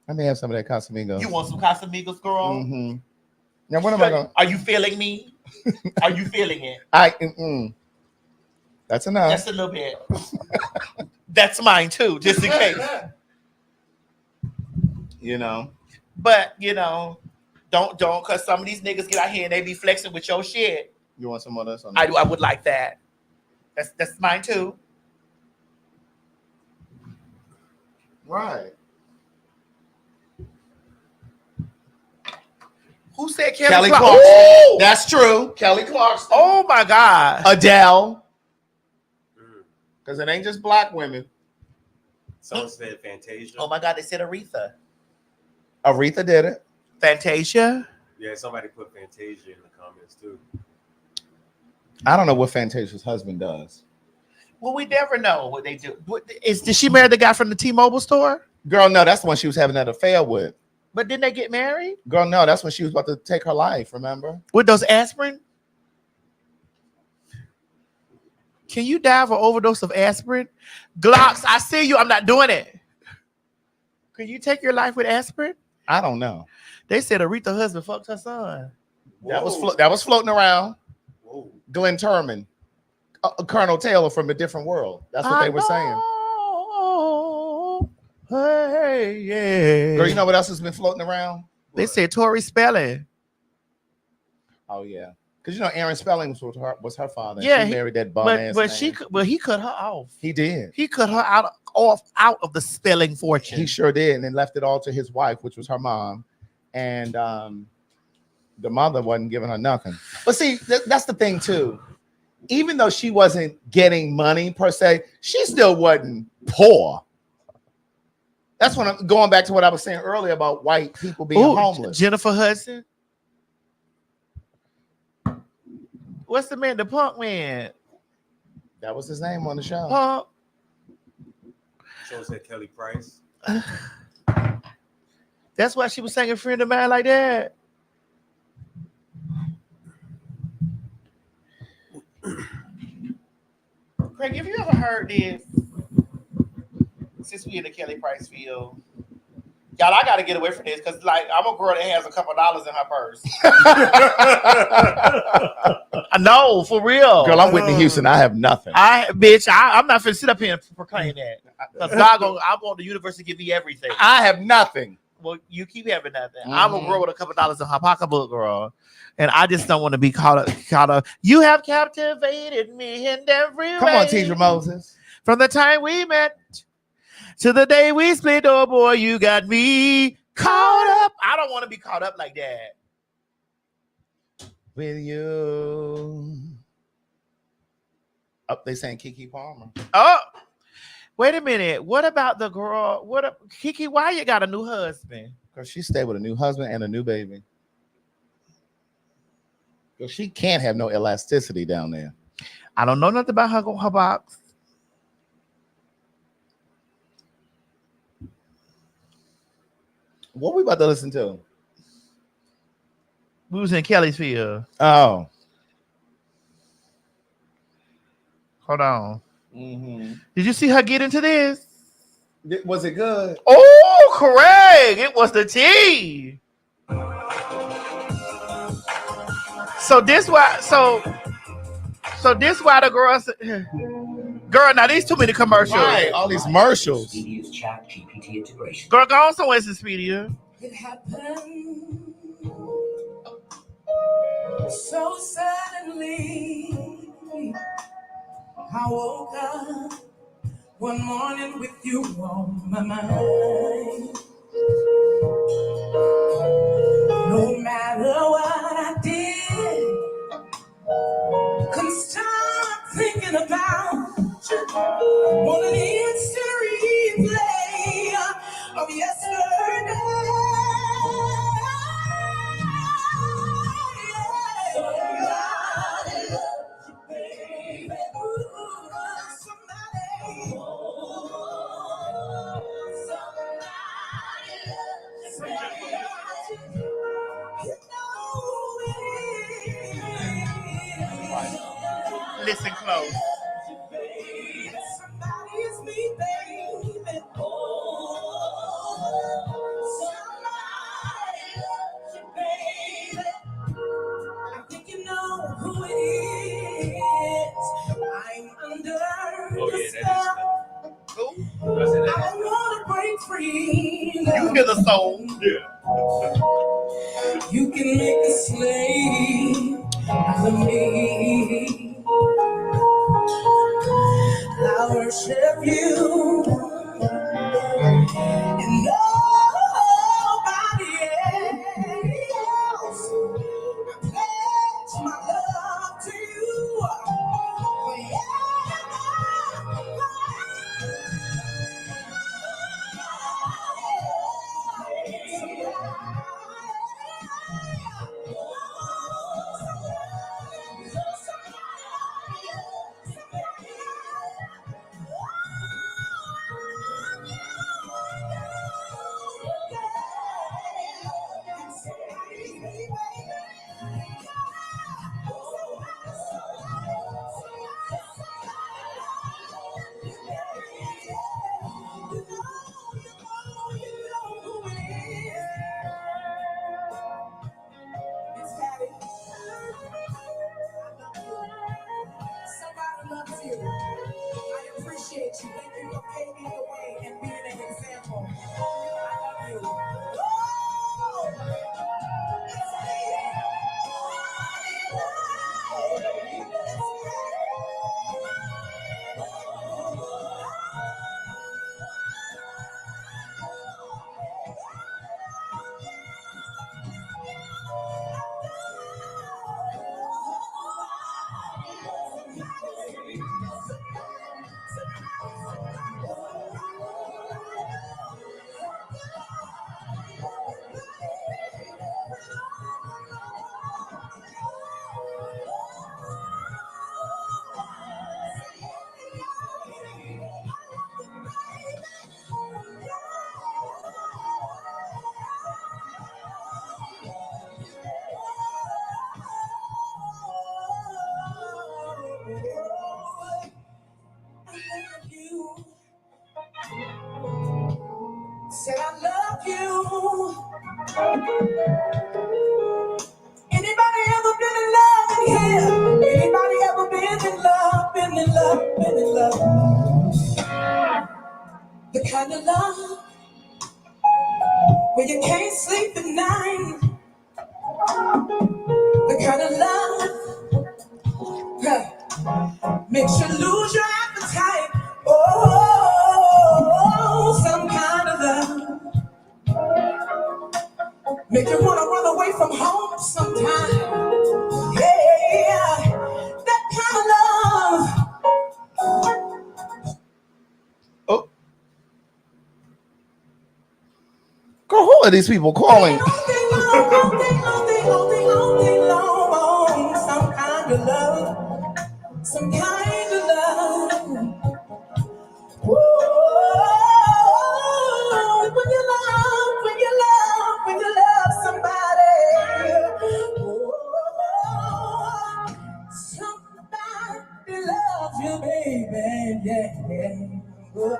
Speaker 12: I may have some of that Casamigos.
Speaker 7: You want some Casamigos, girl?
Speaker 12: Mm-hmm. Now what am I going?
Speaker 7: Are you feeling me? Are you feeling it?
Speaker 12: That's enough.
Speaker 7: Just a little bit. That's mine too, just in case.
Speaker 12: You know.
Speaker 7: But don't because some of these niggas get out here and they be flexing with your shit.
Speaker 12: You want some of this?
Speaker 7: I do. I would like that. That's mine too.
Speaker 12: Right.
Speaker 7: Who said
Speaker 12: Kelly
Speaker 7: Clarkson?
Speaker 12: Clarkson? That's true. Kelly Clarkson.
Speaker 7: Oh my God.
Speaker 12: Adele. Because it ain't just black women.
Speaker 5: Someone said Fantasia.
Speaker 7: Oh my God, they said Aretha.
Speaker 12: Aretha did it.
Speaker 7: Fantasia.
Speaker 5: Yeah, somebody put Fantasia in the comments too.
Speaker 12: I don't know what Fantasia's husband does.
Speaker 7: Well, we never know what they do. Did she marry the guy from the T-Mobile store?
Speaker 12: Girl, no, that's the one she was having that affair with.
Speaker 7: But didn't they get married?
Speaker 12: Girl, no, that's when she was about to take her life, remember?
Speaker 7: With those aspirin? Can you die of an overdose of aspirin? Glocks, I see you. I'm not doing it. Can you take your life with aspirin?
Speaker 12: I don't know.
Speaker 7: They said Aretha's husband fucked her son.
Speaker 12: That was floating around.
Speaker 5: Whoa.
Speaker 12: Glenn Turman, Colonel Taylor from a different world. That's what they were saying.
Speaker 7: Hey, yeah.
Speaker 12: Girl, you know what else has been floating around?
Speaker 7: They said Tori Spelling.
Speaker 12: Oh yeah, because Aaron Spelling was her father.
Speaker 7: Yeah,
Speaker 12: she married that bum ass.
Speaker 7: But he cut her off.
Speaker 12: He did.
Speaker 7: He cut her out of the Spelling fortune.
Speaker 12: He sure did, and then left it all to his wife, which was her mom, and the mother wasn't giving her nothing. But see, that's the thing too. Even though she wasn't getting money per se, she still wasn't poor. That's when I'm going back to what I was saying earlier about white people being homeless.
Speaker 7: Jennifer Hudson. What's the man? The punk man.
Speaker 12: That was his name on the show.
Speaker 7: Punk.
Speaker 5: Someone said Kelly Price.
Speaker 7: That's why she was saying a friend of mine like that. Craig, have you ever heard this? Since we in the Kelly Price field, y'all, I gotta get away from this because, like, I'm a girl that has a couple dollars in her purse. I know, for real.
Speaker 12: Girl, I'm Whitney Houston. I have nothing.
Speaker 7: I'm not finna sit up here and proclaim that. Because I want the universe to give me everything.
Speaker 12: I have nothing.
Speaker 7: Well, you keep having nothing. I'm a girl with a couple dollars in her pocketbook, girl. And I just don't want to be caught up. You have captivated me in every way.
Speaker 12: Come on, Teacher Moses.
Speaker 7: From the time we met to the day we split, oh boy, you got me caught up. I don't want to be caught up like that.
Speaker 12: With you. Oh, they saying Keke Palmer.
Speaker 7: Oh, wait a minute. What about the girl? Keke, why you got a new husband?
Speaker 12: Because she stayed with a new husband and a new baby. Because she can't have no elasticity down there.
Speaker 7: I don't know nothing about her box.
Speaker 12: What we about to listen to?
Speaker 7: We was in Kelly's field.
Speaker 12: Oh.
Speaker 7: Hold on.
Speaker 12: Mm-hmm.
Speaker 7: Did you see her get into this?
Speaker 12: Was it good?
Speaker 7: Oh, correct. It was the tea. So this why the girls girl, now these too many commercials.
Speaker 12: Right, all these commercials.
Speaker 6: Expedia's chat GPT integration.
Speaker 7: Girl, go on somewhere, Expedia.
Speaker 8: It happened so suddenly. I woke up one morning with you on my mind. No matter what I did, couldn't stop thinking about you. Want an instant replay of yesterday. Somebody loves you, baby. Somebody. Somebody loves you. You know it.
Speaker 7: Listen close.
Speaker 8: Somebody's me, baby. Somebody loves you, baby. I think you know who it is. I'm under the spell. I wanna break free.
Speaker 7: You hear the soul.
Speaker 10: Yeah.
Speaker 8: You can make a slave out of me. I worship you and nobody else. I pledge my love to you Somebody loves you. I appreciate you. Thank you for paving the way and being an example. I love you. Said I love you. Anybody ever been in love in here? Anybody ever been in love, been in love, been in love? The kind of love where you can't sleep at night. The kind of love makes you lose your appetite. Oh, some kind of love make you wanna run away from home sometime. Yeah, that kind of love.
Speaker 12: Oh, girl, who are these people calling?
Speaker 8: All day long, some kind of love, some kind of love. Whoa, when you love,
Speaker 6: baby, yeah.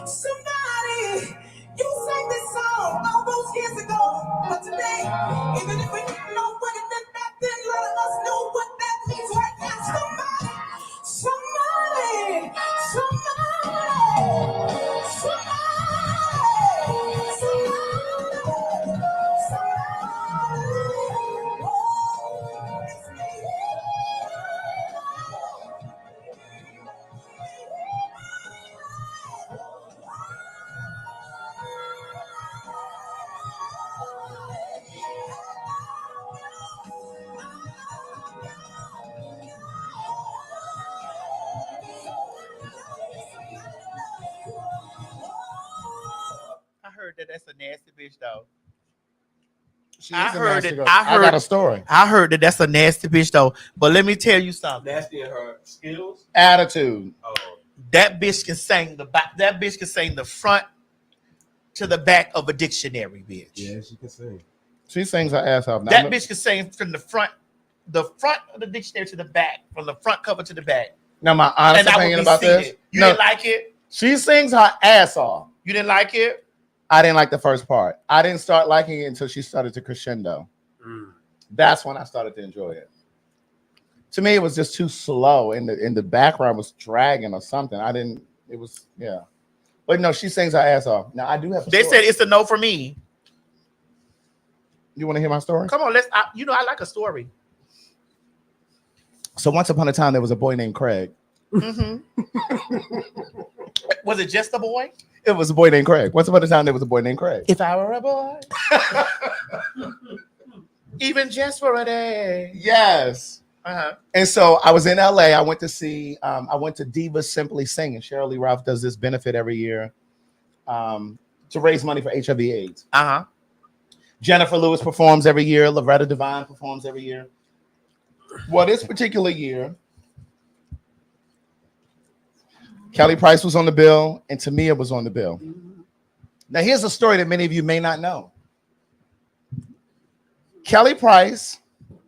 Speaker 6: Somebody, you sang this song all those years ago, but today, even if we didn't know what it meant back then, let us know what that means right now. Somebody, oh, it's me.
Speaker 7: I heard that that's a nasty bitch though.
Speaker 12: She
Speaker 7: I
Speaker 12: is a
Speaker 7: heard
Speaker 12: nasty
Speaker 7: it.
Speaker 12: girl.
Speaker 7: I
Speaker 12: I got
Speaker 7: heard
Speaker 12: a story.
Speaker 7: I heard that that's a nasty bitch though. But let me tell you something.
Speaker 5: Nasty in her skills.
Speaker 12: Attitude.
Speaker 5: Oh,
Speaker 7: That bitch can sing the back. That bitch can sing the front to the back of a dictionary, bitch.
Speaker 5: yeah, she can sing.
Speaker 12: She sings her ass off. Now,
Speaker 7: That bitch can sing from the front of the dictionary to the back, from the front cover to the back.
Speaker 12: Now, my honest
Speaker 7: And I would
Speaker 12: opinion
Speaker 7: be
Speaker 12: about
Speaker 7: seated.
Speaker 12: this.
Speaker 7: You
Speaker 12: No,
Speaker 7: didn't like it?
Speaker 12: she sings her ass off.
Speaker 7: You didn't like it?
Speaker 12: I didn't like the first part. I didn't start liking it until she started to crescendo. That's when I started to enjoy it. To me, it was just too slow, and the background was dragging or something. It was, yeah. But no, she sings her ass off. Now I do have.
Speaker 7: They said it's a no for me.
Speaker 12: You want to hear my story?
Speaker 7: Come on, I like a story.
Speaker 12: So once upon a time, there was a boy named Craig.
Speaker 7: Was it just a boy?
Speaker 12: It was a boy named Craig. Once upon a time, there was a boy named Craig.
Speaker 7: If I were a boy, even just for a day.
Speaker 12: Yes.
Speaker 7: Uh-huh.
Speaker 12: And so I was in LA. I went to see, I went to Divas Simply Singing. Cheryl Lee Ralph does this benefit every year to raise money for HIV/AIDS.
Speaker 7: Uh-huh.
Speaker 12: Jennifer Lewis performs every year. Loretta Devine performs every year. Well, this particular year, Kelly Price was on the bill and Tamia was on the bill. Now, here's a story that many of you may not know. Kelly Price,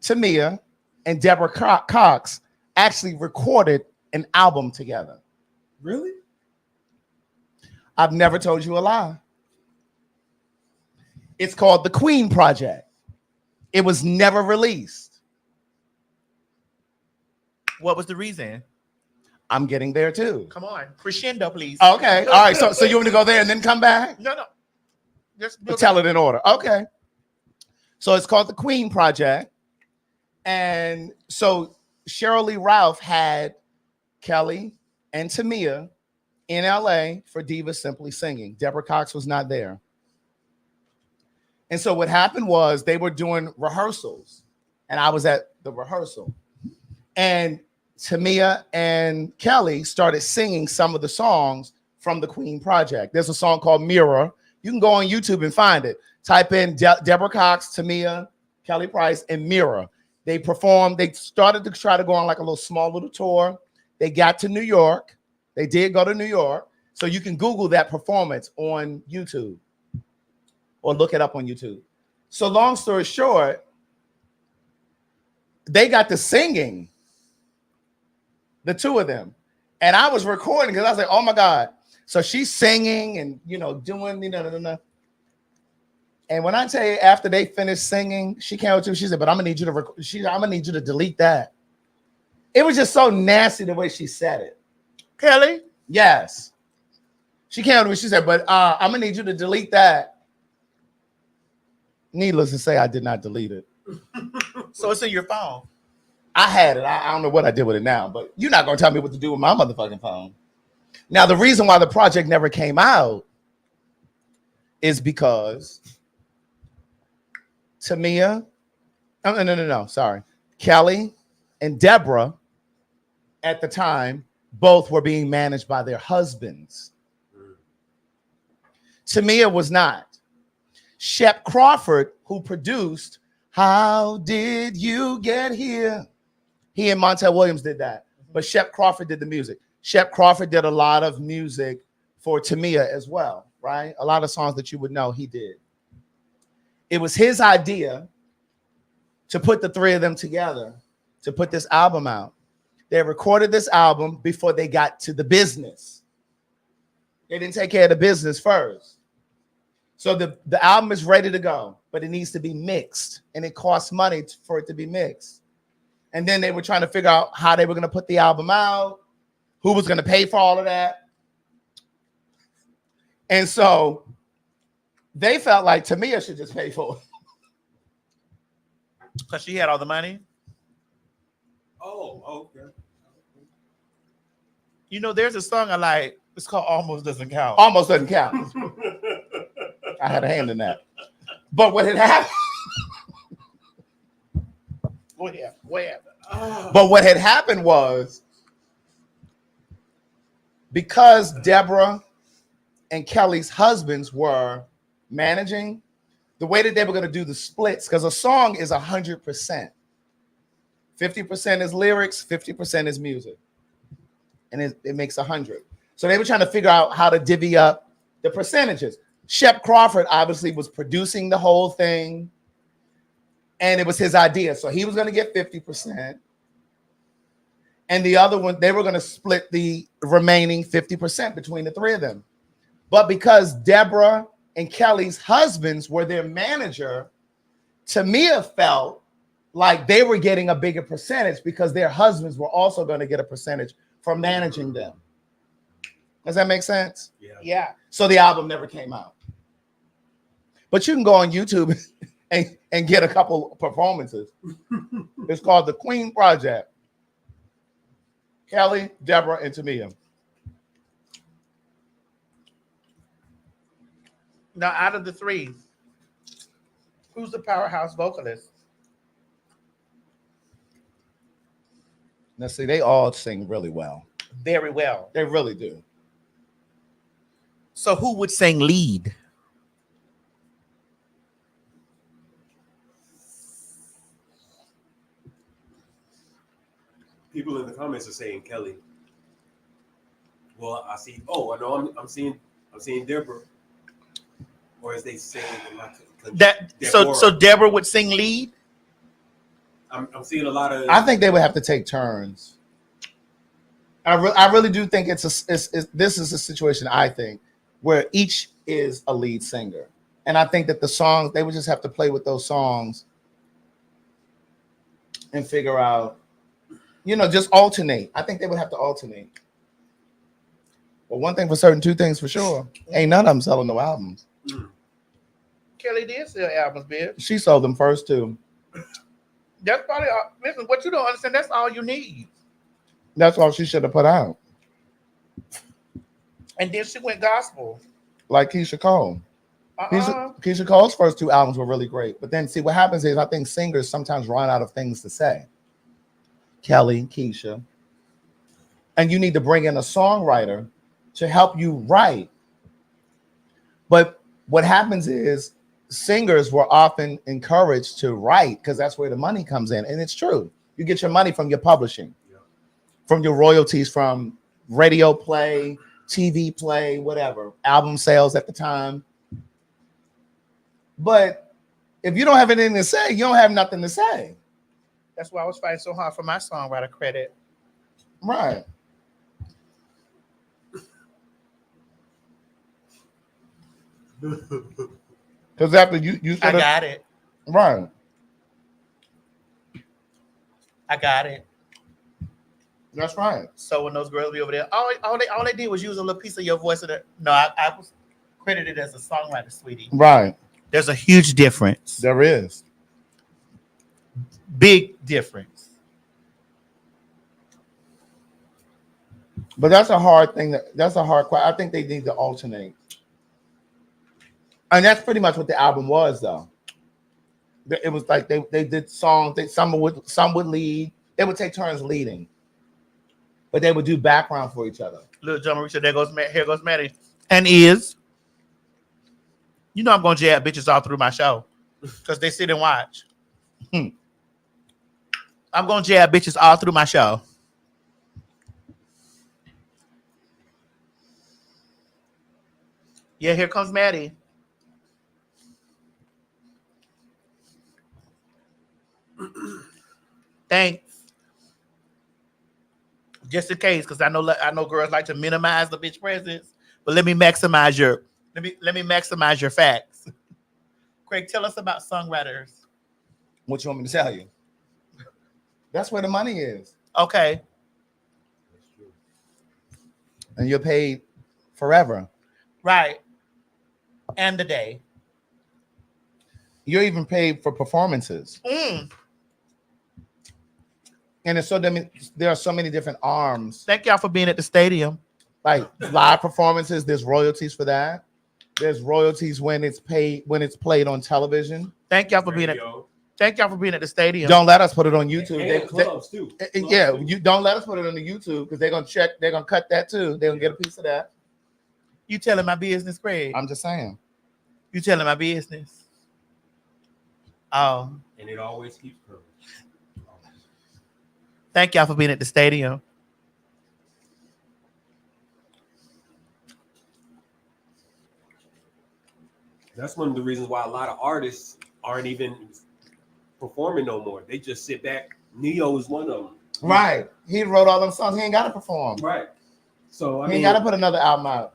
Speaker 12: Tamia, and Deborah Cox actually recorded an album together.
Speaker 5: Really?
Speaker 12: I've never told you a lie. It's called The Queen Project. It was never released.
Speaker 7: What was the reason?
Speaker 12: I'm getting there too.
Speaker 7: Come on, crescendo, please.
Speaker 12: Okay, all right. So you want me to go there and then come back?
Speaker 7: No. Just
Speaker 12: Tell it in order. Okay. So it's called The Queen Project. And so Cheryl Lee Ralph had Kelly and Tamia in LA for Divas Simply Singing. Deborah Cox was not there. And so what happened was they were doing rehearsals, and I was at the rehearsal. And Tamia and Kelly started singing some of the songs from the Queen Project. There's a song called Mirror. You can go on YouTube and find it. Type in Deborah Cox, Tamia, Kelly Price, and Mirror. They performed. They started to try to go on like a small little tour. They got to New York. They did go to New York. So you can Google that performance on YouTube or look it up on YouTube. So long story short, they got to singing, the two of them. And I was recording because I was like, oh my God. So she's singing and, doing, And when I tell you, after they finished singing, she came up to me, she said, but I'm gonna need you to delete that. It was just so nasty the way she said it.
Speaker 7: Kelly?
Speaker 12: Yes. She came up to me, she said, but I'm gonna need you to delete that. Needless to say, I did not delete it.
Speaker 7: So it's in your phone.
Speaker 12: I had it. I don't know what I did with it now, but you're not gonna tell me what to do with my motherfucking phone. Now, the reason why the project never came out is because Tamia, sorry. Kelly and Deborah at the time both were being managed by their husbands. Tamia was not. Shep Crawford, who produced How Did You Get Here? He and Montel Williams did that, but Shep Crawford did the music. Shep Crawford did a lot of music for Tamia as well, right? A lot of songs that you would know he did. It was his idea to put the three of them together to put this album out. They recorded this album before they got to the business. They didn't take care of the business first. So the album is ready to go, but it needs to be mixed, and it costs money for it to be mixed. And then they were trying to figure out how they were going to put the album out, who was going to pay for all of that. And so they felt like Tamia should just pay for it.
Speaker 7: Because she had all the money?
Speaker 5: Oh, okay.
Speaker 7: You know, there's a song I like. It's called Almost Doesn't Count.
Speaker 12: Almost doesn't count. I had a hand in that. But what had happened... But what had happened was, because Deborah and Kelly's husbands were managing, the way that they were going to do the splits, because a song is 100%. 50% is lyrics, 50% is music. And it makes 100. So they were trying to figure out how to divvy up the percentages. Shep Crawford obviously was producing the whole thing, and it was his idea. So he was going to get 50%. And the other one, they were going to split the remaining 50% between the three of them. But because Deborah and Kelly's husbands were their manager, Tamia felt like they were getting a bigger percentage because their husbands were also going to get a percentage for managing them. Does that make sense?
Speaker 7: Yeah.
Speaker 12: So the album never came out. But you can go on YouTube and get a couple performances. It's called The Queen Project. Kelly, Deborah, and Tamia.
Speaker 7: Now, out of the three, who's the powerhouse vocalist?
Speaker 12: Now, see, they all sing really well.
Speaker 7: Very well.
Speaker 12: They really do.
Speaker 7: So who would sing lead?
Speaker 5: People in the comments are saying Kelly. Well, I see. Oh, I know. I'm seeing Deborah. Or as they say,
Speaker 7: So Deborah would sing lead.
Speaker 5: I'm seeing a lot of.
Speaker 12: I think they would have to take turns. I really do think this is a situation, I think, where each is a lead singer. And I think that the songs, they would just have to play with those songs and figure out, just alternate. I think they would have to alternate. But one thing for certain, two things for sure. Ain't none of them selling no albums.
Speaker 7: Kelly did sell albums, babe.
Speaker 12: She sold them first too.
Speaker 7: That's probably listen. What you don't understand, that's all you need.
Speaker 12: That's all she should have put out.
Speaker 7: And then she went gospel,
Speaker 12: like Keisha Cole. Keisha Cole's first two albums were really great, but then see what happens is I think singers sometimes run out of things to say. Kelly, Keisha, and you need to bring in a songwriter to help you write. But what happens is singers were often encouraged to write because that's where the money comes in. And it's true. You get your money from your publishing, from your royalties, from radio play, TV play, whatever, album sales at the time. But if you don't have anything to say, you don't have nothing to say.
Speaker 7: That's why I was fighting so hard for my songwriter credit.
Speaker 12: Right. Because after you
Speaker 7: I got it.
Speaker 12: Right.
Speaker 7: I got it.
Speaker 12: That's right.
Speaker 7: So when those girls be over there, all they did was use a little piece of your voice. No, I was credited as a songwriter, sweetie.
Speaker 12: Right.
Speaker 7: There's a huge difference.
Speaker 12: There is.
Speaker 7: Big difference.
Speaker 12: But that's a hard thing. That's a hard question. I think they need to alternate. And that's pretty much what the album was, though. It was like they did songs. Some would lead. They would take turns leading, but they would do background for each other.
Speaker 7: Little John Marie said, here goes Maddie. And is, I'm going to jab bitches all through my show because they sit and watch. I'm going to jab bitches all through my show. Yeah, here comes Maddie. Thanks. Just in case, because I know girls like to minimize the bitch presence, but let me maximize your facts. Craig, tell us about songwriters.
Speaker 12: What you want me to tell you? That's where the money is.
Speaker 7: Okay.
Speaker 12: And you're paid forever.
Speaker 7: Right. And the day.
Speaker 12: You're even paid for performances. And it's there are so many different arms.
Speaker 7: Thank y'all for being at the stadium.
Speaker 12: Like live performances, there's royalties for that. There's royalties when it's played on television.
Speaker 7: Thank y'all for being at the stadium.
Speaker 12: Don't let us put it on YouTube.
Speaker 5: And clubs too.
Speaker 12: You don't let us put it on the YouTube because they're gonna cut that too. They're gonna get a piece of that.
Speaker 7: You telling my business, Craig?
Speaker 12: I'm just saying.
Speaker 7: You telling my business? Oh.
Speaker 5: And it always keeps growing.
Speaker 7: Thank y'all for being at the stadium.
Speaker 5: That's one of the reasons why a lot of artists aren't even performing no more. They just sit back. Neo is one of them.
Speaker 12: Right. He wrote all them songs. He ain't got to perform.
Speaker 5: Right. So
Speaker 12: he ain't got to put another album out.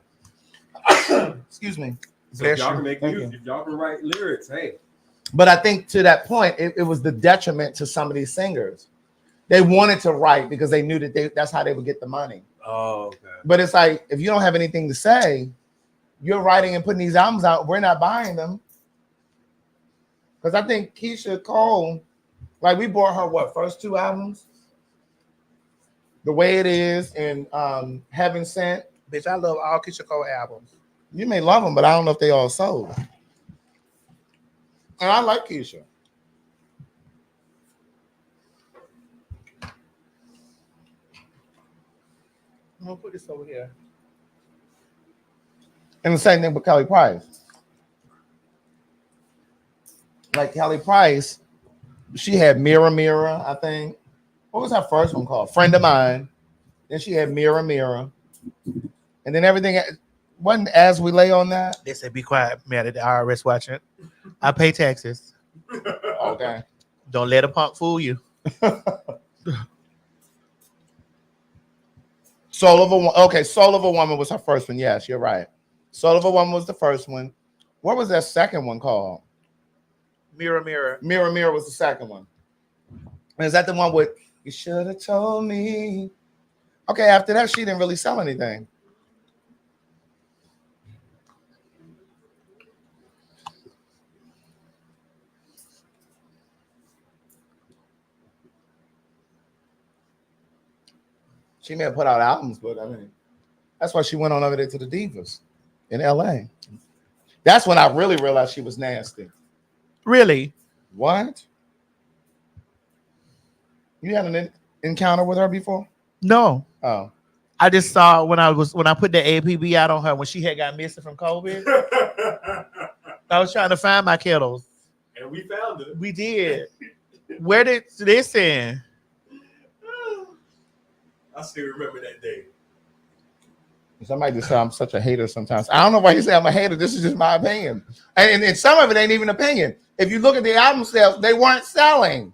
Speaker 12: Excuse me.
Speaker 5: So if y'all can make music, if y'all can write lyrics, hey.
Speaker 12: But I think to that point, it was the detriment to some of these singers. They wanted to write because they knew that that's how they would get the money.
Speaker 5: Oh, okay.
Speaker 12: But it's like, if you don't have anything to say, you're writing and putting these albums out, we're not buying them. Because I think Keisha Cole, like we bought her, first 2 albums? The Way It Is and Heaven Sent.
Speaker 7: Bitch, I love all Keisha Cole albums.
Speaker 12: You may love them, but I don't know if they all sold. And I like Keisha.
Speaker 7: I'm gonna put this over here.
Speaker 12: And the same thing with Kelly Price. Like Kelly Price, she had Mirror Mirror, I think. What was her first one called? Friend of Mine. Then she had Mirror Mirror. And then everything wasn't As We Lay on that.
Speaker 7: They said be quiet, man, at the IRS watching. I pay taxes.
Speaker 12: Okay.
Speaker 7: Don't let a punk fool you.
Speaker 12: Soul of a Woman was her first one. Yes, you're right. Soul of a Woman was the first one. What was that second one called?
Speaker 7: Mirror Mirror.
Speaker 12: Mirror Mirror was the second one. And is that the one with You Should Have Told Me? Okay, after that, she didn't really sell anything. She may have put out albums, but I mean, that's why she went on over there to the Divas in LA. That's when I really realized she was nasty.
Speaker 7: Really?
Speaker 12: What? You had an encounter with her before?
Speaker 7: No.
Speaker 12: Oh.
Speaker 7: I just saw when I put the APB out on her when she had got missing from COVID. I was trying to find my kettles.
Speaker 5: And we found it.
Speaker 7: We did. Where did this in?
Speaker 5: I still remember that day.
Speaker 12: Somebody just say I'm such a hater sometimes. I don't know why you say I'm a hater. This is just my opinion. And some of it ain't even opinion. If you look at the album sales, they weren't selling.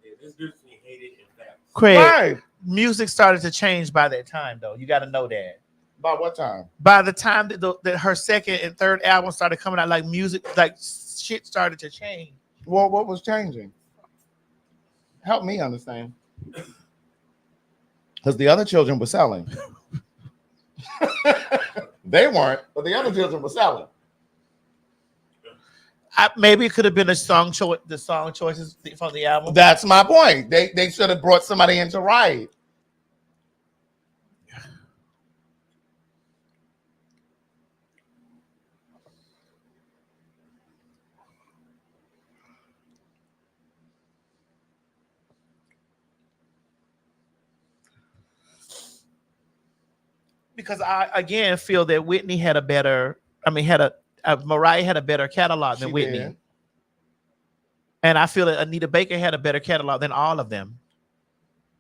Speaker 5: Yeah, there's difference between hated and facts.
Speaker 7: Craig,
Speaker 12: Right.
Speaker 7: music started to change by that time, though. You got to know that.
Speaker 12: By what time?
Speaker 7: By the time that her second and third album started coming out, like music, like shit started to change.
Speaker 12: Well, what was changing? Help me understand. Because the other children were selling. They weren't, but the other children were selling.
Speaker 7: Maybe it could have been the song choices from the album.
Speaker 12: That's my point. They should have brought somebody in to write.
Speaker 7: Because I again feel that Whitney had a better, Mariah had a better catalog than Whitney.
Speaker 12: Did.
Speaker 7: And I feel that Anita Baker had a better catalog than all of them.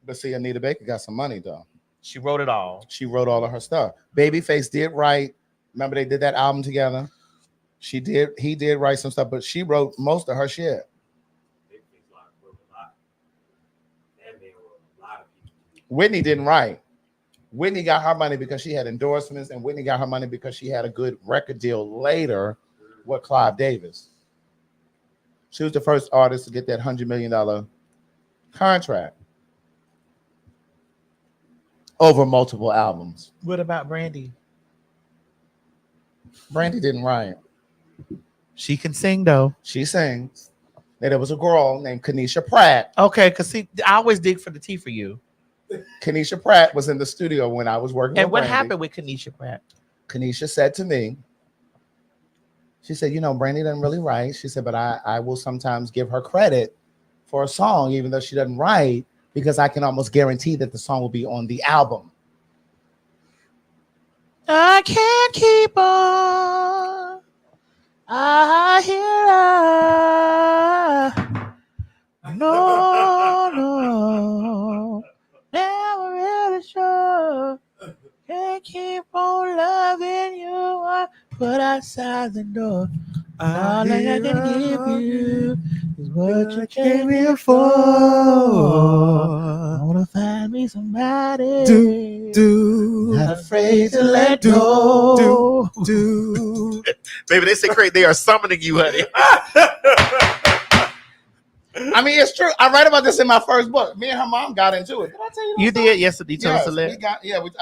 Speaker 12: But see, Anita Baker got some money though.
Speaker 7: She wrote it all.
Speaker 12: She wrote all of her stuff. Babyface did write. Remember they did that album together? He did write some stuff, but she wrote most of her shit. Whitney didn't write. Whitney got her money because she had endorsements, and Whitney got her money because she had a good record deal later with Clive Davis. She was the first artist to get that $100 million contract over multiple albums.
Speaker 7: What about Brandy?
Speaker 12: Brandy didn't write.
Speaker 7: She can sing though.
Speaker 12: She sings. And there was a girl named Kenesha Pratt.
Speaker 7: Okay, because see, I always dig for the tea for you.
Speaker 12: Kenesha Pratt was in the studio when I was working.
Speaker 7: And
Speaker 12: with
Speaker 7: what
Speaker 12: Brandy.
Speaker 7: happened with Kenesha Pratt?
Speaker 12: Kenesha said to me, she said, you know, Brandy doesn't really write. She said, but I will sometimes give her credit for a song, even though she doesn't write, because I can almost guarantee that the song will be on the album.
Speaker 7: I can't keep on. I hear no, never really sure. Can't keep on loving you. I put outside the door. All I can give you is what you came here for. I wanna find me somebody. Not afraid to let go. Baby, they say Craig, they are summoning you, honey.
Speaker 12: I mean, it's true. I write about this in my first book. Me and her mom got into it. Did I tell you that?
Speaker 7: You did yesterday. You told us to let.
Speaker 12: I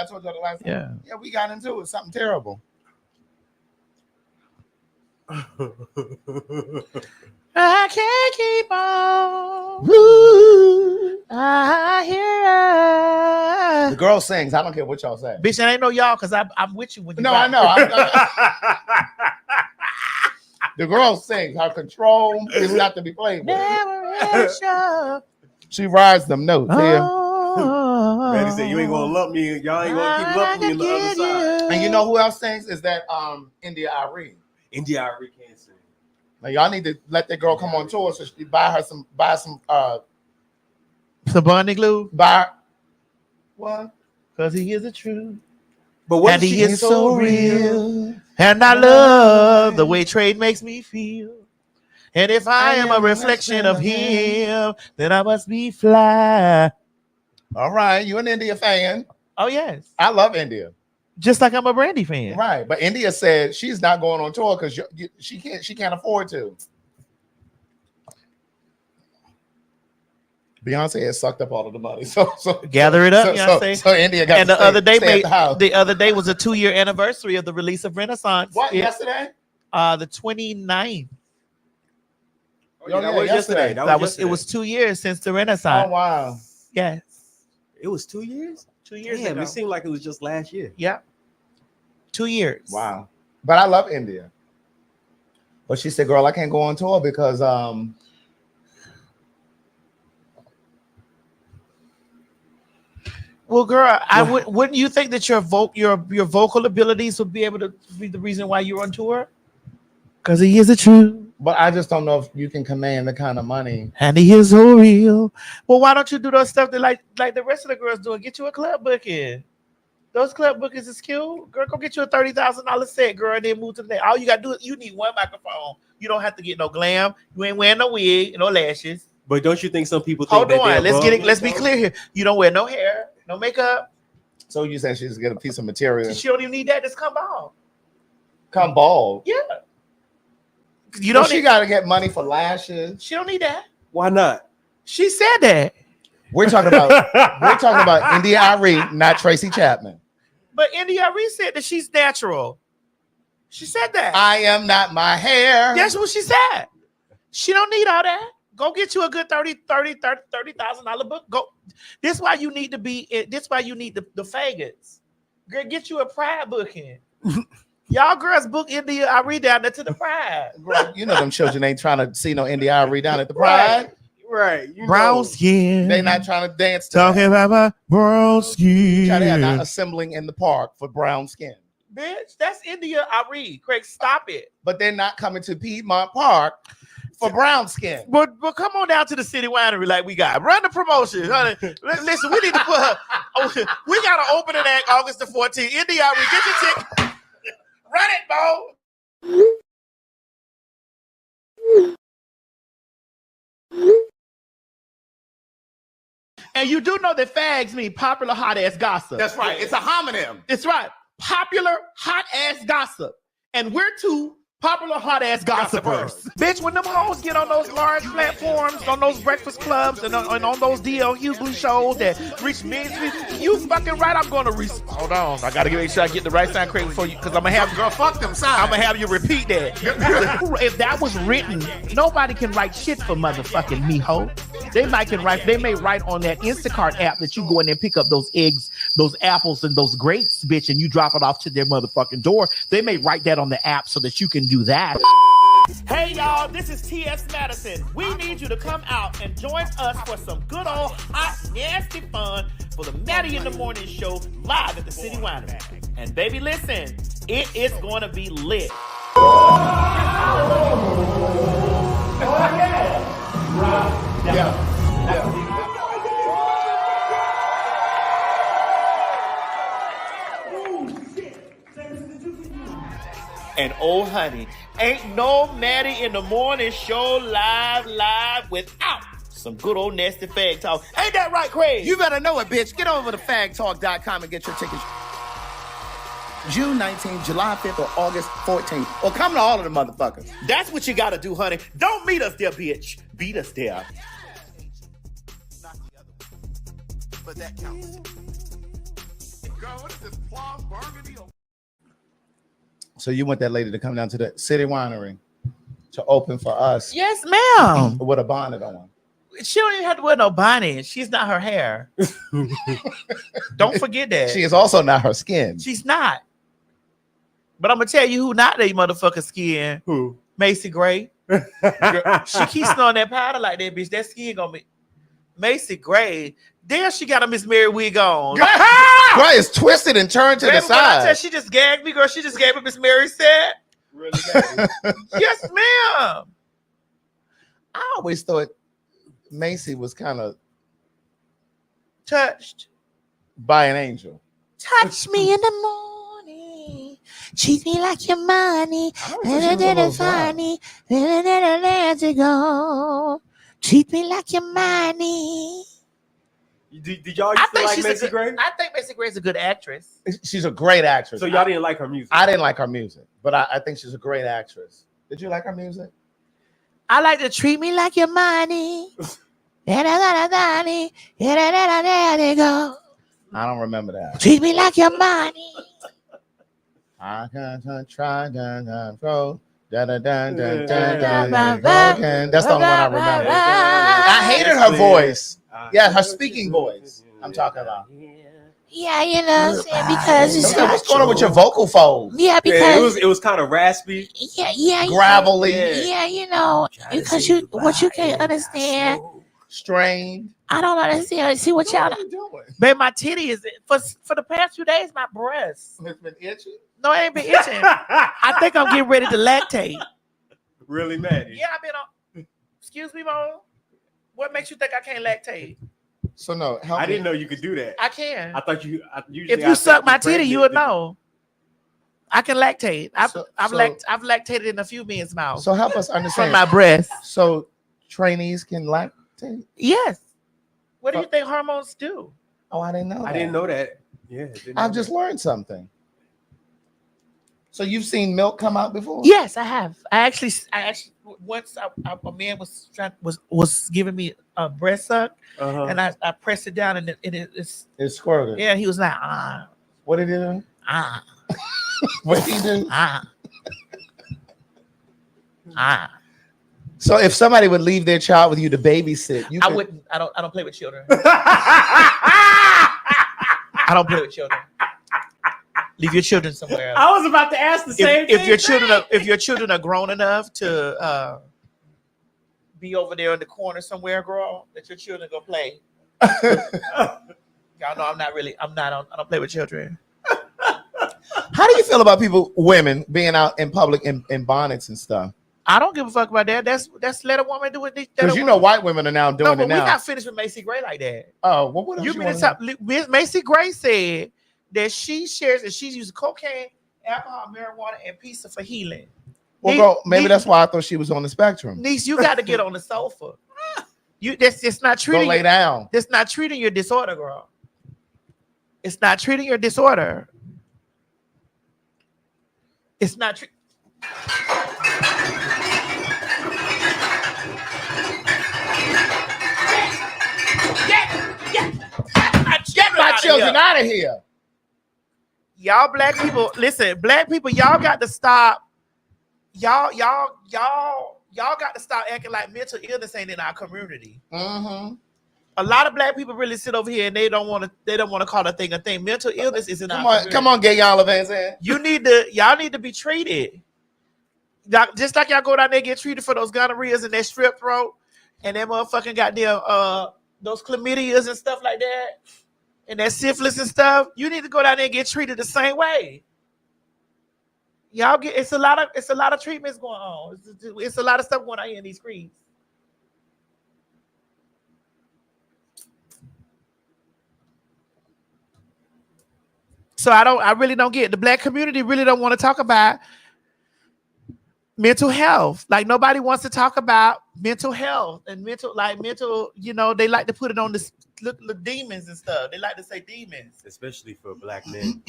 Speaker 12: told you the last time.
Speaker 7: Yeah.
Speaker 12: Yeah, we got into it. Something terrible.
Speaker 7: I can't keep on. Woo. I hear
Speaker 12: The girl sings. I don't care what y'all say.
Speaker 7: Bitch, and I know y'all because I'm with you when you
Speaker 12: No,
Speaker 7: rap.
Speaker 12: I know. The girl sings. Her control is not to be played with.
Speaker 7: Never really sure.
Speaker 12: She rides them notes here.
Speaker 5: Randy said, you ain't gonna lump me. Y'all ain't gonna keep lumping me on the other side.
Speaker 12: And you know who else sings? Is that India Arie.
Speaker 5: India Arie can't sing.
Speaker 12: Now y'all need to let that girl come on tour so she buy some
Speaker 7: bonding glue.
Speaker 12: Buy what?
Speaker 7: Because he is the truth.
Speaker 5: But what
Speaker 7: and
Speaker 5: he
Speaker 7: is so real. And I love the way Trade makes me feel. And if I am a reflection of him, then I must be fly.
Speaker 12: All right, you an India fan?
Speaker 7: Oh yes,
Speaker 12: I love India.
Speaker 7: Just like I'm a Brandy fan,
Speaker 12: right? But India said she's not going on tour because she can't afford to. Beyonce has sucked up all of the money, so
Speaker 7: gather it up, Beyonce.
Speaker 12: So India got.
Speaker 7: And
Speaker 12: to
Speaker 7: the other day,
Speaker 12: the
Speaker 7: other day was a 2-year anniversary of the release of Renaissance.
Speaker 12: What yesterday?
Speaker 7: The 29th.
Speaker 5: Oh, yeah, that was yesterday.
Speaker 7: It was 2 years since the Renaissance.
Speaker 12: Oh wow.
Speaker 7: Yes.
Speaker 5: It was 2 years?
Speaker 7: 2 years
Speaker 5: Damn,
Speaker 7: ago.
Speaker 5: it seemed like it was just last year.
Speaker 7: Yeah. 2 years.
Speaker 12: Wow. But I love India. But she said, girl, I can't go on tour because
Speaker 7: well, girl, wouldn't you think that your vocal abilities would be able to be the reason why you're on tour? Because he is the truth.
Speaker 12: But I just don't know if you can command the kind of money.
Speaker 7: And he is so real. Well, why don't you do those stuff that like the rest of the girls do and get you a club booking? Those club bookings is cute. Girl, go get you a $30,000 set, girl, and then move to the next. All you gotta do is you need one microphone. You don't have to get no glam. You ain't wearing no wig, no lashes.
Speaker 5: But don't you think some people think
Speaker 7: Hold on, let's be clear here. You don't wear no hair, no makeup.
Speaker 12: So you saying she just get a piece of material?
Speaker 7: She don't even need that. Just come bald.
Speaker 12: Come bald.
Speaker 7: Yeah.
Speaker 12: You don't. She got to get money for lashes.
Speaker 7: She don't need that.
Speaker 5: Why not?
Speaker 7: She said that.
Speaker 12: We're talking about India Arie, not Tracy Chapman.
Speaker 7: But India Arie said that she's natural. She said that.
Speaker 12: I am not my hair.
Speaker 7: That's what she said. She don't need all that. Go get you a good $30,000 book. Go. This why you need to be. This why you need the faggots. Girl, get you a Pride booking. Y'all girls book India Arie down there to the Pride.
Speaker 12: Girl, you know them children ain't trying to see no India Arie down at the Pride.
Speaker 5: Right.
Speaker 7: Brown skin.
Speaker 12: They not trying to dance to
Speaker 7: talking about my brown skin.
Speaker 12: They are not assembling in the park for brown skin.
Speaker 7: Bitch, that's India Arie. Craig, stop it.
Speaker 12: But they're not coming to Piedmont Park for brown skin.
Speaker 7: But come on down to the city winery like we got. Run the promotion, honey. Listen, we need to put her. We got an opening act August the 14th. India Arie, get your ticket. Run it, Bo. And you do know that fags mean popular hot ass gossip.
Speaker 12: That's right. It's a homonym.
Speaker 7: It's right. Popular hot ass gossip. And we're two popular hot ass gossipers. Bitch, when them hoes get on those large platforms, on those breakfast clubs, and on those D.L. Hughley shows that reach millions of people, you fucking right, I'm going to hold on. I got to make sure I get the right sound correct before you, because I'm going to have
Speaker 12: Girl, fuck them signs.
Speaker 7: I'm going to have you repeat that. If that was written, nobody can write shit for motherfucking me, ho. They may write on that Instacart app that you go in there and pick up those eggs, those apples, and those grapes, bitch, and you drop it off to their motherfucking door. They may write that on the app so that you can do that. Hey y'all, this is T.S. Madison. We need you to come out and join us for some good old hot, nasty fun for the Maddie in the Morning show live at the City Winery. And baby, listen, it is going to be lit. And oh honey, ain't no Maddie in the Morning show live without some good old nasty fag talk. Ain't that right, Craig?
Speaker 12: You better know it, bitch. Get over to fagtalk.com and get your tickets. June 19th, July 5th, or August 14th. Or come to all of the motherfuckers.
Speaker 7: That's what you gotta do, honey. Don't meet us there, bitch. Beat us there.
Speaker 12: But that counts. Girl, what is this? Plum, burgundy, or... So you want that lady to come down to the City Winery to open for us?
Speaker 7: Yes, ma'am.
Speaker 12: With a bonnet on.
Speaker 7: She don't even have to wear no bonnet. She's not her hair. Don't forget that.
Speaker 12: She is also not her skin.
Speaker 7: She's not. But I'm gonna tell you who not that motherfucker skin.
Speaker 5: Who?
Speaker 7: Macy Gray. Girl, she keeps snorting that powder like that, bitch. That skin gonna be Macy Gray. There she got a Miss Mary wig on.
Speaker 12: Gray is twisted and turned to the side.
Speaker 7: I tell, she just gagged me, girl. She just gave me Miss Mary set.
Speaker 5: Really?
Speaker 7: Yes, ma'am.
Speaker 12: I always thought Macy was kind of
Speaker 7: touched
Speaker 12: by an angel.
Speaker 9: Touch me in the morning. Treat me like your money. Funny. Let it go. Treat me like your money.
Speaker 5: Did y'all used to like Macy Gray?
Speaker 7: I think Macy Gray's a good actress.
Speaker 12: She's a great actress.
Speaker 5: So y'all didn't like her music?
Speaker 12: I didn't like her music, but I think she's a great actress. Did you like her music?
Speaker 9: I like to treat me like your money. Let it go.
Speaker 12: I don't remember that.
Speaker 9: Treat me like your money.
Speaker 12: I can't try, go. That's the only one I remember. I hated her voice. Yeah, her speaking voice. I'm talking about.
Speaker 9: Yeah, you know, because it's
Speaker 12: what's going on with your vocal folds?
Speaker 9: Yeah, because
Speaker 5: it was kind of raspy.
Speaker 9: Yeah,
Speaker 12: gravelly.
Speaker 9: Yeah, you know, because what you can't understand.
Speaker 12: Strained.
Speaker 9: I don't understand. See what y'all
Speaker 12: doing?
Speaker 7: Babe, my titty is for the past few days. My breast.
Speaker 12: It's been itching.
Speaker 7: No, it ain't been itching. I think I'm getting ready to lactate.
Speaker 5: Really, Maddie?
Speaker 7: Yeah, I've been on. Excuse me, Mom. What makes you think I can't lactate?
Speaker 12: So no,
Speaker 5: I didn't know you could do that.
Speaker 7: I can.
Speaker 5: I thought you.
Speaker 7: If you suck my titty, you would know. I can lactate. I've lactated in a few men's mouths.
Speaker 12: So help us understand.
Speaker 7: From my breast.
Speaker 12: So trainees can lactate?
Speaker 7: Yes. What do you think hormones do?
Speaker 12: Oh, I didn't know.
Speaker 5: I didn't know that. Yeah,
Speaker 12: I've just learned something. So you've seen milk come out before?
Speaker 7: Yes, I have. I actually once a man was giving me a breast suck, and I pressed it down and it
Speaker 12: squirted.
Speaker 7: Yeah, he was like,
Speaker 12: What did he do? What did he do? So if somebody would leave their child with you to babysit,
Speaker 7: I wouldn't. I don't play with children. I don't play with children. Leave your children somewhere else.
Speaker 5: I was about to ask the same thing.
Speaker 7: If your children are grown enough to be over there in the corner somewhere, girl, that your children go play. Y'all know I don't play with children.
Speaker 12: How do you feel about women being out in public in bonnets and stuff?
Speaker 7: I don't give a fuck about that. That's let a woman do it.
Speaker 12: Because you know white women are now doing it now.
Speaker 7: We're not finished with Macy Gray like that.
Speaker 12: Oh, well, what else
Speaker 7: you mean to talk? Macy Gray said that she shares that she's using cocaine, alcohol, marijuana, and pizza for healing.
Speaker 12: Well, girl, maybe that's why I thought she was on the spectrum.
Speaker 7: Niece, you got to get on the sofa. It's not treating.
Speaker 12: Go lay down.
Speaker 7: It's not treating your disorder, girl. It's not treating your disorder. It's not treating.
Speaker 12: Get my children out of here.
Speaker 7: Y'all black people, listen, black people, y'all got to stop. Y'all got to stop acting like mental illness ain't in our community.
Speaker 12: Mm-hmm.
Speaker 7: A lot of black people really sit over here and they don't want to call a thing a thing. Mental illness is in our community.
Speaker 12: Come on, gay y'all Van Zandt.
Speaker 7: Y'all need to be treated. Just like y'all go down there and get treated for those gonorrheas and that strep throat and that motherfucking goddamn those chlamydias and stuff like that. And that syphilis and stuff, you need to go down there and get treated the same way. Y'all get it's a lot of treatments going on. It's a lot of stuff going on here in these streets. So I really don't get it. The black community really don't want to talk about mental health. Like nobody wants to talk about mental health and mental, you know, they like to put it on the demons and stuff. They like to say demons.
Speaker 5: Especially for black men.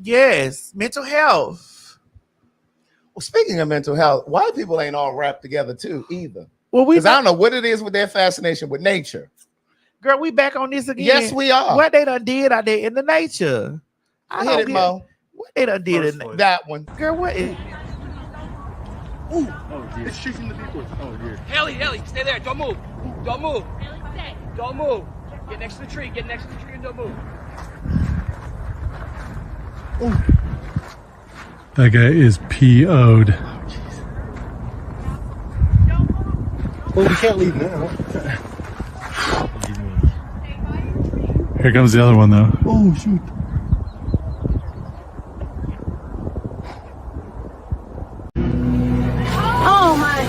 Speaker 7: Yes, mental health.
Speaker 12: Well, speaking of mental health, white people ain't all wrapped together too either.
Speaker 7: Well,
Speaker 12: because I don't know what it is with their fascination with nature.
Speaker 7: Girl, we back on this again.
Speaker 12: Yes, we are.
Speaker 7: What they done did out there in the nature.
Speaker 12: I hit it, Mo.
Speaker 7: What they done did in
Speaker 12: that one.
Speaker 7: Girl, what is?
Speaker 13: Ooh. Oh, dear. It's chasing the people. Oh, dear.
Speaker 14: Haley, stay there. Don't move. Don't move. Don't move. Get next to the tree. Get next to the tree and don't move.
Speaker 13: Ooh. That guy is PO'd. Oh, we can't leave now. Here comes the other one, though. Oh, shoot.
Speaker 15: Oh my.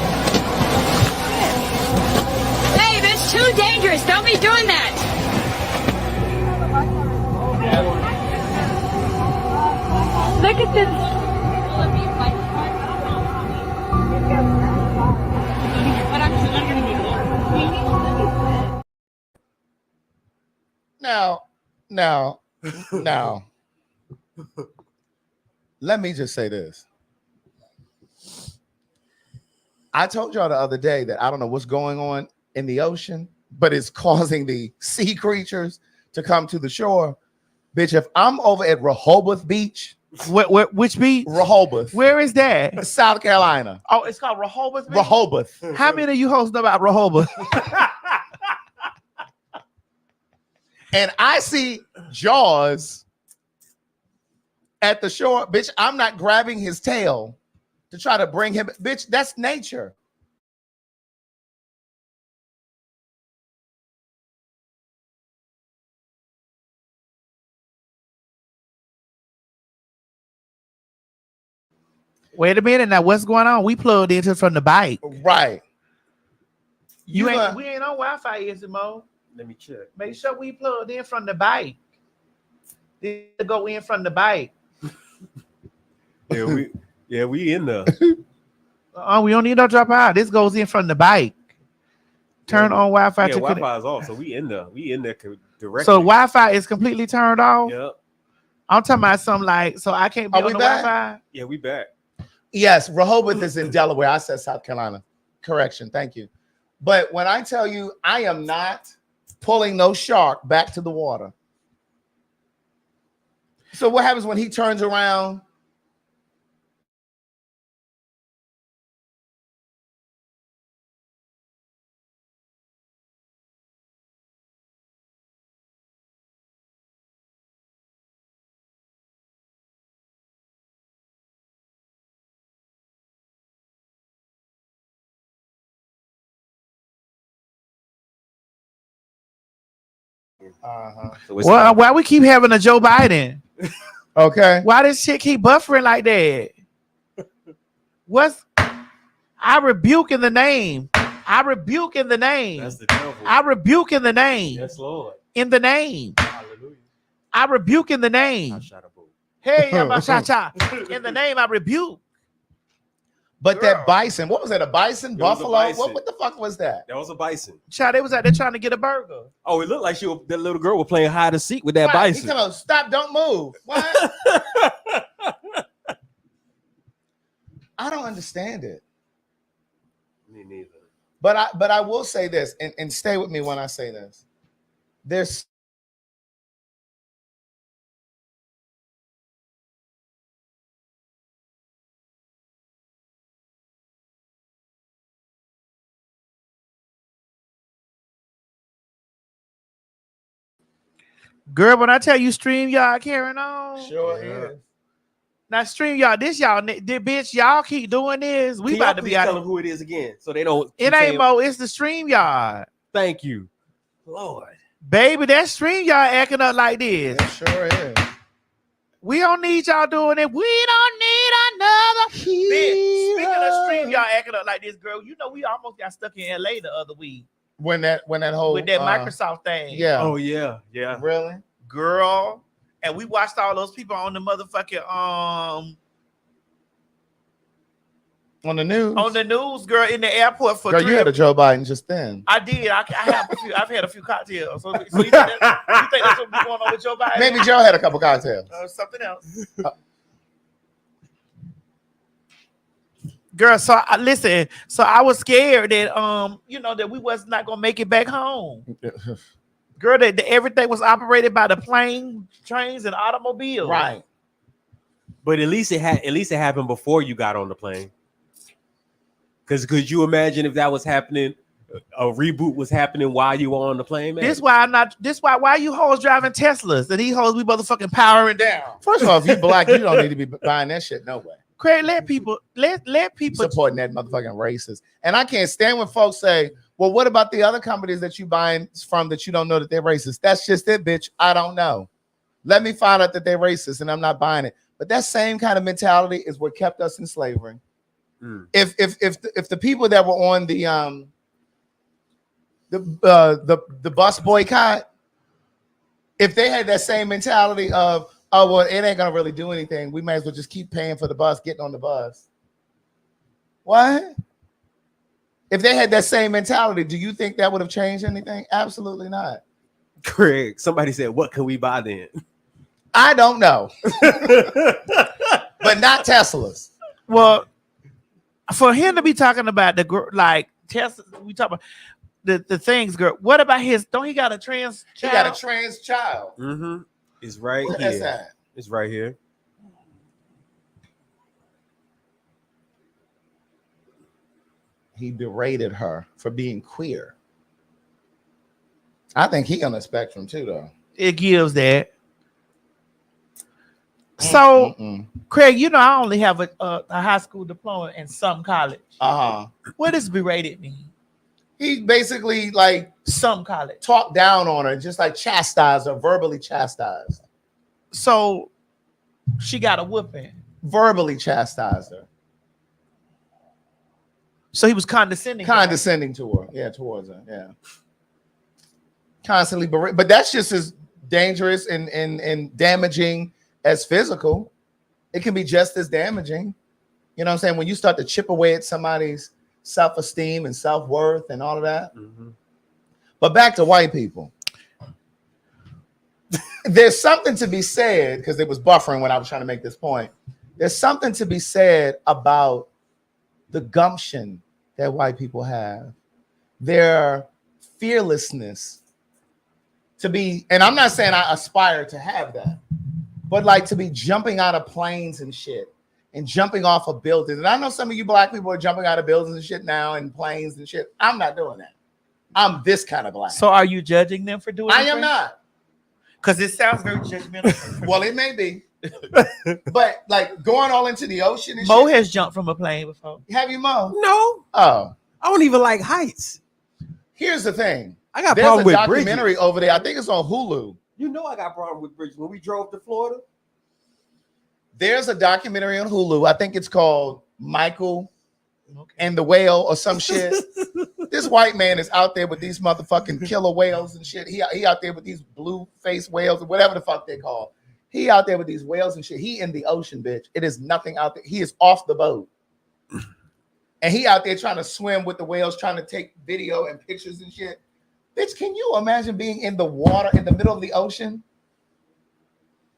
Speaker 15: Hey, that's too dangerous. Don't be doing that. Look at this.
Speaker 12: Now, let me just say this. I told y'all the other day that I don't know what's going on in the ocean, but it's causing the sea creatures to come to the shore. Bitch, if I'm over at Rehoboth Beach.
Speaker 7: Which beach?
Speaker 12: Rehoboth.
Speaker 7: Where is that?
Speaker 12: South Carolina.
Speaker 7: Oh, it's called Rehoboth Beach?
Speaker 12: Rehoboth.
Speaker 7: How many of you hosts know about Rehoboth?
Speaker 12: And I see Jaws at the shore. Bitch, I'm not grabbing his tail to try to bring him. Bitch, that's nature.
Speaker 7: Wait a minute now. What's going on? We plugged into from the bike.
Speaker 12: Right.
Speaker 7: We ain't on Wi-Fi, is it, Mo?
Speaker 5: Let me check.
Speaker 7: Make sure we plugged in from the bike. To go in from the bike.
Speaker 5: we in there.
Speaker 7: Oh, we don't need no drop out. This goes in from the bike. Turn on Wi-Fi.
Speaker 5: Yeah, Wi-Fi is off, so we in there. We in there directly.
Speaker 7: So Wi-Fi is completely turned off.
Speaker 5: Yep.
Speaker 7: I'm talking about something like, so I can't be on the Wi-Fi.
Speaker 5: Yeah, we back.
Speaker 12: Yes, Rehoboth is in Delaware. I said South Carolina. Correction. Thank you. But when I tell you, I am not pulling no shark back to the water. So what happens when he turns around?
Speaker 7: Well, why we keep having a Joe Biden?
Speaker 12: Okay.
Speaker 7: Why this shit keep buffering like that? I rebuke in the name. I rebuke in the name.
Speaker 5: That's the devil.
Speaker 7: I rebuke in the name.
Speaker 5: Yes, Lord.
Speaker 7: In the name.
Speaker 5: Hallelujah.
Speaker 7: I rebuke in the name. Hey, in the name I rebuke.
Speaker 12: But that bison, what was that? A bison?
Speaker 5: It was a
Speaker 12: Buffalo?
Speaker 5: bison.
Speaker 12: What the fuck was that?
Speaker 5: That was a bison.
Speaker 7: Child, they was out there trying to get a burger.
Speaker 5: Oh, it looked like that little girl was playing hide and seek with that
Speaker 12: Right.
Speaker 5: bison.
Speaker 12: He talking about, stop, don't move. What? I don't understand it.
Speaker 5: Me neither.
Speaker 12: But I will say this, and stay with me when I say this. There's
Speaker 7: Girl, when I tell you StreamYard carrying on.
Speaker 12: sure is.
Speaker 7: Now StreamYard, this bitch, y'all keep doing this. We
Speaker 5: Can
Speaker 7: about
Speaker 5: y'all
Speaker 7: to be
Speaker 5: please
Speaker 7: out
Speaker 5: tell
Speaker 7: of
Speaker 5: them who it is again, so they don't.
Speaker 7: It ain't Mo, it's the StreamYard.
Speaker 5: Thank you, Lord.
Speaker 7: Baby, that StreamYard acting up like this.
Speaker 12: It sure is.
Speaker 7: We don't need y'all doing it. We don't need another bitch. Speaking of StreamYard acting up like this, girl, you know we almost got stuck in LA the other week
Speaker 12: When that whole
Speaker 7: with that Microsoft thing.
Speaker 12: Yeah.
Speaker 5: Oh yeah.
Speaker 12: Really?
Speaker 7: Girl. And we watched all those people on the motherfucking
Speaker 12: On the news.
Speaker 7: on the news, girl, in the airport for
Speaker 12: Girl, you had a Joe Biden just then.
Speaker 7: I did. I've had a few cocktails. So you think that's what's going on with Joe Biden?
Speaker 12: Maybe Joe had a couple cocktails.
Speaker 7: Something else. Girl, so listen. So I was scared that that we was not gonna make it back home. Girl, that everything was operated by the plane, trains, and automobiles.
Speaker 12: Right.
Speaker 5: But at least it happened before you got on the plane. Because could you imagine if that was happening, a reboot was happening while you were on the plane, man?
Speaker 7: This why you hoes driving Teslas and these hoes we motherfucking powering down.
Speaker 12: First of all, if you black, you don't need to be buying that shit. No way.
Speaker 7: Craig, let people
Speaker 12: supporting that motherfucking racist. And I can't stand when folks say, well, what about the other companies that you buying from that you don't know that they're racist? That's just it, bitch. I don't know. Let me find out that they're racist and I'm not buying it. But that same kind of mentality is what kept us in slavery. If the people that were on the bus boycott, if they had that same mentality of, oh well, it ain't gonna really do anything, we might as well just keep paying for the bus, getting on the bus. What? If they had that same mentality, do you think that would have changed anything? Absolutely not.
Speaker 5: Craig, somebody said, what can we buy then?
Speaker 12: I don't know. But not Teslas.
Speaker 7: Well, for him to be talking about Tesla, we talk about the things, girl. What about don't he got a trans child?
Speaker 12: He got a trans child.
Speaker 5: Mm-hmm. It's right
Speaker 12: Where
Speaker 5: here.
Speaker 12: that's at?
Speaker 5: It's right here.
Speaker 12: He berated her for being queer. I think he on the spectrum too, though.
Speaker 7: It gives that. So, Craig, I only have a high school diploma and some college. What does berated mean?
Speaker 12: He basically like
Speaker 7: some college
Speaker 12: talked down on her, just like chastised her, verbally chastised.
Speaker 7: So she got a whooping.
Speaker 12: Verbally chastised her.
Speaker 7: So he was condescending
Speaker 12: to her. Yeah, towards her. Yeah. Constantly berate. But that's just as dangerous and damaging as physical. It can be just as damaging. You know what I'm saying? When you start to chip away at somebody's self-esteem and self-worth and all of that. Mm-hmm. But back to white people. There's something to be said, because it was buffering when I was trying to make this point. There's something to be said about the gumption that white people have, their fearlessness to be, and I'm not saying I aspire to have that, but like to be jumping out of planes and shit and jumping off of buildings. And I know some of you black people are jumping out of buildings and shit now and planes and shit. I'm not doing that. I'm this kind of black.
Speaker 7: So are you judging them for doing it?
Speaker 12: I am not.
Speaker 7: Because it sounds very judgmental.
Speaker 12: Well, it may be. But like going all into the ocean and
Speaker 7: Mo
Speaker 12: shit.
Speaker 7: has jumped from a plane before.
Speaker 12: Have you, Mo?
Speaker 5: No.
Speaker 12: Oh.
Speaker 5: I don't even like heights.
Speaker 12: Here's the thing.
Speaker 5: I got
Speaker 12: There's
Speaker 5: problem
Speaker 12: a
Speaker 5: with
Speaker 12: documentary
Speaker 5: bridges.
Speaker 12: over there. I think it's on Hulu.
Speaker 5: You know I got problem with bridges. When we drove to Florida,
Speaker 12: there's a documentary on Hulu. I think it's called Michael and the Whale or some shit. This white man is out there with these motherfucking killer whales and shit. He out there with these blue face whales or whatever the fuck they call. He out there with these whales and shit. He in the ocean, bitch. It is nothing out there. He is off the boat. and he out there trying to swim with the whales, trying to take video and pictures and shit. Bitch, can you imagine being in the water in the middle of the ocean?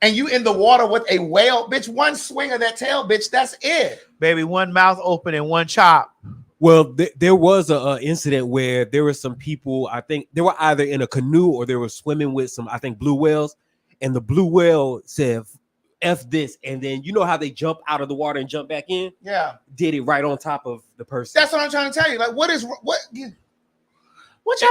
Speaker 12: And you in the water with a whale, bitch, one swing of that tail, bitch, that's it.
Speaker 7: Baby, one mouth open and one chop.
Speaker 5: Well, there was a incident where there were some people, I think they were either in a canoe or they were swimming with some, I think, blue whales. And the blue whale said, F this. And then you know how they jump out of the water and jump back in?
Speaker 12: Yeah.
Speaker 5: Did it right on top of the person.
Speaker 12: That's what I'm trying to tell you. Like, what y'all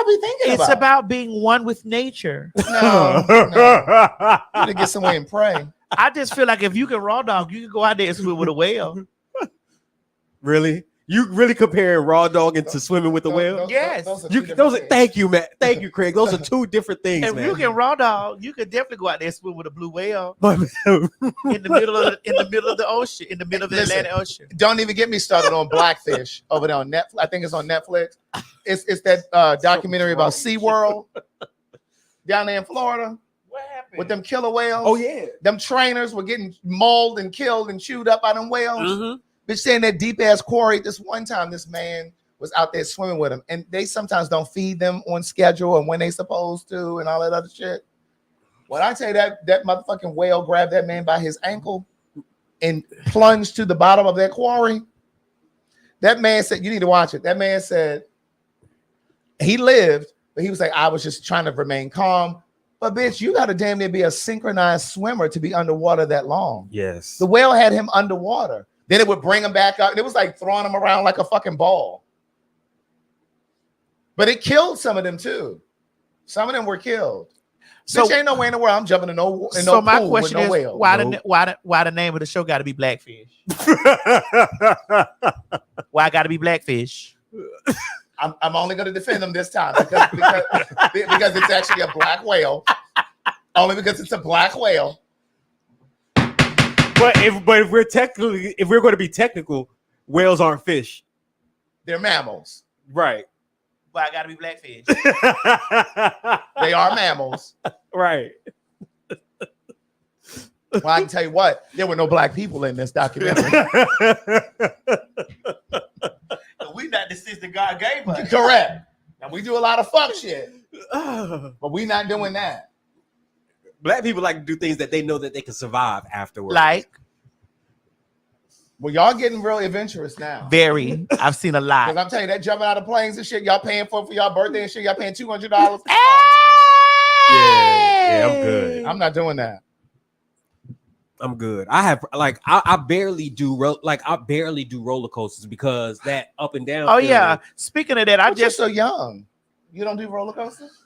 Speaker 12: be thinking
Speaker 7: It's about being one with nature.
Speaker 12: No. You need to get somewhere and pray.
Speaker 7: I just feel like if you can raw dog, you can go out there and swim with a whale.
Speaker 5: Really? You really comparing raw dog into swimming with a whale?
Speaker 7: Yes.
Speaker 5: Thank you, Matt. Thank you, Craig. Those are two different things,
Speaker 7: If
Speaker 5: man.
Speaker 7: you can raw dog, you could definitely go out there and swim with a blue whale in the middle of the ocean, in the middle of the Atlantic Ocean.
Speaker 12: Don't even get me started on Blackfish over there on Netflix. I think it's on Netflix. It's that documentary about SeaWorld down there in Florida.
Speaker 7: What happened?
Speaker 12: With them killer whales.
Speaker 5: Oh, yeah.
Speaker 12: Them trainers were getting mauled and killed and chewed up by them whales. Bitch, saying that deep ass quarry. This one time, this man was out there swimming with them, and they sometimes don't feed them on schedule and when they supposed to, and all that other shit. When I tell you that motherfucking whale grabbed that man by his ankle and plunged to the bottom of that quarry. That man said, "You need to watch it." That man said he lived, but he was like, "I was just trying to remain calm." But bitch, you got to damn near be a synchronized swimmer to be underwater that long.
Speaker 5: Yes.
Speaker 12: The whale had him underwater. Then it would bring him back up. It was like throwing him around like a fucking ball. But it killed some of them too. Some of them were killed. So bitch, ain't no way in the world I'm jumping in no
Speaker 7: So my
Speaker 12: pool
Speaker 7: question
Speaker 12: with
Speaker 7: is,
Speaker 12: no whale.
Speaker 7: why the name of the show got to be Blackfish? Why I got to be Blackfish?
Speaker 12: I'm only going to defend them this time because it's actually a black whale. Only because it's a black whale.
Speaker 5: But if we're going to be technical, whales aren't fish.
Speaker 12: They're mammals.
Speaker 5: Right.
Speaker 7: Why I got to be Blackfish?
Speaker 12: They are mammals.
Speaker 5: Right.
Speaker 12: Well, I can tell you what, there were no black people in this documentary.
Speaker 7: We not the system God gave us.
Speaker 12: Correct. Now we do a lot of fuck shit, but we not doing that.
Speaker 5: Black people like to do things that they know that they can survive afterwards.
Speaker 7: Like?
Speaker 12: Well, y'all getting really adventurous now.
Speaker 7: Very. I've seen a lot.
Speaker 12: Because I'm telling you, that jumping out of planes and shit, y'all paying for y'all birthday and shit, y'all paying $200.
Speaker 5: Yeah, I'm good.
Speaker 12: I'm not doing that.
Speaker 5: I'm good. I barely do roller coasters because that up and down.
Speaker 7: Oh yeah. Speaking of that,
Speaker 12: I'm just so young. You don't do roller coasters?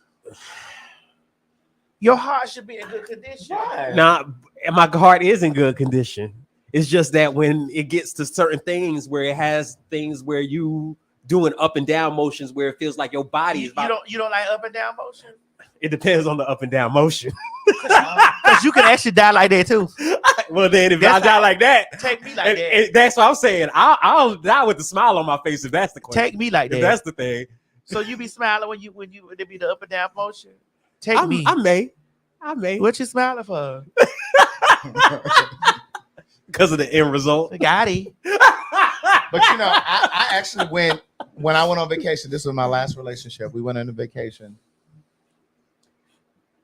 Speaker 7: Your heart should be in good condition.
Speaker 12: Right.
Speaker 5: Nah, my heart is in good condition. It's just that when it gets to certain things where it has things where you doing up and down motions where it feels like your body is.
Speaker 7: You don't like up and down motion?
Speaker 5: It depends on the up and down motion.
Speaker 7: Because you can actually die like that too.
Speaker 5: Well, then if I die like that,
Speaker 7: take me like that.
Speaker 5: That's what I'm saying. I'll die with a smile on my face if that's the question.
Speaker 7: Take me like that.
Speaker 5: If that's the thing.
Speaker 7: So you be smiling when it be the up and down motion. Take me.
Speaker 5: I may.
Speaker 7: What you smiling for?
Speaker 5: Because of the end result.
Speaker 7: Got it.
Speaker 12: But you know, I actually went when I went on vacation. This was my last relationship. We went on a vacation.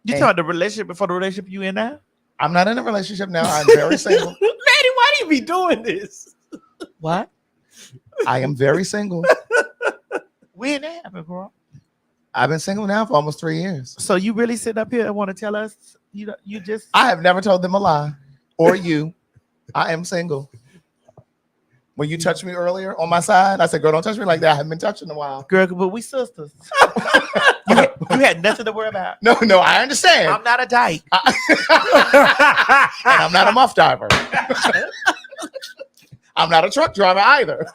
Speaker 7: You talking the relationship before the relationship you in now?
Speaker 12: I'm not in a relationship now. I'm very single.
Speaker 5: Manny, why do you be doing this?
Speaker 7: What?
Speaker 12: I am very single.
Speaker 7: When that happened, bro?
Speaker 12: I've been single now for almost 3 years.
Speaker 7: So you really sitting up here and want to tell us you just?
Speaker 12: I have never told them a lie, or you. I am single. When you touched me earlier on my side, I said, "Girl, don't touch me like that. I haven't been touched in a while."
Speaker 7: Girl, but we sisters. you had nothing to worry about.
Speaker 12: No, I understand.
Speaker 7: I'm not a dyke.
Speaker 12: And I'm not a muff diver. I'm not a truck driver either.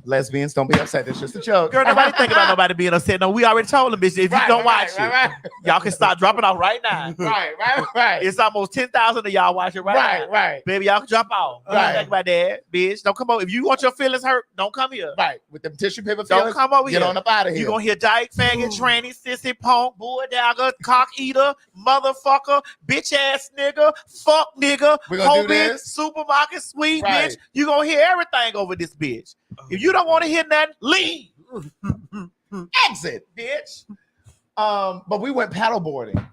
Speaker 12: Lesbians, don't be upset. It's just a joke.
Speaker 7: Girl, nobody think about nobody being upset. No, we already told them, bitch. If you don't watch it, y'all can start dropping off right now.
Speaker 12: Right.
Speaker 7: It's almost 10,000 of y'all watching right now.
Speaker 12: Right.
Speaker 7: Baby, y'all can drop off.
Speaker 12: Right.
Speaker 7: Think about that, bitch. Don't come over. If you want your feelings hurt, don't come here.
Speaker 12: Right. With them tissue paper
Speaker 7: Don't
Speaker 12: feelings,
Speaker 7: come over here.
Speaker 12: Get on up out of here.
Speaker 7: You gonna hear dyke, faggot, tranny, sissy, punk, bulldogger, cock eater, motherfucker, bitch ass nigga, fuck nigga,
Speaker 12: We gonna do
Speaker 7: homie,
Speaker 12: this?
Speaker 7: supermarket sweet
Speaker 12: Right.
Speaker 7: bitch. You gonna hear everything over this bitch. If you don't want to hear nothing, leave.
Speaker 12: Exit, bitch. But we went paddleboarding.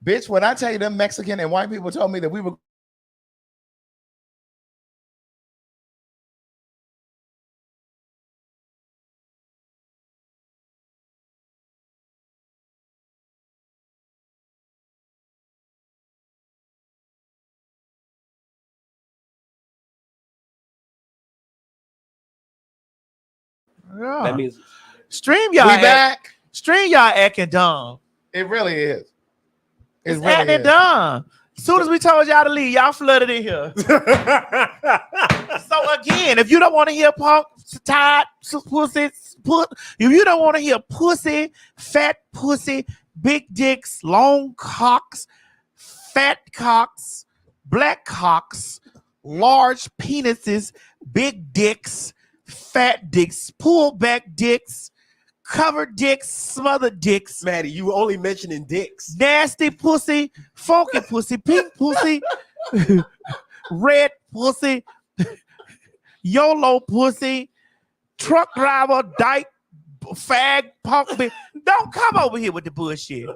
Speaker 12: Bitch, when I tell you them Mexican and white people told me that we were
Speaker 5: That means
Speaker 7: Stream y'all.
Speaker 12: We back.
Speaker 7: Stream y'all acting dumb.
Speaker 12: It really is.
Speaker 7: It's acting dumb. As soon as we told y'all to leave, y'all flooded in here. So again, if you don't want to hear punk, tight pussy, if you don't want to hear pussy, fat pussy, big dicks, long cocks, fat cocks, black cocks, large penises, big dicks, fat dicks, pull back dicks, covered dicks, smothered dicks.
Speaker 5: Maddie, you only mentioning dicks.
Speaker 7: Nasty pussy, funky pussy, pink pussy, red pussy, YOLO pussy, truck driver, dyke, fag, punk. Don't come over here with the bullshit.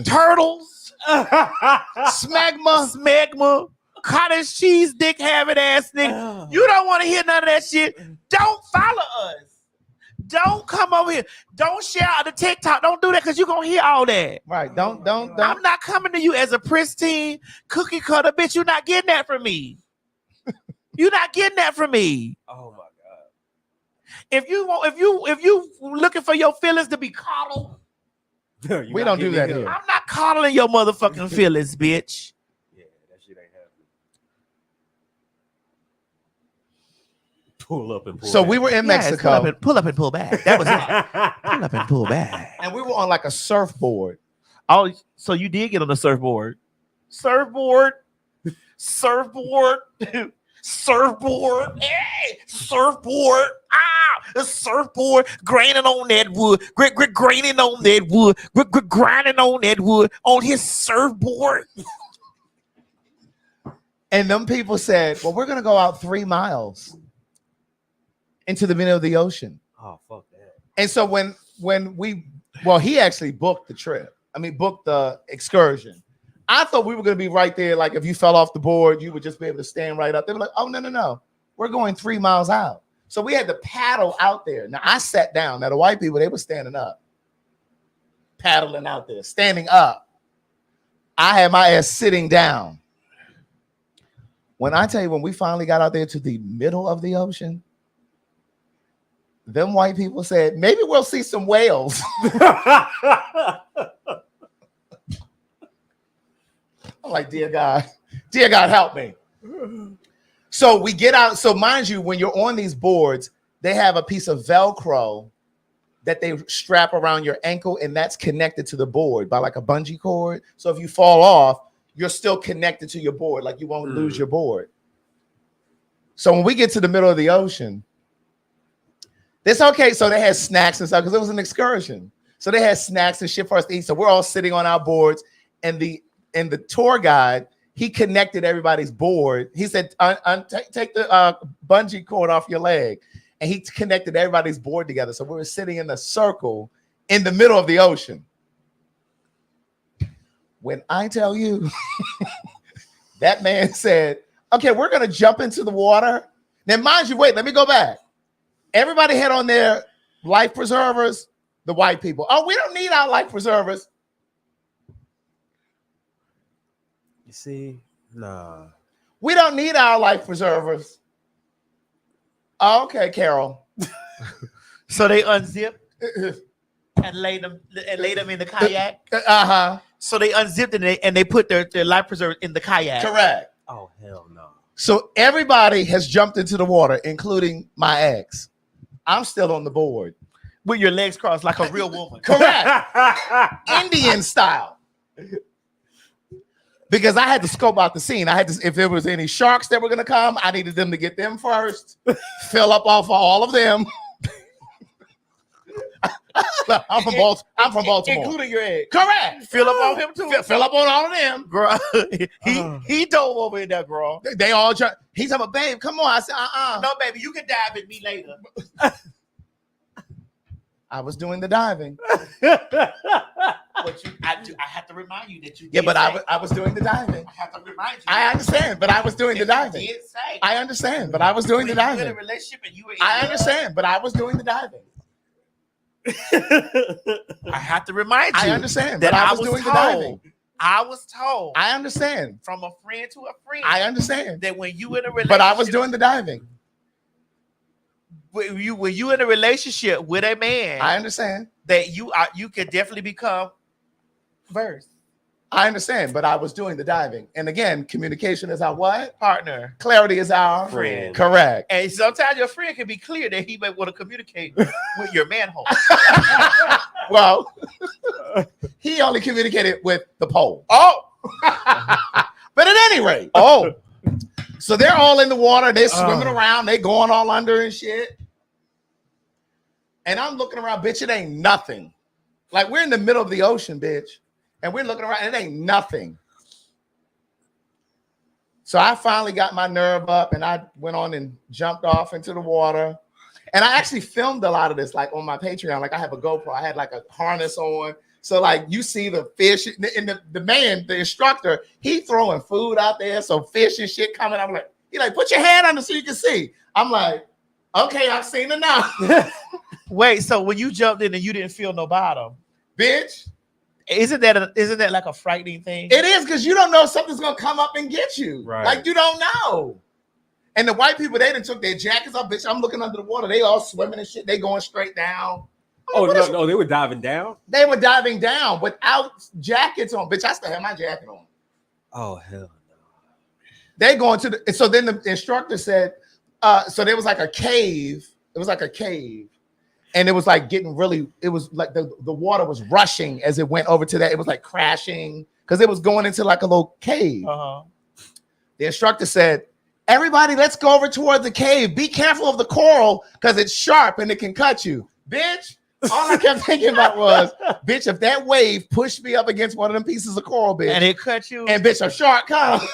Speaker 7: Turtles, smegma, cottage cheese, dick having ass nigga. You don't want to hear none of that shit. Don't follow us. Don't come over here. Don't share the TikTok. Don't do that because you're gonna hear all that.
Speaker 12: Right. Don't.
Speaker 7: I'm not coming to you as a pristine cookie cutter bitch. You're not getting that from me. You're not getting that from me.
Speaker 5: Oh my god.
Speaker 7: If you looking for your feelings to be coddled,
Speaker 12: we don't do that here.
Speaker 7: I'm not coddling your motherfucking feelings, bitch.
Speaker 5: Yeah, that shit ain't happening. Pull up and pull
Speaker 12: So
Speaker 5: back.
Speaker 12: we were in Mexico.
Speaker 7: Pull up and pull back. That was it. Pull up and pull back.
Speaker 12: And we were on like a surfboard.
Speaker 7: Oh, so you did get on the surfboard. Surfboard. Hey, surfboard. The surfboard grinding on that wood. Grinding on that wood. Grinding on that wood on his surfboard.
Speaker 12: And them people said, well, we're going to go out 3 miles into the middle of the ocean.
Speaker 5: Oh, fuck that.
Speaker 12: And so when he actually booked the trip. Booked the excursion. I thought we were going to be right there. Like if you fell off the board, you would just be able to stand right up. They were like, oh, no. We're going 3 miles out. So we had to paddle out there. Now I sat down. Now the white people, they were standing up. Paddling out there, standing up. I had my ass sitting down. When I tell you, when we finally got out there to the middle of the ocean, them white people said, maybe we'll see some whales. I'm like, dear God, help me. So we get out. So mind you, when you're on these boards, they have a piece of Velcro that they strap around your ankle, and that's connected to the board by like a bungee cord. So if you fall off, you're still connected to your board, like you won't lose your board. So when we get to the middle of the ocean, it's okay. So they had snacks and stuff because it was an excursion. So they had snacks and shit for us to eat. So we're all sitting on our boards, and the tour guide, he connected everybody's board. He said, take the bungee cord off your leg. And he connected everybody's board together. So we were sitting in a circle in the middle of the ocean. When I tell you, that man said, okay, we're going to jump into the water. Now, mind you, wait, let me go back. Everybody had on their life preservers, the white people. Oh, we don't need our life preservers.
Speaker 5: You see? Nah.
Speaker 12: We don't need our life preservers. Oh, okay, Carol.
Speaker 7: So they unzipped and laid them in the kayak. So they unzipped and they put their life preserver in the kayak.
Speaker 12: Correct.
Speaker 5: Oh, hell no.
Speaker 12: So everybody has jumped into the water, including my ex. I'm still on the board.
Speaker 7: With your legs crossed like a real woman.
Speaker 12: Correct. Indian style. Because I had to scope out the scene. I had to, if there was any sharks that were going to come, I needed them to get them first. Fill up off of all of them. I'm from Baltimore.
Speaker 7: Including your egg.
Speaker 12: Correct.
Speaker 7: Fill up on him too.
Speaker 12: Fill up on all of them.
Speaker 7: Girl, he dove over in there, girl.
Speaker 12: They all try. He's talking about, babe, come on. I said,
Speaker 7: No, baby, you can dive at me later.
Speaker 12: I was doing the diving.
Speaker 7: But I have to remind you that you.
Speaker 12: Yeah, but I was doing the diving.
Speaker 7: I have to remind you.
Speaker 12: I understand, but I was doing the diving.
Speaker 7: You did say.
Speaker 12: I understand, but I was doing the diving.
Speaker 7: You in a relationship and you were.
Speaker 12: I understand, but I was doing the diving.
Speaker 7: I have to remind you.
Speaker 12: I understand that I was doing the diving.
Speaker 7: I was told.
Speaker 12: I understand
Speaker 7: from a friend to a friend.
Speaker 12: I understand
Speaker 7: that when you in a relationship,
Speaker 12: but I was doing the diving.
Speaker 7: When you in a relationship with a man,
Speaker 12: I understand
Speaker 7: that you could definitely become verse.
Speaker 12: I understand, but I was doing the diving. And again, communication is our what?
Speaker 7: Partner.
Speaker 12: Clarity is our
Speaker 7: friend.
Speaker 12: Correct.
Speaker 7: And sometimes your friend can be clear that he may want to communicate with your manhole.
Speaker 12: Well, he only communicated with the pole.
Speaker 7: Oh.
Speaker 12: But at any rate, so they're all in the water, they're swimming around, they going all under and shit. And I'm looking around, bitch, it ain't nothing. Like we're in the middle of the ocean, bitch. And we're looking around, and it ain't nothing. So I finally got my nerve up and I went on and jumped off into the water. And I actually filmed a lot of this, like on my Patreon. Like I have a GoPro, I had like a harness on. So like you see the fish and the man, the instructor, he throwing food out there. So fish and shit coming. I'm like, he like, put your hand under so you can see. I'm like, okay, I've seen enough.
Speaker 7: Wait, so when you jumped in and you didn't feel no bottom,
Speaker 12: bitch.
Speaker 7: Isn't that like a frightening thing?
Speaker 12: It is, because you don't know if something's gonna come up and get you.
Speaker 5: Right.
Speaker 12: Like you don't know. And the white people, they done took their jackets off, bitch. I'm looking under the water. They all swimming and shit. They going straight down.
Speaker 5: Oh, no, they were diving down?
Speaker 12: They were diving down without jackets on. Bitch, I still have my jacket on.
Speaker 5: Oh, hell no.
Speaker 12: They going to the, so then the instructor said, so there was like a cave. It was like a cave. And it was like getting really, it was like the water was rushing as it went over to that. It was like crashing because it was going into like a little cave. The instructor said, everybody, let's go over toward the cave. Be careful of the coral because it's sharp and it can cut you. Bitch, all I kept thinking about was, bitch, if that wave pushed me up against one of them pieces of coral, bitch.
Speaker 7: And it cut you.
Speaker 12: And bitch, a shark comes.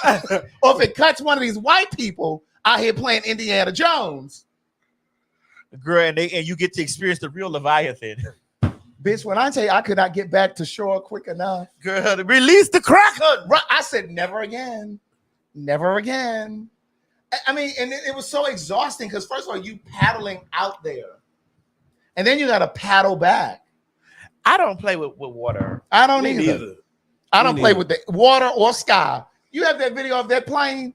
Speaker 12: Or if it cuts one of these white people out here playing Indiana Jones.
Speaker 7: Girl, and you get to experience the real Leviathan.
Speaker 12: Bitch, when I tell you I could not get back to shore quick enough.
Speaker 7: Girl, release the Kraken.
Speaker 12: I said, never again. Never again. I mean, and it was so exhausting because first of all, you paddling out there. And then you got to paddle back.
Speaker 7: I don't play with water.
Speaker 12: I don't either. I don't play with the water or sky. You have that video of that plane?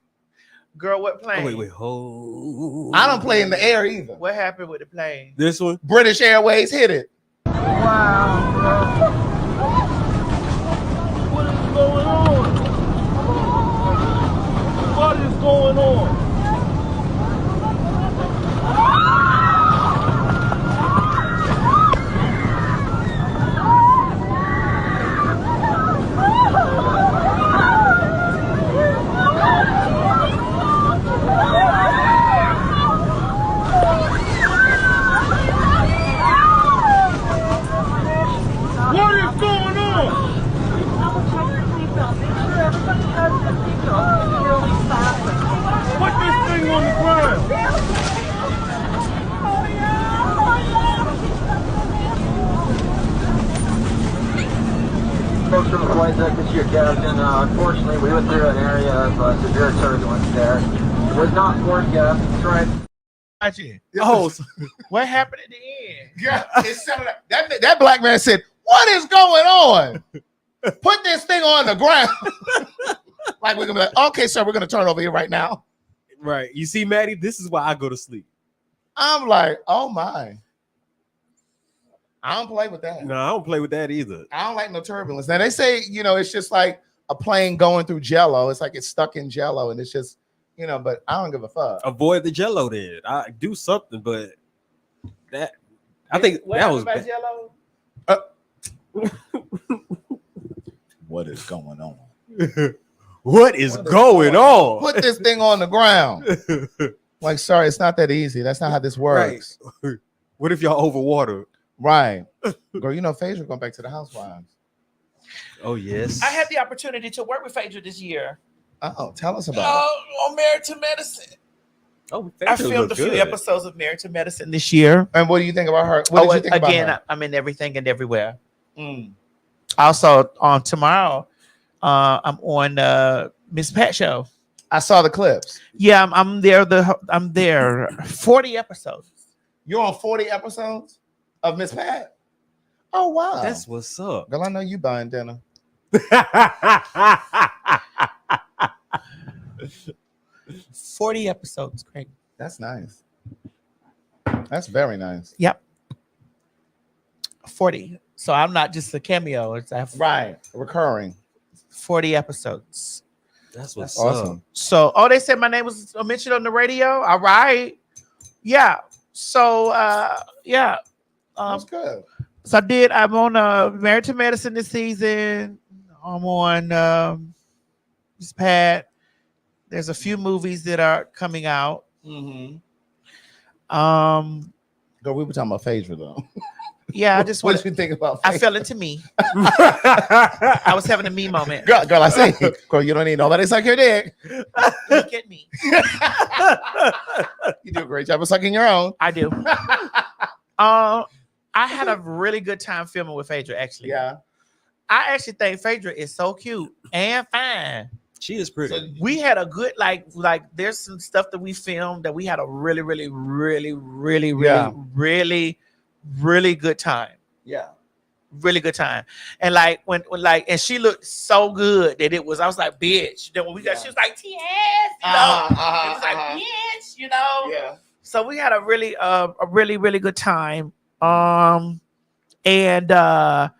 Speaker 7: Girl, what plane?
Speaker 5: Oh, wait, hold.
Speaker 12: I don't play in the air either.
Speaker 7: What happened with the plane?
Speaker 5: This one?
Speaker 12: British Airways hit it.
Speaker 6: Wow, bro. What is going on? What is going on?
Speaker 16: Flight deck, this is your captain. Unfortunately, we went through an area of severe turbulence there. It was not forecast.
Speaker 7: Oh, what happened at the end?
Speaker 12: Yeah, that black man said, "What is going on? Put this thing on the ground." Like we're gonna be like, "Okay, sir, we're gonna turn over here right now."
Speaker 5: Right. You see, Maddie, this is why I go to sleep.
Speaker 12: I'm like, oh my. I don't play with that.
Speaker 5: No, I don't play with that either.
Speaker 12: I don't like no turbulence. Now they say, it's just like a plane going through jello. It's like it's stuck in jello, and it's just, but I don't give a fuck.
Speaker 5: Avoid the jello then. I do something, but that I think
Speaker 7: what
Speaker 5: that was
Speaker 7: about jello?
Speaker 12: What is going on?
Speaker 5: What is going on?
Speaker 12: Put this thing on the ground. Like, sorry, it's not that easy. That's not how this works.
Speaker 5: Right. What if y'all overwater?
Speaker 12: Right. Girl, you know Phaedra going back to the Housewives.
Speaker 5: Oh, yes.
Speaker 7: I had the opportunity to work with Phaedra this year.
Speaker 12: Oh, tell us about it.
Speaker 7: On Married to Medicine.
Speaker 5: Oh,
Speaker 7: I filmed a few episodes of Married to Medicine this year.
Speaker 12: And what do you think about her? What did you think about her?
Speaker 7: I'm in Everything and Everywhere. Also, on tomorrow, I'm on Miss Pat show.
Speaker 12: I saw the clips.
Speaker 7: Yeah, I'm there. I'm there. 40 episodes.
Speaker 12: You're on 40 episodes of Miss Pat? Oh, wow.
Speaker 5: That's what's up.
Speaker 12: Girl, I know you buying dinner.
Speaker 7: 40 episodes. Great.
Speaker 12: That's nice. That's very nice.
Speaker 7: Yep. 40. So I'm not just a cameo.
Speaker 12: Right. Recurring.
Speaker 7: 40 episodes.
Speaker 5: That's what's
Speaker 12: awesome.
Speaker 5: up.
Speaker 7: So, they said my name was mentioned on the radio. All right. Yeah. So, yeah.
Speaker 12: That's good.
Speaker 7: So I'm on Married to Medicine this season. I'm on Miss Pat. There's a few movies that are coming out.
Speaker 12: Mm-hmm.
Speaker 7: Girl,
Speaker 12: we were talking about Phaedra though.
Speaker 7: Yeah, I just
Speaker 12: what did you think about Phaedra?
Speaker 7: I fell into me. I was having a me moment.
Speaker 12: Girl, I say, girl, you don't need nobody suck your dick.
Speaker 7: Look at me.
Speaker 12: You do a great job of sucking your own.
Speaker 7: I do. I had a really good time filming with Phaedra, actually.
Speaker 12: Yeah.
Speaker 7: I actually think Phaedra is so cute and fine.
Speaker 5: She is pretty.
Speaker 7: So we had a good like there's some stuff that we filmed that we had a really good time.
Speaker 12: Yeah.
Speaker 7: Really good time. And like when and she looked so good that it was, I was like, bitch. Then when we got, she was like, T.S. You know? It was like, bitch, you know?
Speaker 12: Yeah.
Speaker 7: So we had a really good time. And I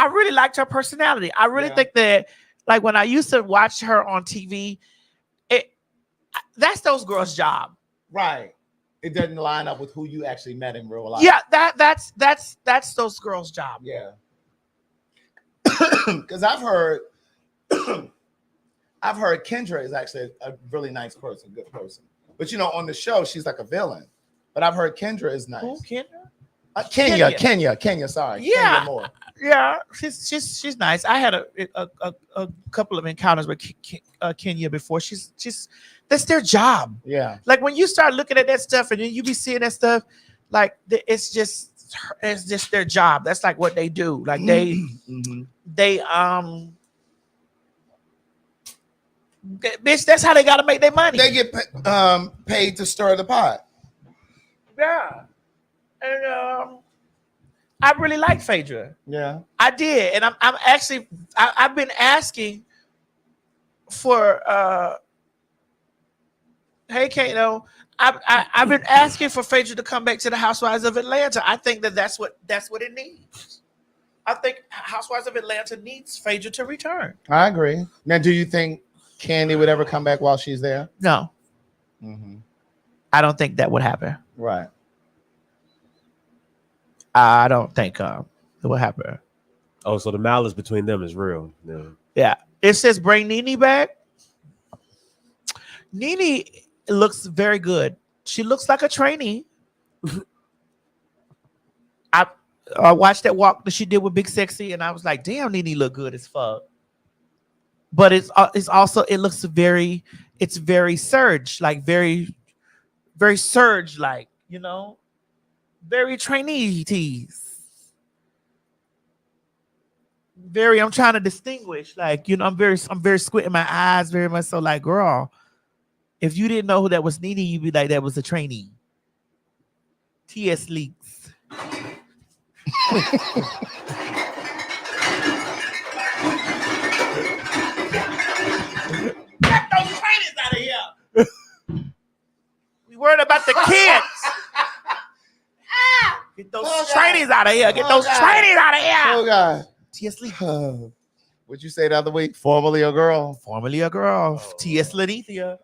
Speaker 7: really liked her personality. I really think that, like, when I used to watch her on TV, that's those girls' job.
Speaker 12: Right. It doesn't line up with who you actually met in real life.
Speaker 7: Yeah, that's those girls' job.
Speaker 12: Yeah. Because I've heard Kendra is actually a really nice person, good person. But you know, on the show, she's like a villain. But I've heard Kendra is nice.
Speaker 7: Who, Kendra?
Speaker 12: Kenya, sorry.
Speaker 7: Yeah.
Speaker 12: Kenya Moore.
Speaker 7: Yeah, she's nice. I had a couple of encounters with Kenya before. She's that's their job.
Speaker 12: Yeah.
Speaker 7: Like when you start looking at that stuff and then you be seeing that stuff, like it's just their job. That's like what they do. Like they bitch, that's how they gotta make their money.
Speaker 12: They get paid to stir the pot.
Speaker 7: Yeah. And I really like Phaedra.
Speaker 12: Yeah,
Speaker 7: I did, and I'm actually I've been asking for hey Kato, I've been asking for Phaedra to come back to the Housewives of Atlanta. I think that's what it needs. I think Housewives of Atlanta needs Phaedra to return.
Speaker 12: I agree. Now, do you think Candy would ever come back while she's there?
Speaker 7: No. I don't think that would happen.
Speaker 12: Right.
Speaker 7: I don't think it will happen.
Speaker 5: Oh, so the malice between them is real. Yeah.
Speaker 7: Yeah. It says bring Nene back. Nene looks very good. She looks like a trainee. I watched that walk that she did with Big Sexy, and I was like, damn, Nene look good as fuck. But it's also, it looks very surge, like very surge, like, you know, very trainee tease. Very, I'm trying to distinguish, like, you know, I'm very squinting my eyes, very much so, like, girl, if you didn't know who that was Nene, you'd be like, that was a trainee. T.S. Leaks. Get those trainees out of here. We worried about the kids. Get those trainees out of here. Get those trainees out of here.
Speaker 12: Oh, God.
Speaker 7: T.S. Leaks.
Speaker 12: What'd you say the other week? Formerly a girl.
Speaker 7: Formerly a girl. T.S. Lenithia.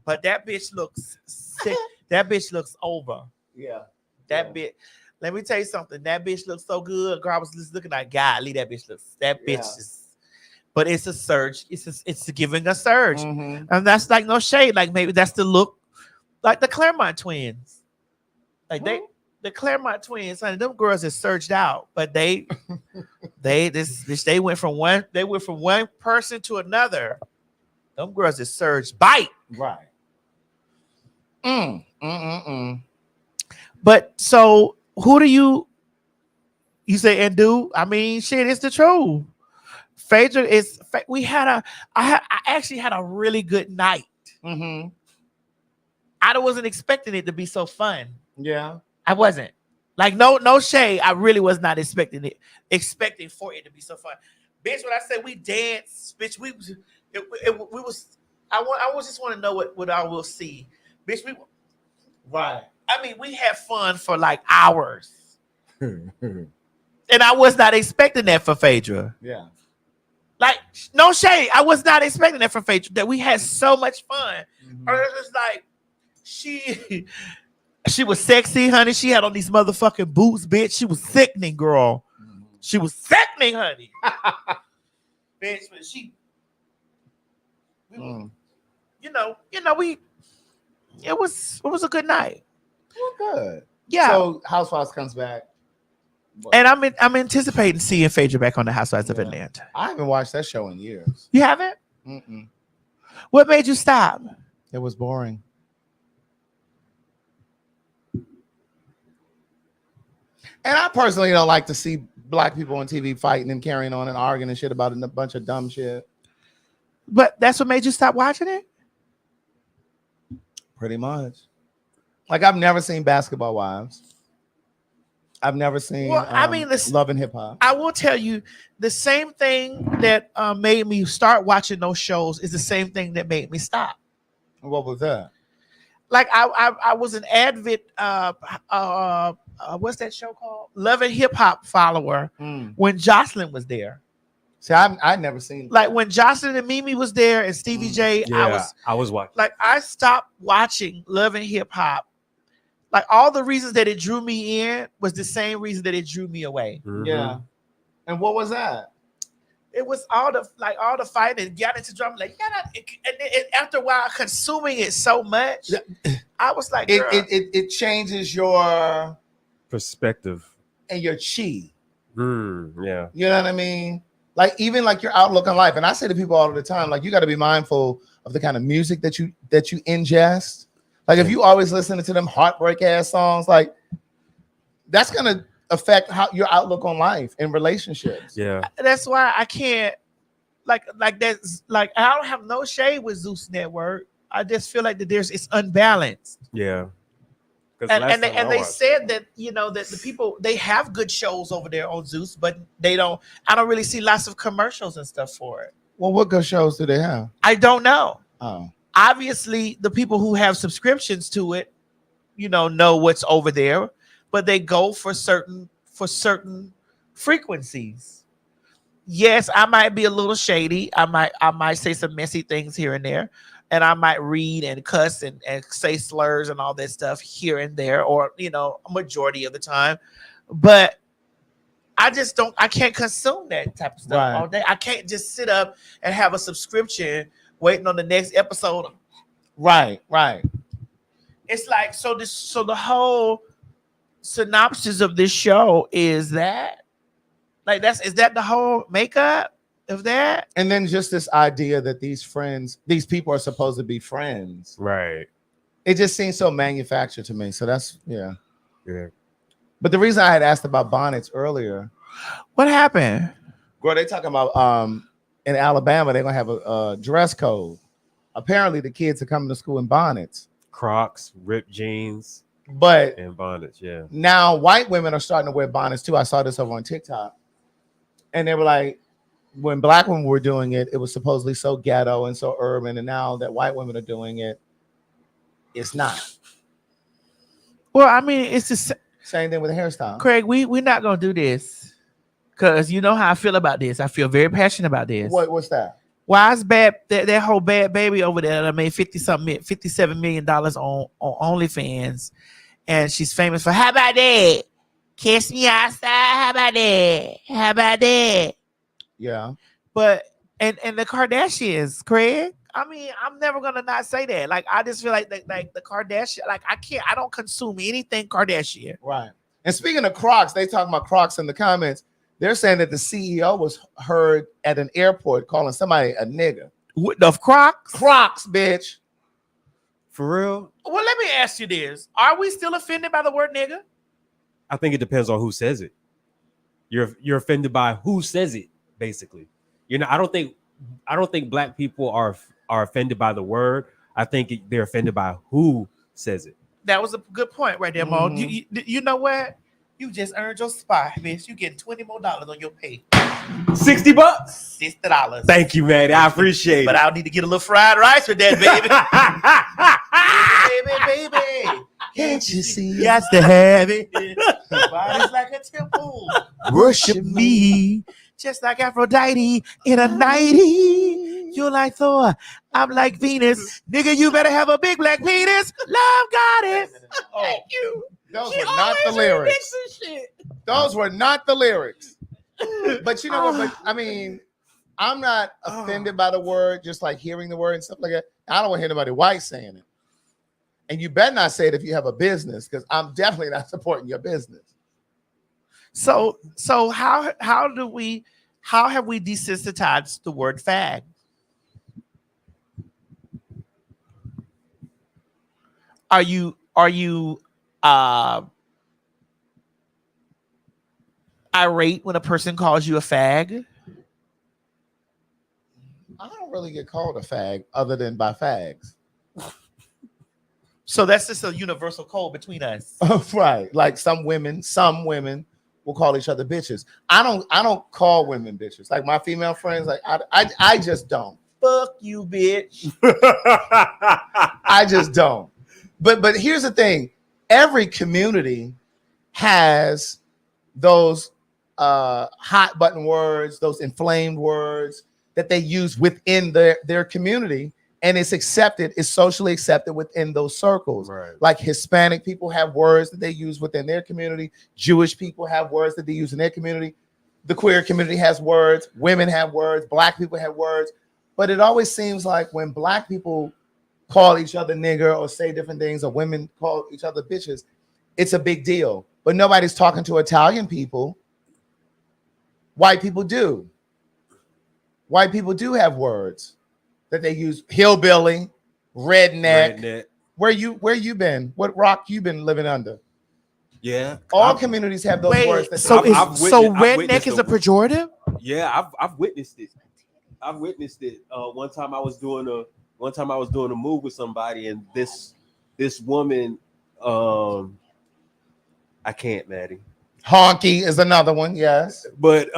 Speaker 7: But that bitch looks sick. That bitch looks over.
Speaker 12: Yeah.
Speaker 7: That bitch. Let me tell you something. That bitch looks so good. Girl, I was just looking like, golly, that bitch looks. That bitch is. But it's a surge. It's giving a surge, and that's like no shade. Like maybe that's the look, like the Claremont twins. Like the Claremont twins, honey, them girls is surged out, but they went from one person to another. Them girls is surged bite.
Speaker 12: Right.
Speaker 7: But so who do you say and do? I mean, shit, it's the truth. Phaedra is. I actually had a really good night.
Speaker 12: Mm-hmm.
Speaker 7: I wasn't expecting it to be so fun.
Speaker 12: Yeah,
Speaker 7: I wasn't. Like no shade. I really was not expecting for it to be so fun. Bitch, when I said we danced, bitch, we was. I just want to know what I will see, bitch.
Speaker 12: Right.
Speaker 7: I mean, we had fun for like hours, and I was not expecting that for Phaedra.
Speaker 12: Yeah.
Speaker 7: Like no shade, I was not expecting that for Phaedra. That we had so much fun.
Speaker 12: Mm-hmm.
Speaker 7: Or it was like she was sexy, honey. She had on these motherfucking boots, bitch. She was sickening, girl. Mm-hmm. She was sickening, honey. Bitch, but it was a good night.
Speaker 12: Well, good.
Speaker 7: Yeah.
Speaker 12: So Housewives comes back.
Speaker 7: What? And I'm anticipating seeing Phaedra back on the Housewives of Atlanta.
Speaker 12: I haven't watched that show in years.
Speaker 7: You haven't?
Speaker 12: Mm-mm.
Speaker 7: What made you stop?
Speaker 12: It was boring. And I personally don't like to see black people on TV fighting and carrying on and arguing and shit about a bunch of dumb shit.
Speaker 7: But that's what made you stop watching it?
Speaker 12: Pretty much. Like, I've never seen Basketball Wives. I've never seen Love and Hip Hop.
Speaker 7: I will tell you, the same thing that made me start watching those shows is the same thing that made me stop.
Speaker 12: What was that?
Speaker 7: Like, I was an avid what's that show called? Love and Hip Hop follower when Jocelyn was there.
Speaker 12: See, I'd never seen
Speaker 7: like when Jocelyn and Mimi was there and Stevie J.
Speaker 5: Yeah, I was watching.
Speaker 7: Like, I stopped watching Love and Hip Hop. Like, all the reasons that it drew me in was the same reason that it drew me away.
Speaker 12: Mm-hmm. Yeah. And what was that?
Speaker 7: It was all the fighting, got into drama. Like, and after a while, consuming it so much, I was like,
Speaker 12: it changes your
Speaker 5: perspective
Speaker 12: and your chi.
Speaker 5: Yeah.
Speaker 12: You know what I mean? Like, even like your outlook on life. And I say to people all the time, like, you got to be mindful of the kind of music that you ingest. Like, if you always listening to them heartbreak ass songs, like, that's gonna affect how your outlook on life and relationships.
Speaker 5: Yeah,
Speaker 7: that's why I can't like that's like I don't have no shade with Zeus Network. I just feel like that it's unbalanced.
Speaker 5: Yeah,
Speaker 7: and they said that that the people, they have good shows over there on Zeus, but I don't really see lots of commercials and stuff for it.
Speaker 12: Well, what good shows do they have?
Speaker 7: I don't know.
Speaker 12: Oh.
Speaker 7: Obviously, the people who have subscriptions to it, know what's over there, but they go for certain frequencies. Yes, I might be a little shady. I might say some messy things here and there, and I might read and cuss and say slurs and all that stuff here and there, or a majority of the time. But I can't consume that type of stuff all day. I can't just sit up and have a subscription waiting on the next episode.
Speaker 12: Right.
Speaker 7: It's like, so the whole synopsis of this show is that, like, is that the whole makeup of that?
Speaker 12: And then just this idea that these people are supposed to be friends.
Speaker 5: Right.
Speaker 12: It just seems so manufactured to me. So that's, yeah. But the reason I had asked about bonnets earlier.
Speaker 7: What happened?
Speaker 12: Girl, they talking about, in Alabama, they're gonna have a dress code. Apparently, the kids are coming to school in bonnets,
Speaker 5: Crocs, ripped jeans, and bonnets. Yeah.
Speaker 12: Now, white women are starting to wear bonnets too. I saw this over on TikTok, and they were like, when black women were doing it, it was supposedly so ghetto and so urban, and now that white women are doing it, it's not.
Speaker 7: Well, I mean, it's the
Speaker 12: same thing with the hairstyle.
Speaker 7: Craig, we're not gonna do this. Because you know how I feel about this. I feel very passionate about this.
Speaker 12: What's that?
Speaker 7: Why is that whole bad baby over there that made $57 million on OnlyFans, and she's famous for, how about that? Kiss me outside. How about that? How about that?
Speaker 12: Yeah.
Speaker 7: But and the Kardashians, Craig, I mean, I'm never gonna not say that. Like, I just feel like the Kardashian. Like, I don't consume anything Kardashian.
Speaker 12: Right. And speaking of Crocs, they talking about Crocs in the comments. They're saying that the CEO was heard at an airport calling somebody a nigga.
Speaker 7: Of Crocs?
Speaker 12: Crocs, bitch.
Speaker 5: For real?
Speaker 7: Well, let me ask you this: are we still offended by the word nigga?
Speaker 5: I think it depends on who says it. You're offended by who says it, basically. You know, I don't think black people are offended by the word. I think they're offended by who says it.
Speaker 7: That was a good point right there, Mo. You know what? You just earned your spot, bitch. You getting $20 more on your pay.
Speaker 5: $60?
Speaker 7: $60.
Speaker 5: Thank you, man. I appreciate it.
Speaker 7: But I'll need to get a little fried rice with that, baby. baby.
Speaker 12: Can't you see?
Speaker 7: Got to have it. Body's like a temple. Worship me. Just like Aphrodite in a nightie. You're like Thor. I'm like Venus. Nigga, you better have a big black penis. Love got it. Thank you.
Speaker 12: Those were not the lyrics. Those were not the lyrics. But you know what? But I mean, I'm not offended by the word, just like hearing the word and stuff like that. I don't want to hear anybody white saying it. And you better not say it if you have a business, because I'm definitely not supporting your business.
Speaker 7: So how have we desensitized the word fag? Are you irate when a person calls you a fag?
Speaker 12: I don't really get called a fag other than by fags.
Speaker 7: So that's just a universal code between us.
Speaker 12: Right. Like some women will call each other bitches. I don't call women bitches. Like my female friends, like I just don't.
Speaker 7: Fuck you, bitch.
Speaker 12: I just don't. But here's the thing. Every community has those hot button words, those inflamed words that they use within their community, and it's accepted, it's socially accepted within those circles.
Speaker 5: Right.
Speaker 12: Like Hispanic people have words that they use within their community. Jewish people have words that they use in their community. The queer community has words. Women have words. Black people have words. But it always seems like when black people call each other nigger or say different things, or women call each other bitches, it's a big deal. But nobody's talking to Italian people. White people do. White people do have words that they use. Hillbilly, redneck. Where you been? What rock you been living under?
Speaker 5: Yeah.
Speaker 12: All communities have those words. That
Speaker 7: redneck is a pejorative?
Speaker 5: Yeah, I've witnessed it. I've witnessed it. One time I was doing a move with somebody, and this woman, I can't, Maddie.
Speaker 12: Honky is another one, yes.
Speaker 5: But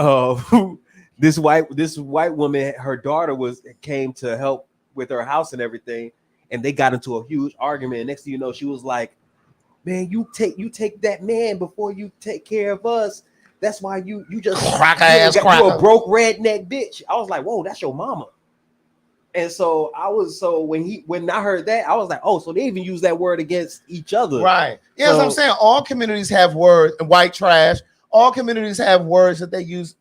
Speaker 5: this white woman, her daughter came to help with her house and everything, and they got into a huge argument. And next thing you know, she was like, "Man, you take that man before you take care of us. That's why you just you a broke redneck bitch." I was like, "Whoa, that's your mama." And so when I heard that, I was like, "Oh, so they even use that word against each other."
Speaker 12: Right. Yeah, that's what I'm saying. All communities have words, white trash. All communities have words that they use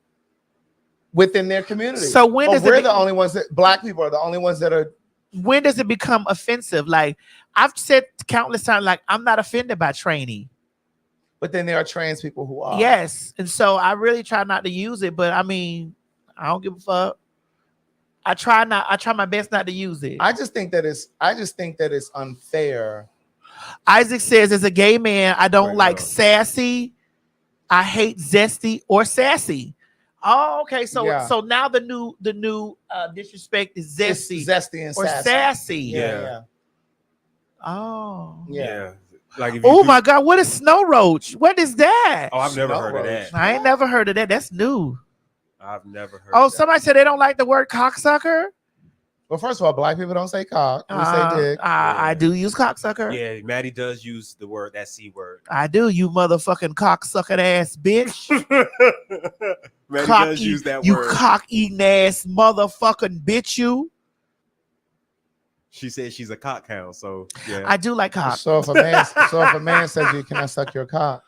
Speaker 12: within their community.
Speaker 7: So we're
Speaker 12: the only ones that black people are the only ones that are.
Speaker 7: When does it become offensive? Like I've said countless times, like I'm not offended by trainee.
Speaker 12: But then there are trans people who are.
Speaker 7: Yes. And so I really try not to use it, but I mean, I don't give a fuck. I try my best not to use it.
Speaker 12: I just think that it's unfair.
Speaker 7: Isaac says, as a gay man, I don't like sassy. I hate zesty or sassy. Oh, okay. So now the new disrespect is zesty,
Speaker 12: and
Speaker 7: or sassy.
Speaker 5: Yeah.
Speaker 7: Oh.
Speaker 12: Yeah.
Speaker 5: Like
Speaker 7: oh my God, what is snow roach? What is that?
Speaker 5: Oh, I've never heard of that.
Speaker 7: I ain't never heard of that. That's new.
Speaker 5: I've never heard.
Speaker 7: Oh, somebody said they don't like the word cocksucker.
Speaker 12: Well, first of all, black people don't say cock. We say dick.
Speaker 7: I do use cocksucker.
Speaker 5: Yeah, Maddie does use that C word.
Speaker 7: I do, you motherfucking cocksucking ass bitch.
Speaker 5: Maddie does use that
Speaker 7: you
Speaker 5: word.
Speaker 7: You cock eating ass motherfucking bitch, you.
Speaker 5: She says she's a cock hound, so yeah.
Speaker 7: I do like cock.
Speaker 12: So if a man says you, can I suck your cock?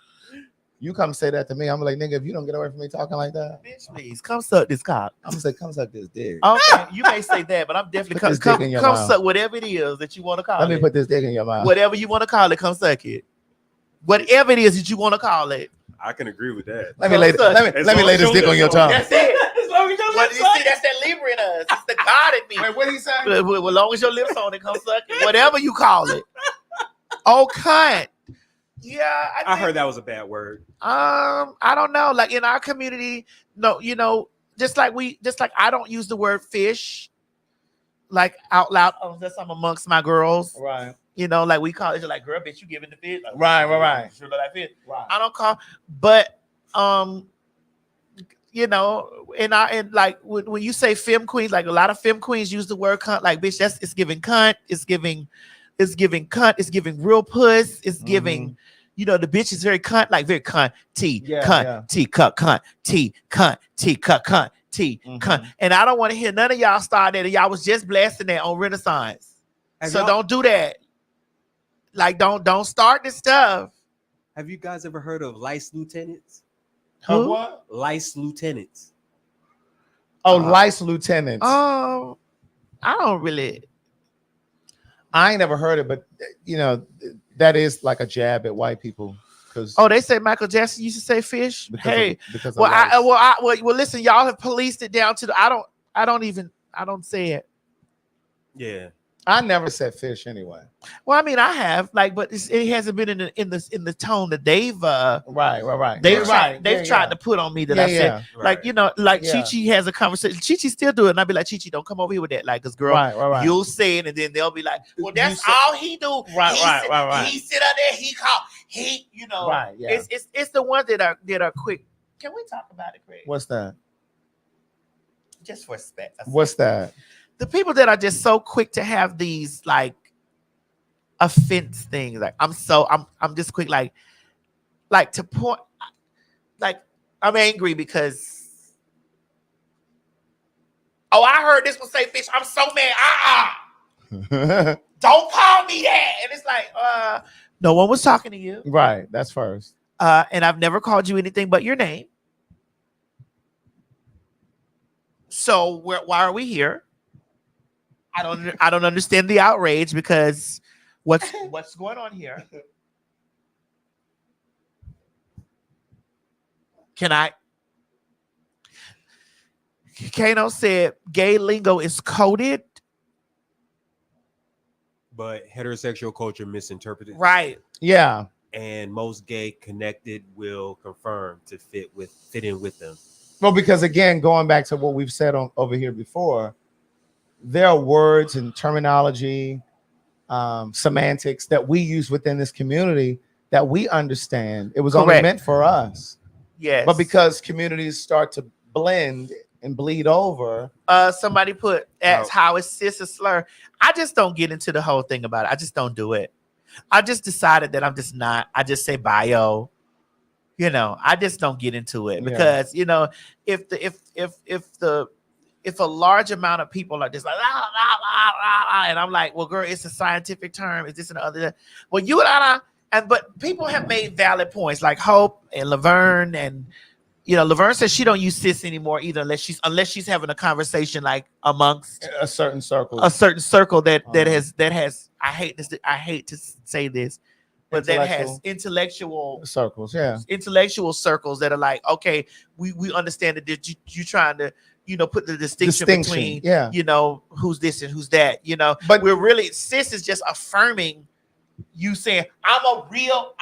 Speaker 12: You come say that to me, I'm like, nigga, if you don't get away from me talking like that,
Speaker 7: bitch, please come suck this cock.
Speaker 12: I'm gonna say, come suck this dick.
Speaker 7: Okay, you may say that, but I'm definitely
Speaker 12: Put this dick in your
Speaker 7: come
Speaker 12: mouth.
Speaker 7: suck whatever it is that you want to call
Speaker 12: Let
Speaker 7: it.
Speaker 12: me put this dick in your mouth.
Speaker 7: Whatever you want to call it, come suck it. Whatever it is that you want to call it.
Speaker 5: I can agree with that.
Speaker 12: Let me lay this dick on your tongue.
Speaker 7: That's it. But you see, that's that Libra in us. It's the God in me.
Speaker 12: Wait, what did he say?
Speaker 7: As long as your lips on it, come suck it. Whateve you call it. Oh, cunt. Yeah,
Speaker 5: I heard that was a bad word.
Speaker 7: I don't know. Like in our community, no, you know, just like I don't use the word fish like out loud unless I'm amongst my girls.
Speaker 12: Right.
Speaker 7: You know, like we call it like, girl, bitch, you giving the fish. Like,
Speaker 12: Right.
Speaker 7: Sure, like fish.
Speaker 12: Right.
Speaker 7: I don't call, but you know, and like when you say femme queens, like a lot of femme queens use the word cunt, like bitch, it's giving cunt, it's giving cunt, it's giving real puss, it's giving, you know, the bitch is very cunt, like very cunt, cunt, cunt, cunt. And I don't want to hear none of y'all start that. Y'all was just blasting that on Renaissance. So don't do that. Like, don't start this stuff.
Speaker 5: Have you guys ever heard of lice lieutenants?
Speaker 12: Who? What?
Speaker 5: Lice lieutenants.
Speaker 12: Oh, lice lieutenants.
Speaker 7: I don't really.
Speaker 12: I ain't never heard it, but you know, that is like a jab at white people. Because
Speaker 7: they say Michael Jackson used to say fish.
Speaker 12: Because
Speaker 7: listen, y'all have policed it down to the. I don't say it.
Speaker 5: Yeah.
Speaker 12: I never said fish anyway.
Speaker 7: Well, I mean, I have but it hasn't been in the tone that they've
Speaker 12: right.
Speaker 7: They've tried to put on me that I said like, you know, like Chi has a conversation. Chi still do it, and I'd be like, Chi, don't come over here with that, like, cause girl, you'll say it, and then they'll be like, well, that's all he do.
Speaker 12: Right.
Speaker 7: He sit up there, you know,
Speaker 12: right. Yeah.
Speaker 7: It's the ones that are quick. Can we talk about it, Craig?
Speaker 12: What's that?
Speaker 7: Just for respect.
Speaker 12: What's that?
Speaker 7: The people that are just so quick to have these like offense things, like I'm just quick, like to point, like I'm angry because I heard this one say fish. I'm so mad. Don't call me that. And it's like, no one was talking to you.
Speaker 12: Right. That's first.
Speaker 7: And I've never called you anything but your name. So why are we here? I don't understand the outrage because what's going on here? Kano said gay lingo is coded,
Speaker 5: but heterosexual culture misinterpreted.
Speaker 7: Right.
Speaker 12: Yeah.
Speaker 5: And most gay connected will confirm to fit in with them.
Speaker 12: Well, because again, going back to what we've said over here before, there are words and terminology, semantics that we use within this community that we understand. It was only meant for us.
Speaker 7: Yes.
Speaker 12: But because communities start to blend and bleed over.
Speaker 7: Somebody put as how is cis a slur. I just don't get into the whole thing about it. I just don't do it. I just decided that I'm just not. I just say bio. You know, I just don't get into it because you know, if a large amount of people are just like, and I'm like, well, girl, it's a scientific term. Is this and other? Well, but people have made valid points like Hope and Laverne, and you know, Laverne says she don't use cis anymore either, unless she's having a conversation like amongst
Speaker 12: a certain circle,
Speaker 7: that has. I hate to say this, but that has intellectual
Speaker 12: circles,
Speaker 7: intellectual circles that are like, okay, we understand that you trying to, you know, put the distinction between, you know, who's this and who's that, you know, but we're really, cis is just affirming you saying, I'm a real.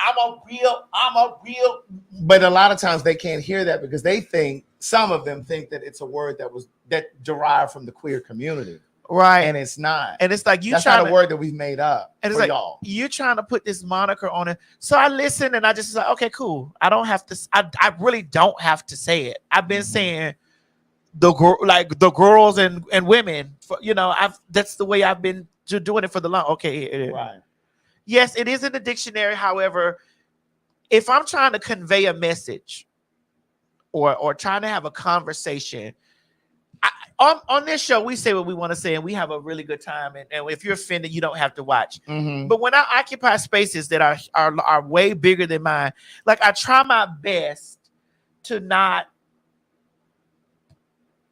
Speaker 12: But a lot of times they can't hear that because some of them think that it's a word that derived from the queer community.
Speaker 7: Right.
Speaker 12: And it's not.
Speaker 7: And it's like
Speaker 12: that's not a word that we've made up.
Speaker 7: And it's
Speaker 12: for
Speaker 7: like
Speaker 12: y'all.
Speaker 7: You're trying to put this moniker on it. So I listen and I just like, okay, cool. I don't have to, I really don't have to say it. I've been saying the girls and women, you know, that's the way I've been doing it for the long. Okay.
Speaker 12: Right.
Speaker 7: Yes, it is in the dictionary. However, if I'm trying to convey a message or trying to have a conversation, On this show, we say what we want to say, and we have a really good time. And if you're offended, you don't have to watch. But when I occupy spaces that are way bigger than mine, like I try my best to not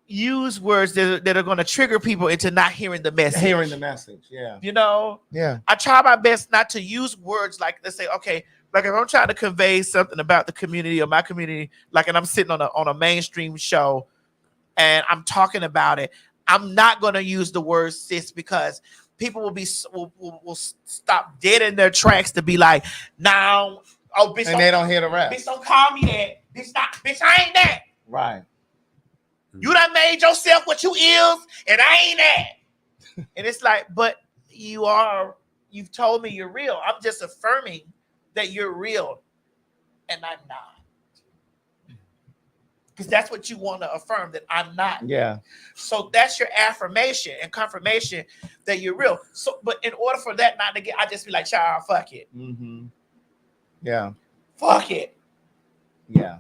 Speaker 7: use words that are going to trigger people into not hearing the message.
Speaker 12: Yeah.
Speaker 7: You know?
Speaker 12: Yeah.
Speaker 7: I try my best not to use words like, let's say, okay, like if I'm trying to convey something about the community or my community, like, and I'm sitting on a mainstream show and I'm talking about it, I'm not going to use the word cis because people will stop dead in their tracks to be like, now, oh, bitch,
Speaker 12: and they don't hear the rap.
Speaker 7: Bitch, don't call me that. Bitch, I ain't that.
Speaker 12: Right.
Speaker 7: You done made yourself what you is, and I ain't that. And it's like, but you've told me you're real. I'm just affirming that you're real, and I'm not. Because that's what you want to affirm, that I'm not.
Speaker 12: Yeah.
Speaker 7: So that's your affirmation and confirmation that you're real. So, but in order for that not to get, I just be like, child, fuck it.
Speaker 12: Yeah.
Speaker 7: Fuck it.
Speaker 12: Yeah.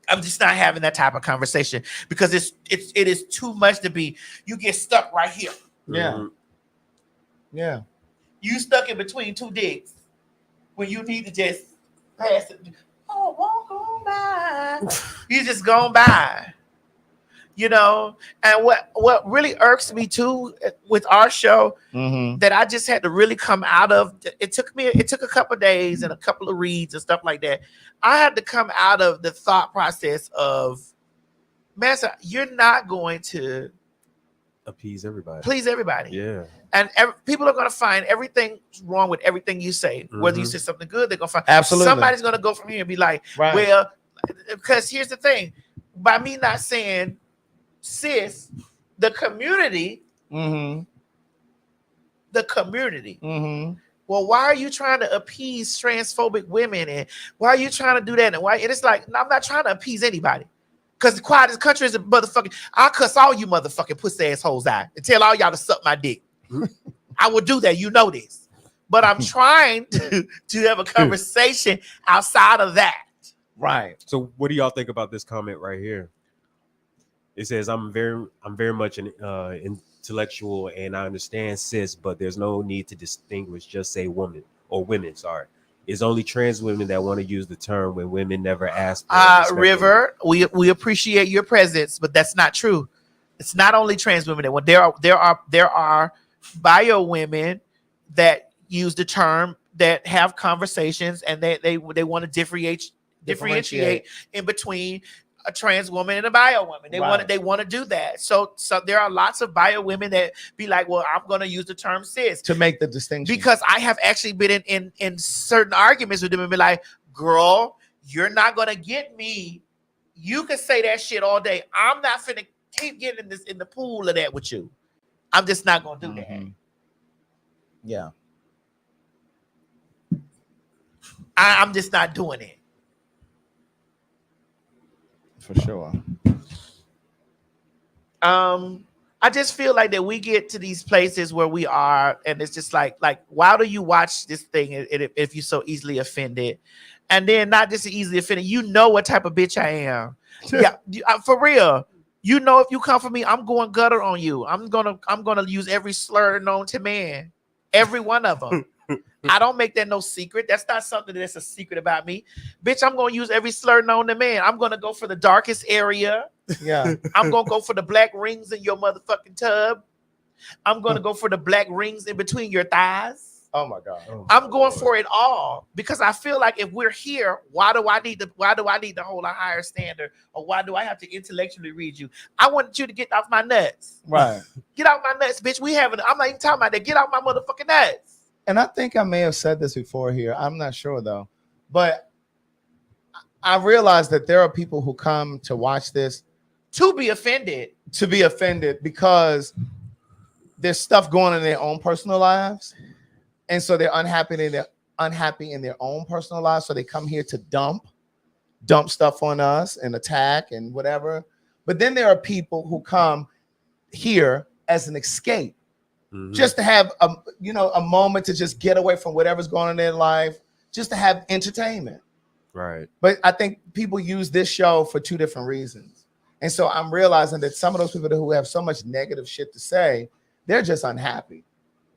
Speaker 7: I'm just not having that type of conversation because it is too much to be. You get stuck right here.
Speaker 12: Yeah. Yeah.
Speaker 7: You stuck in between two dicks when you need to just pass it. Oh, walk on by. You just gone by. You know, and what really irks me too with our show that I just had to really come out of. It took a couple of days and a couple of reads and stuff like that. I had to come out of the thought process of, man, you're not going to
Speaker 5: please everybody.
Speaker 7: Please everybody.
Speaker 5: Yeah.
Speaker 7: And people are going to find everything wrong with everything you say. Whether you say something good, they're going to find.
Speaker 12: Absolutely.
Speaker 7: Somebody's going to go from here and be like, well, because here's the thing. By me not saying cis, the community, well, why are you trying to appease transphobic women? And why are you trying to do that? And why? And it's like, no, I'm not trying to appease anybody. Because the quietest country is a motherfucking, I'll cuss all you motherfucking pussy assholes out and tell all y'all to suck my dick. I will do that. You know this. But I'm trying to have a conversation outside of that.
Speaker 12: Right.
Speaker 5: So what do y'all think about this comment right here? It says, I'm very much an intellectual and I understand cis, but there's no need to distinguish, just say woman or women, sorry. It's only trans women that want to use the term when women never ask.
Speaker 7: River, we appreciate your presence, but that's not true. It's not only trans women that want. There are bio women that use the term, that have conversations, and they want to differentiate in between a trans woman and a bio woman. They want to do that. So there are lots of bio women that be like, well, I'm going to use the term cis
Speaker 12: to make the distinction,
Speaker 7: because I have actually been in certain arguments with them and be like, girl, you're not going to get me. You can say that shit all day. I'm not finna keep getting this in the pool of that with you. I'm just not going to do that.
Speaker 12: Yeah.
Speaker 7: I'm just not doing it.
Speaker 12: For sure.
Speaker 7: I just feel like that we get to these places where we are, and it's just like why do you watch this thing if you're so easily offended? And then not just easily offended, you know what type of bitch I am. Yeah, for real. You know, if you come for me, I'm going gutter on you. I'm gonna use every slur known to man, every one of them. I don't make that no secret. That's not something that's a secret about me. Bitch, I'm going to use every slur known to man. I'm going to go for the darkest area.
Speaker 12: Yeah.
Speaker 7: I'm going to go for the black rings in your motherfucking tub. I'm going to go for the black rings in between your thighs.
Speaker 12: Oh my God.
Speaker 7: I'm going for it all because I feel like if we're here, why do I need to hold a higher standard, or why do I have to intellectually read you? I want you to get off my nuts.
Speaker 12: Right.
Speaker 7: Get off my nuts, bitch. I'm not even talking about that. Get off my motherfucking nuts.
Speaker 12: And I think I may have said this before here. I'm not sure though. But I realize that there are people who come to watch this
Speaker 7: to be offended.
Speaker 12: Because there's stuff going on in their own personal lives. And so they're unhappy in their own personal lives. So they come here to dump stuff on us and attack and whatever. But then there are people who come here as an escape. Just to have a moment to just get away from whatever's going on in their life, just to have entertainment.
Speaker 5: Right.
Speaker 12: But I think people use this show for two different reasons. And so I'm realizing that some of those people who have so much negative shit to say, they're just unhappy.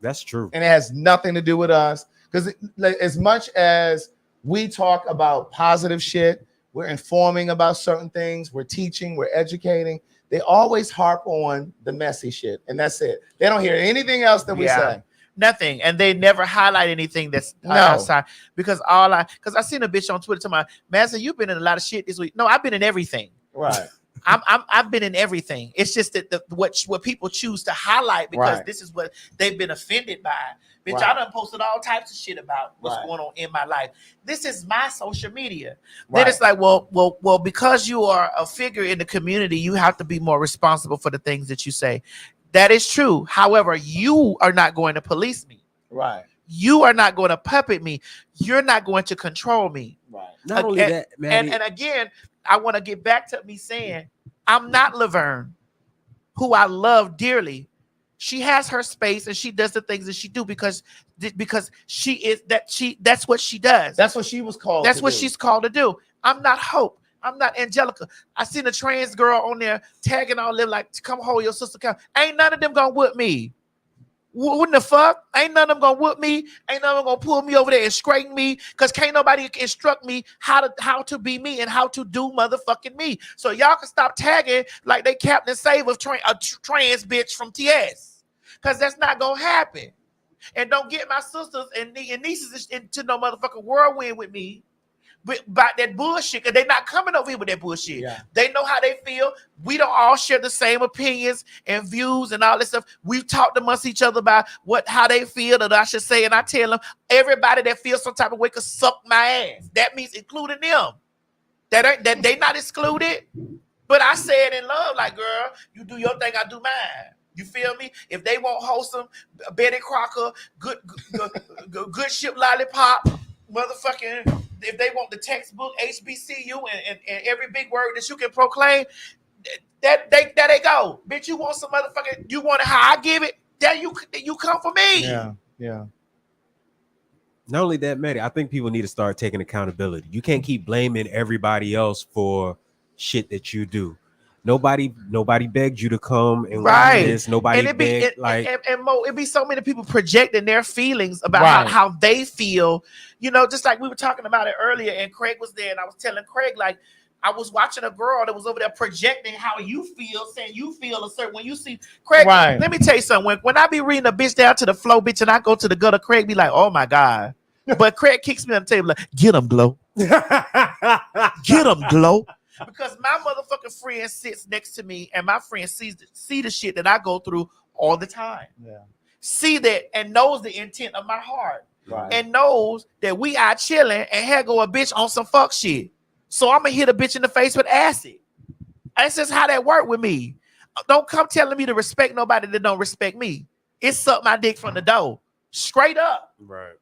Speaker 5: That's true.
Speaker 12: And it has nothing to do with us. Because as much as we talk about positive shit, we're informing about certain things, we're teaching, we're educating, they always harp on the messy shit. And that's it. They don't hear anything else that we say.
Speaker 7: Nothing. And they never highlight anything that's outside. Because I seen a bitch on Twitter to my Master, you've been in a lot of shit this week. No, I've been in everything.
Speaker 12: Right.
Speaker 7: I've been in everything. It's just that what people choose to highlight because this is what they've been offended by. Bitch, I done posted all types of shit about what's going on in my life. This is my social media. Then it's like, well, because you are a figure in the community, you have to be more responsible for the things that you say. That is true. However, you are not going to police me.
Speaker 12: Right.
Speaker 7: You are not going to puppet me. You're not going to control me.
Speaker 12: Right.
Speaker 5: Not only that, man.
Speaker 7: And again, I want to get back to me saying, I'm not Laverne, who I love dearly. She has her space and she does the things that she do because she is that's what she does.
Speaker 12: That's what she was called.
Speaker 7: That's what she's called to do. I'm not Hope. I'm not Angelica. I seen a trans girl on there tagging all them like, come hold your sister. Ain't none of them gonna whip me. What the fuck? Ain't none of them gonna whoop me. Ain't none of them gonna pull me over there and straighten me because can't nobody instruct me how to be me and how to do motherfucking me. So y'all can stop tagging like they Captain Save a trans bitch from TS because that's not gonna happen. And don't get my sisters and nieces into no motherfucking whirlwind with me about that bullshit because they're not coming over here with that bullshit.
Speaker 12: Yeah.
Speaker 7: They know how they feel. We don't all share the same opinions and views and all this stuff. We've talked amongst each other about how they feel, that I should say, and I tell them everybody that feels some type of way can suck my ass. That means including them. That they not excluded, but I say it in love, like, girl, you do your thing, I do mine. You feel me? If they want wholesome, Betty Crocker, good ship lollipop, motherfucking. If they want the textbook HBCU and every big word that you can proclaim, that they go. Bitch, you want some motherfucking, you want it how I give it, that you come for me.
Speaker 12: Yeah.
Speaker 5: Not only that, Maddie, I think people need to start taking accountability. You can't keep blaming everybody else for shit that you do. Nobody begged you to come and watch this. Nobody begged,
Speaker 7: and Mo, it'd be so many people projecting their feelings about how they feel. You know, just like we were talking about it earlier, and Craig was there, and I was telling Craig, like, I was watching a girl that was over there projecting how you feel, saying you feel a certain when you see Craig. Let me tell you something. When I be reading a bitch down to the flow, bitch, and I go to the gutter, Craig be like, oh my God. But Craig kicks me on the table like, get him, Glow. Get him, Glow. Because my motherfucking friend sits next to me and my friend see the shit that I go through all the time.
Speaker 12: Yeah.
Speaker 7: See that and knows the intent of my heart.
Speaker 12: Right.
Speaker 7: And knows that we are chilling and here go a bitch on some fuck shit. So I'm gonna hit a bitch in the face with acid. That's just how that work with me. Don't come telling me to respect nobody that don't respect me. It suck my dick from the door. Straight up.
Speaker 5: Right.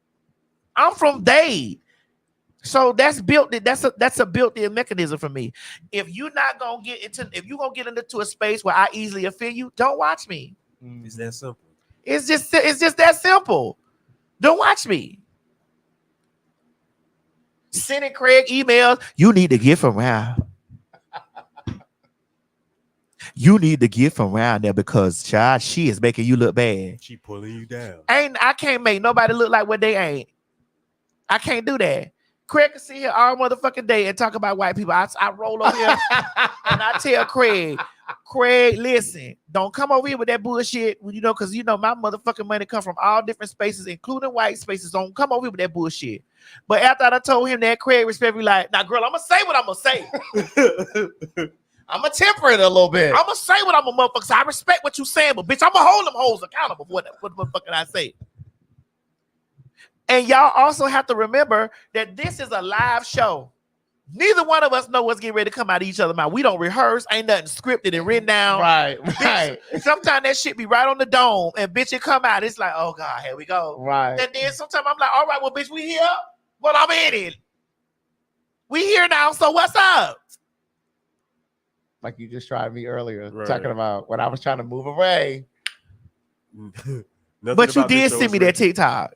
Speaker 7: I'm from Dade. So that's a built-in mechanism for me. If you're gonna get into a space where I easily offend you, don't watch me.
Speaker 5: It's that simple.
Speaker 7: It's just that simple. Don't watch me. Sending Craig emails, you need to get from around. You need to get from around there because, child, she is making you look bad.
Speaker 5: She pulling you down.
Speaker 7: I can't make nobody look like what they ain't. I can't do that. Craig can sit here all motherfucking day and talk about white people. I roll over here and I tell Craig, listen, don't come over here with that bullshit, because my motherfucking money come from all different spaces, including white spaces. Don't come over here with that bullshit. But after I told him that, Craig respectfully like, now, girl, I'm going to say what I'm going to say.
Speaker 12: I'm going to temper it a little bit.
Speaker 7: I'm going to say what I'm a motherfucker. So I respect what you saying, but bitch, I'm going to hold them hoes accountable for what the fuck I say. And y'all also have to remember that this is a live show. Neither one of us know what's getting ready to come out of each other's mouth. We don't rehearse. Ain't nothing scripted and written down.
Speaker 12: Right.
Speaker 7: Sometimes that shit be right on the dome, and bitch, it come out. It's like, oh God, here we go.
Speaker 12: Right.
Speaker 7: And then sometimes I'm like, all right, well, bitch, we here. Well, I'm in it. We here now. So what's up?
Speaker 12: Like you just tried me earlier, talking about when I was trying to move away.
Speaker 7: But you did send me that TikTok.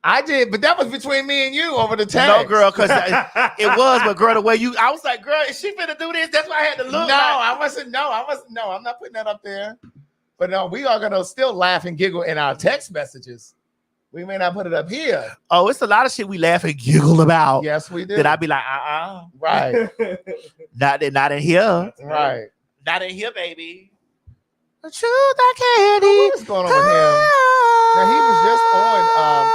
Speaker 12: I did, but that was between me and you over the text.
Speaker 7: No, girl, because it was, but girl, the way I was like, girl, is she finna do this? That's why I had to look.
Speaker 12: No, I wasn't. No, I'm not putting that up there. But no, we are gonna still laugh and giggle in our text messages. We may not put it up here.
Speaker 7: Oh, it's a lot of shit we laugh and giggle about.
Speaker 12: Yes, we do.
Speaker 7: That I'd be like,
Speaker 12: right.
Speaker 7: not in here.
Speaker 12: Right.
Speaker 7: Not in here, baby. The truth I can't eat.
Speaker 12: What's going on with him? Now he was just on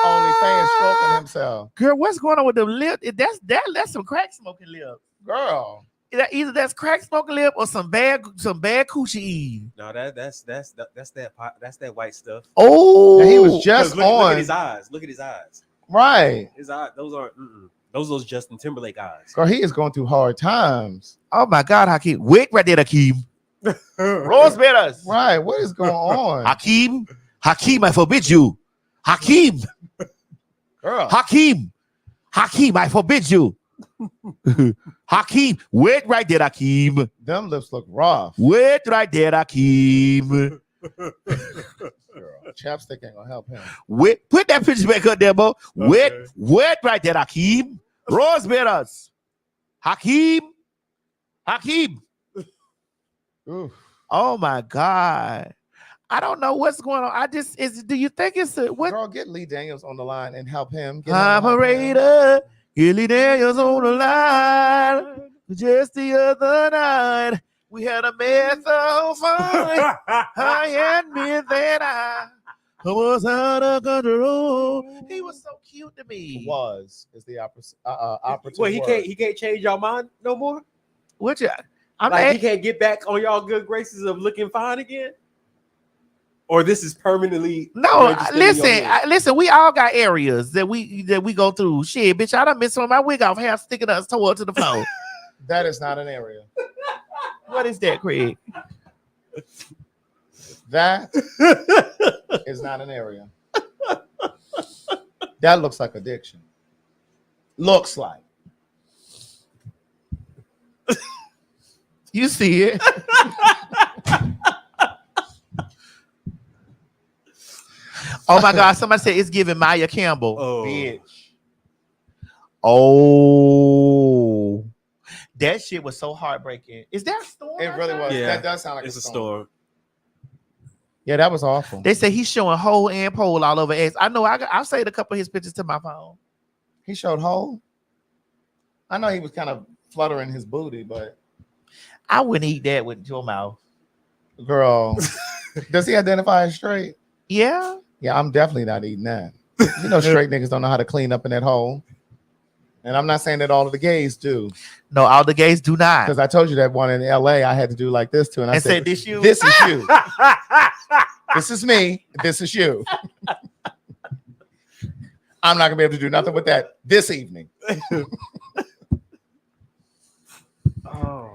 Speaker 12: OnlyFans stroking himself.
Speaker 7: Girl, what's going on with them lips? That's some crack smoking lips.
Speaker 12: Girl.
Speaker 7: Either that's crack smoking lip or some bad coochie eating.
Speaker 5: No, that's that white stuff.
Speaker 7: Oh,
Speaker 12: now he was just
Speaker 5: look at his eyes. Look at his eyes.
Speaker 12: Right.
Speaker 5: His eyes. Those aren't. Those Justin Timberlake eyes.
Speaker 12: Girl, he is going through hard times.
Speaker 7: Oh my God, Hakeem! Wait right there, Hakeem. Rose Bitters.
Speaker 12: Right. What is going on?
Speaker 7: Hakeem, I forbid you. Hakeem.
Speaker 12: Girl.
Speaker 7: Hakeem, I forbid you. Hakeem, wait right there, Hakeem.
Speaker 12: Them lips look rough.
Speaker 7: Wait right there, Hakeem.
Speaker 12: Girl, chapstick ain't gonna help him.
Speaker 7: Wait, put that picture back up there, Bo. Okay. Wait right there, Hakeem. Rose Bitters. Hakeem.
Speaker 12: Oof.
Speaker 7: Oh my God. I don't know what's going on. Do you think it's what?
Speaker 12: Girl, get Lee Daniels on the line and help him.
Speaker 7: Operator, get Lee Daniels on the line. Just the other night, we had a mess of fun. I admit that I was out of control. He was so cute to me.
Speaker 12: Is the operative
Speaker 5: Well, he
Speaker 12: word.
Speaker 5: can't change y'all mind no more.
Speaker 7: What you?
Speaker 5: He can't get back on y'all good graces of looking fine again. Or this is permanently.
Speaker 7: No, listen. We all got areas that we go through. Shit, bitch, I done missed some of my wig off, half sticking us toward to the floor.
Speaker 12: That is not an area.
Speaker 7: What is that, Craig?
Speaker 12: That is not an area. That looks like addiction. Looks like.
Speaker 7: You see it. Oh my God! Somebody said it's giving Maya Campbell.
Speaker 5: Oh,
Speaker 12: bitch.
Speaker 7: Oh, that shit was so heartbreaking. Is that a storm?
Speaker 12: It really was.
Speaker 5: Yeah,
Speaker 12: that does sound like
Speaker 5: it's a storm.
Speaker 12: Yeah, that was awful.
Speaker 7: They say he's showing hole and pole all over X. I know. I'll saved a couple of his pictures to my phone.
Speaker 12: He showed hole. I know he was kind of fluttering his booty, but
Speaker 7: I wouldn't eat that with your mouth,
Speaker 12: girl. Does he identify as straight?
Speaker 7: Yeah.
Speaker 12: Yeah, I'm definitely not eating that. You know, straight niggas don't know how to clean up in that hole. And I'm not saying that all of the gays do.
Speaker 7: No, all the gays do not.
Speaker 12: Because I told you that one in LA I had to do like this too. And I said,
Speaker 7: this you?
Speaker 12: This is you. This is me. This is you. I'm not going to be able to do nothing with that this evening.
Speaker 5: Oh.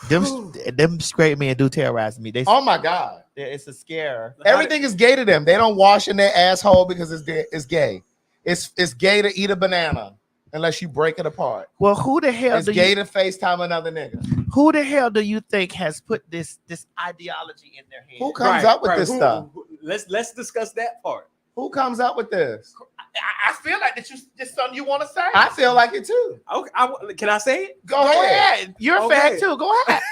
Speaker 7: Them straight men do terrorize me.
Speaker 12: Oh my God.
Speaker 7: It's a scare.
Speaker 12: Everything is gay to them. They don't wash in their asshole because it's gay. It's gay to eat a banana unless you break it apart.
Speaker 7: Well, who the hell?
Speaker 12: It's gay to FaceTime another nigga.
Speaker 7: Who the hell do you think has put this ideology in their head?
Speaker 12: Who comes up with this stuff?
Speaker 5: Let's discuss that part.
Speaker 12: Who comes up with this?
Speaker 7: I feel like this something you want to say.
Speaker 12: I feel like it too.
Speaker 5: Okay, can I say it?
Speaker 12: Go ahead.
Speaker 7: You're a fag too. Go ahead.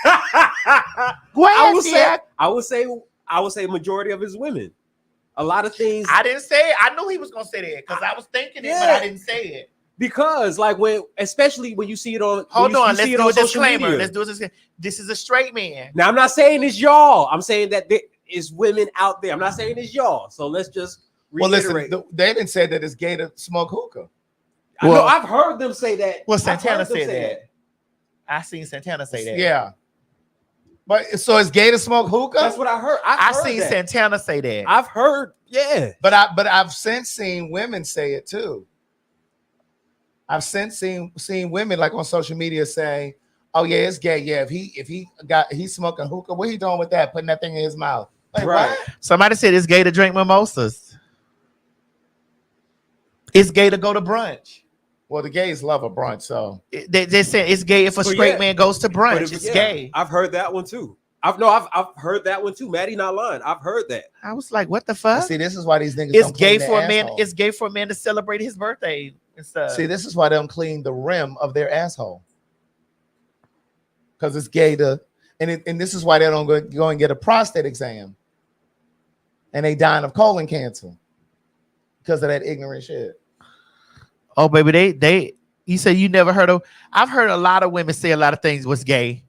Speaker 5: Go ahead. I would say majority of his women. A lot of things.
Speaker 7: I didn't say it. I knew he was gonna say that because I was thinking it, but I didn't say it.
Speaker 5: Because especially when you see it on.
Speaker 7: Hold on, let's do a disclaimer.
Speaker 5: Media.
Speaker 7: Let's do this. This is a straight man.
Speaker 5: Now I'm not saying it's y'all. I'm saying that there is women out there. I'm not saying it's y'all. So let's just reiterate.
Speaker 12: Well, listen, they didn't say that it's gay to smoke hookah.
Speaker 5: I know I've heard them say that.
Speaker 7: Well, Santana said that. I seen Santana say that.
Speaker 12: Yeah. But so it's gay to smoke hookah?
Speaker 5: That's what I heard.
Speaker 7: I seen Santana say that.
Speaker 5: I've heard, yeah.
Speaker 12: But I've since seen women say it too. I've since seen women like on social media say, "Oh yeah, it's gay. Yeah, if he's smoking hookah, what he doing with that? Putting that thing in his mouth." Like,
Speaker 5: right.
Speaker 12: What?
Speaker 7: Somebody said it's gay to drink mimosas. It's gay to go to brunch.
Speaker 12: Well, the gays love a brunch, so
Speaker 7: they said it's gay if a straight man goes to brunch. It's gay.
Speaker 5: I've heard that one too. I've heard that one too. Maddie not lying. I've heard that.
Speaker 7: I was like, what the fuck?
Speaker 12: See, this is why these niggas
Speaker 7: It's
Speaker 12: don't
Speaker 7: gay
Speaker 12: clean
Speaker 7: for
Speaker 12: their
Speaker 7: a man.
Speaker 12: asshole.
Speaker 7: It's gay for a man to celebrate his birthday and stuff.
Speaker 12: See, this is why they don't clean the rim of their asshole. Because it's gay to, and this is why they don't go and get a prostate exam. And they dying of colon cancer because of that ignorant shit.
Speaker 7: Oh, baby, they. You said you never heard of. I've heard a lot of women say a lot of things was gay.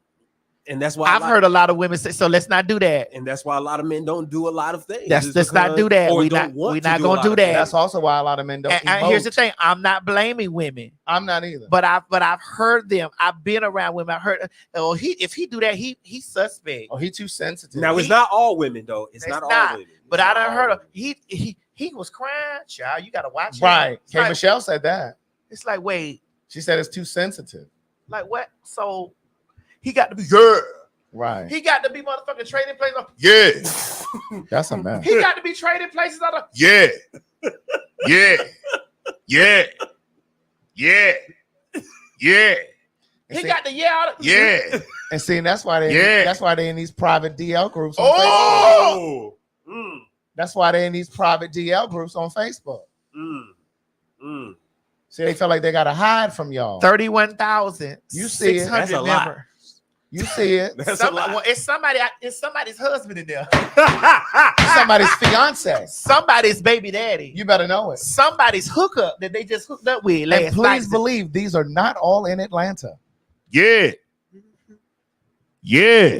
Speaker 5: And that's why
Speaker 7: I've heard a lot of women say, so let's not do that.
Speaker 5: And that's why a lot of men don't do a lot of things.
Speaker 7: Let's not do that. We're not gonna do that.
Speaker 12: That's also why a lot of men don't.
Speaker 7: And here's the thing: I'm not blaming women.
Speaker 12: I'm not either.
Speaker 7: But I've heard them. I've been around women. I heard. Oh, if he do that, he's suspect.
Speaker 12: Oh, he too sensitive.
Speaker 5: Now it's not all women though. It's not all women.
Speaker 7: But I done heard of he was crying. Child, you gotta watch it.
Speaker 12: Right. K.
Speaker 7: Like,
Speaker 12: Michelle said that.
Speaker 7: It's like, wait.
Speaker 12: She said it's too sensitive.
Speaker 7: Like what? So he got to be good.
Speaker 12: Right.
Speaker 7: He got to be motherfucking trading places.
Speaker 12: Yeah. That's a man.
Speaker 7: He got to be trading places out of.
Speaker 12: Yeah. Yeah. Yeah. Yeah. Yeah.
Speaker 7: He got to yell.
Speaker 12: Yeah. And see, that's why they in these private DL groups on
Speaker 5: Facebook.
Speaker 12: That's why they in these private DL groups on Facebook. See, they feel like they gotta hide from y'all.
Speaker 7: 31,000.
Speaker 12: You see it.
Speaker 5: That's a lot.
Speaker 12: You see it.
Speaker 5: That's a lot.
Speaker 7: Well, it's somebody's husband in there.
Speaker 12: Somebody's fiance.
Speaker 7: Somebody's baby daddy.
Speaker 12: You better know it.
Speaker 7: Somebody's hookup that they just hooked up with last
Speaker 12: And please
Speaker 7: night.
Speaker 12: believe these are not all in Atlanta.
Speaker 7: Yeah. Yeah.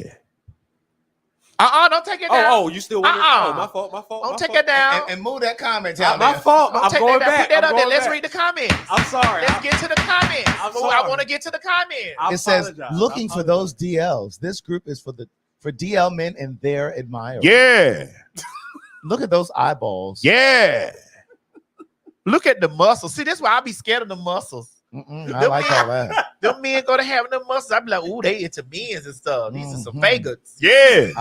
Speaker 7: Don't take it down.
Speaker 5: Oh, you still want it? Oh, my fault.
Speaker 7: Don't take it down.
Speaker 12: And move that comment out.
Speaker 5: My fault.
Speaker 7: Don't
Speaker 5: I'm
Speaker 7: take
Speaker 5: going
Speaker 7: that down.
Speaker 5: back.
Speaker 7: Put that
Speaker 5: I'm
Speaker 7: up there.
Speaker 5: going
Speaker 7: Let's
Speaker 5: back.
Speaker 7: read the comments.
Speaker 5: I'm sorry.
Speaker 7: Let's get to the comments.
Speaker 5: I'm
Speaker 7: I
Speaker 5: sorry.
Speaker 7: want to get to the comments.
Speaker 12: It says, looking for those DLs. This group is for DL men and their admirers.
Speaker 7: Yeah.
Speaker 12: Look at those eyeballs.
Speaker 7: Yeah. Look at the muscles. See, that's why I be scared of the muscles.
Speaker 12: I like all that.
Speaker 7: Them men go to having them muscles. I be like, ooh, they into men's and stuff. These are some faggots.
Speaker 12: Yeah.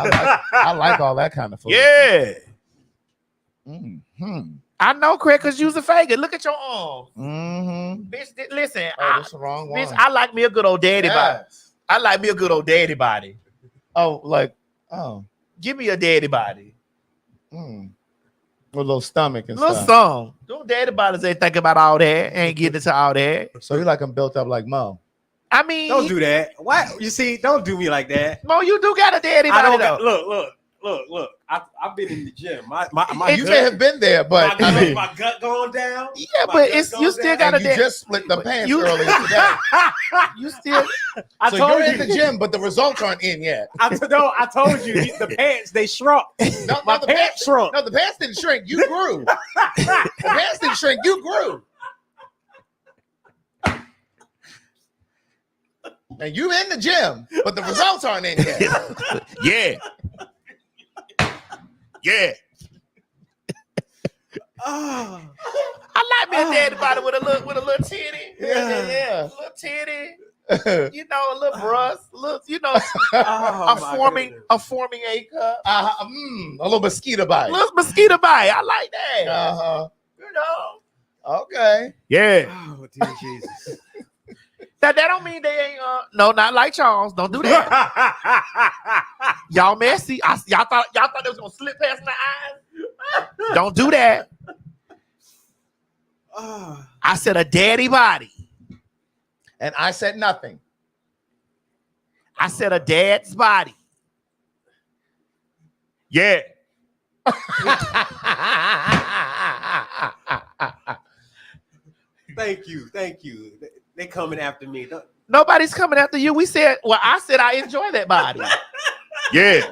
Speaker 12: I like all that kind of food.
Speaker 7: Yeah.
Speaker 12: Mm-hmm.
Speaker 7: I know, Craig, because you's a faggot. Look at your arm.
Speaker 12: Mm-hmm.
Speaker 7: Bitch, listen.
Speaker 12: Oh, that's the wrong one.
Speaker 7: Bitch, I like me a good old daddy body. I like me a good old daddy body. Give me a daddy body.
Speaker 12: With a little stomach and
Speaker 7: little
Speaker 12: stuff.
Speaker 7: song. Them daddy bodies ain't thinking about all that. Ain't getting into all that.
Speaker 12: So you like them built up like Mo.
Speaker 7: I mean,
Speaker 5: Don't do that. Why? You see, don't do me like that.
Speaker 7: Mo, you do got a daddy
Speaker 5: I
Speaker 7: body
Speaker 5: don't
Speaker 7: though.
Speaker 5: Look. I've been in the gym. My
Speaker 12: You may have been there, but
Speaker 5: my gut going down.
Speaker 7: Yeah, but you still got a
Speaker 12: you
Speaker 7: daddy.
Speaker 12: just split the pants earlier today.
Speaker 7: You still.
Speaker 12: So you're in the gym, but the results aren't in yet.
Speaker 5: I told you the pants they shrunk. My pants shrunk.
Speaker 12: No, the pants didn't shrink. You grew. The pants didn't shrink. You grew. And you in the gym, but the results aren't in yet.
Speaker 7: Yeah. Yeah.
Speaker 5: Oh.
Speaker 7: I like me a daddy body with a little titty.
Speaker 12: Yeah.
Speaker 7: A little titty. You know, a little breast. A forming A cup.
Speaker 12: A little mosquito bite.
Speaker 7: A little mosquito bite. I like that. You know.
Speaker 12: Okay.
Speaker 7: Yeah.
Speaker 5: Oh, dear Jesus.
Speaker 7: That don't mean they ain't no, not like Charles. Don't do that. Y'all messy. Y'all thought they was gonna slip past my eyes. Don't do that. I said a daddy body.
Speaker 12: And I said nothing.
Speaker 7: I said a dad's body. Yeah.
Speaker 5: Thank you. They coming after me.
Speaker 7: Nobody's coming after you. I said I enjoy that body. Yeah.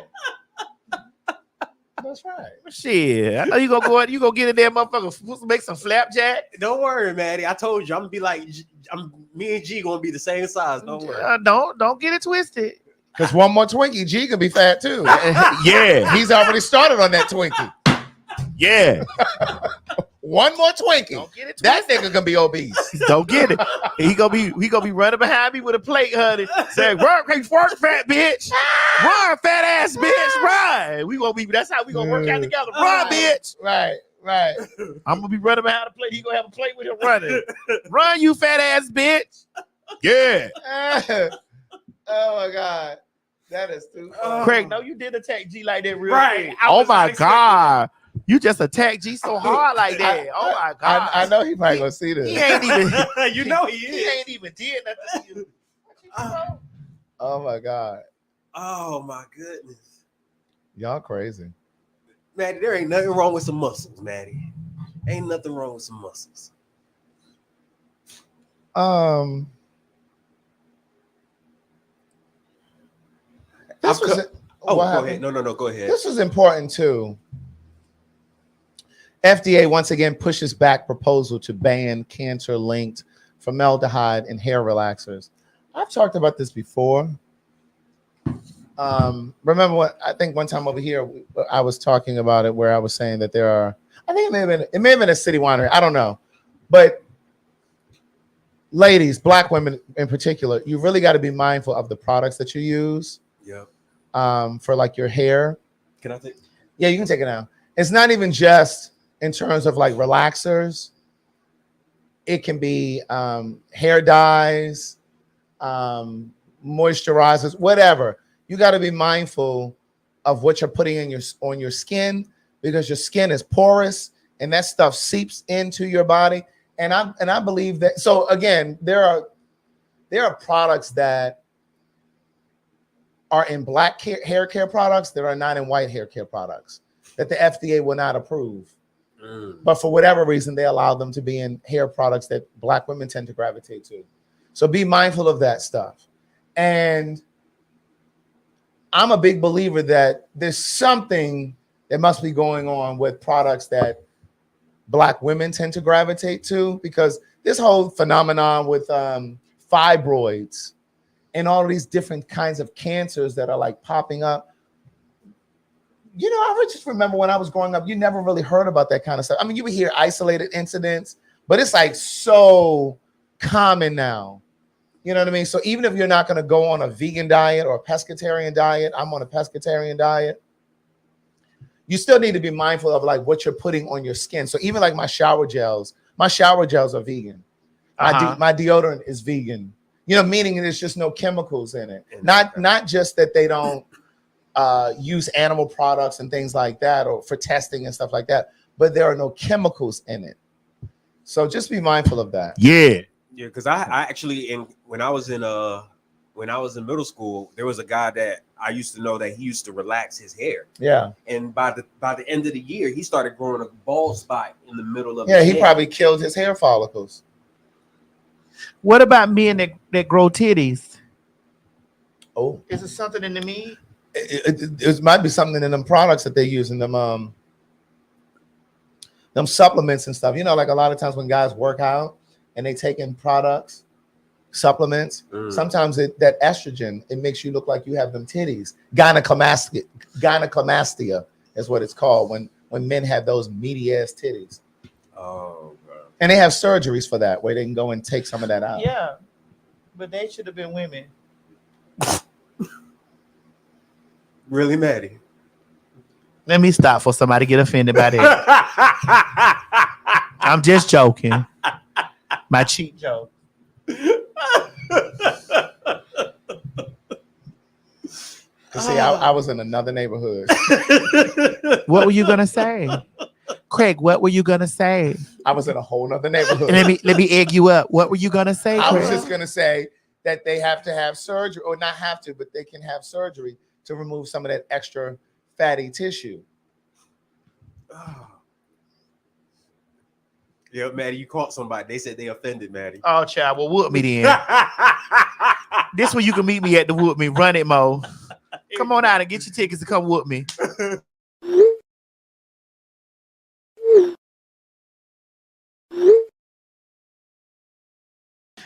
Speaker 12: That's right.
Speaker 7: Shit. I know you gonna get in there, motherfucker, make some flapjack.
Speaker 5: Don't worry, Maddie. I told you I'm gonna be like me and G gonna be the same size. Don't worry.
Speaker 7: Don't get it twisted.
Speaker 12: Because one more Twinkie, G can be fat too.
Speaker 7: Yeah.
Speaker 12: He's already started on that Twinkie.
Speaker 7: Yeah.
Speaker 12: One more Twinkie.
Speaker 7: Don't get it
Speaker 12: that nigga gonna be obese.
Speaker 7: Don't get it. He gonna be running behind me with a plate, honey. Saying, work, fat bitch. Run, fat ass bitch. Run. That's how we gonna work out together. Run, bitch.
Speaker 12: Right.
Speaker 7: I'm gonna be running behind the plate. He gonna have a plate with him running. Run, you fat ass bitch. Yeah.
Speaker 12: Oh my God. That is too
Speaker 7: Craig, no, you did attack G like that real
Speaker 5: Right.
Speaker 7: quick.
Speaker 5: I
Speaker 7: Oh
Speaker 5: was
Speaker 7: my
Speaker 5: not expecting
Speaker 7: God. You just attacked G so hard like that. Oh my God.
Speaker 12: I know he probably gonna see this.
Speaker 7: He ain't even
Speaker 5: You know he
Speaker 7: he
Speaker 5: is.
Speaker 7: ain't even did nothing to you.
Speaker 12: Oh my God.
Speaker 5: Oh my goodness.
Speaker 12: Y'all crazy.
Speaker 5: Maddie, there ain't nothing wrong with some muscles, Maddie. Ain't nothing wrong with some muscles.
Speaker 12: This was
Speaker 5: Oh,
Speaker 12: what
Speaker 5: go
Speaker 12: happened?
Speaker 5: ahead. No, go ahead.
Speaker 12: This was important too. FDA once again pushes back proposal to ban cancer-linked formaldehyde in hair relaxers. I've talked about this before. Remember what I think one time over here I was talking about it, where I was saying that there are, I think it may have been a city winery, I don't know, but ladies, black women in particular, you really got to be mindful of the products that you use.
Speaker 5: Yeah.
Speaker 12: For like your hair.
Speaker 5: Can I take?
Speaker 12: Yeah, you can take it now. It's not even just in terms of like relaxers. It can be hair dyes, moisturizers, whatever. You got to be mindful of what you're putting in on your skin, because your skin is porous and that stuff seeps into your body. And I believe that. So again, there are products that are in black hair care products that are not in white hair care products that the FDA will not approve. But for whatever reason, they allow them to be in hair products that black women tend to gravitate to. So be mindful of that stuff. And I'm a big believer that there's something that must be going on with products that black women tend to gravitate to, because this whole phenomenon with fibroids and all of these different kinds of cancers that are like popping up. You know, I just remember when I was growing up, you never really heard about that kind of stuff. I mean, you would hear isolated incidents, but it's like so common now. You know what I mean? So even if you're not going to go on a vegan diet or a pescatarian diet, I'm on a pescatarian diet, you still need to be mindful of like what you're putting on your skin. So even like my shower gels are vegan. My deodorant is vegan. You know, meaning there's just no chemicals in it. Not just that they don't use animal products and things like that, or for testing and stuff like that, but there are no chemicals in it. So just be mindful of that.
Speaker 7: Yeah,
Speaker 5: because I actually when I was in middle school, there was a guy that I used to know that he used to relax his hair.
Speaker 12: Yeah.
Speaker 5: And by the end of the year, he started growing a bald spot in the middle of
Speaker 12: his
Speaker 5: his
Speaker 12: he
Speaker 5: head.
Speaker 12: Probably killed his hair follicles.
Speaker 7: What about men that grow titties?
Speaker 12: Oh,
Speaker 7: is it something in the meat?
Speaker 12: It might be something in them products that they use in them supplements and stuff. You know, like a lot of times when guys work out and they take in products, supplements, sometimes that estrogen, it makes you look like you have them titties. Gynecomastia is what it's called when men have those meaty ass titties.
Speaker 5: Oh, bro.
Speaker 12: And they have surgeries for that, where they can go and take some of that out.
Speaker 7: Yeah, but they should have been women.
Speaker 5: Really, Maddie?
Speaker 7: Let me stop for somebody get offended by that. I'm just joking. My cheap joke.
Speaker 12: See, I was in another neighborhood.
Speaker 7: What were you gonna say, Craig? What were you gonna say?
Speaker 12: I was in a whole nother neighborhood.
Speaker 7: Let me egg you up. What were you gonna say, Craig?
Speaker 12: I was just gonna say that they have to have surgery, or not have to, but they can have surgery to remove some of that extra fatty tissue.
Speaker 5: Yeah, Maddie, you caught somebody. They said they offended Maddie.
Speaker 7: Oh, child. Well, whoop me then. This way you can meet me at the whoop me. Run it, Mo. Come on out and get your tickets to come whoop me.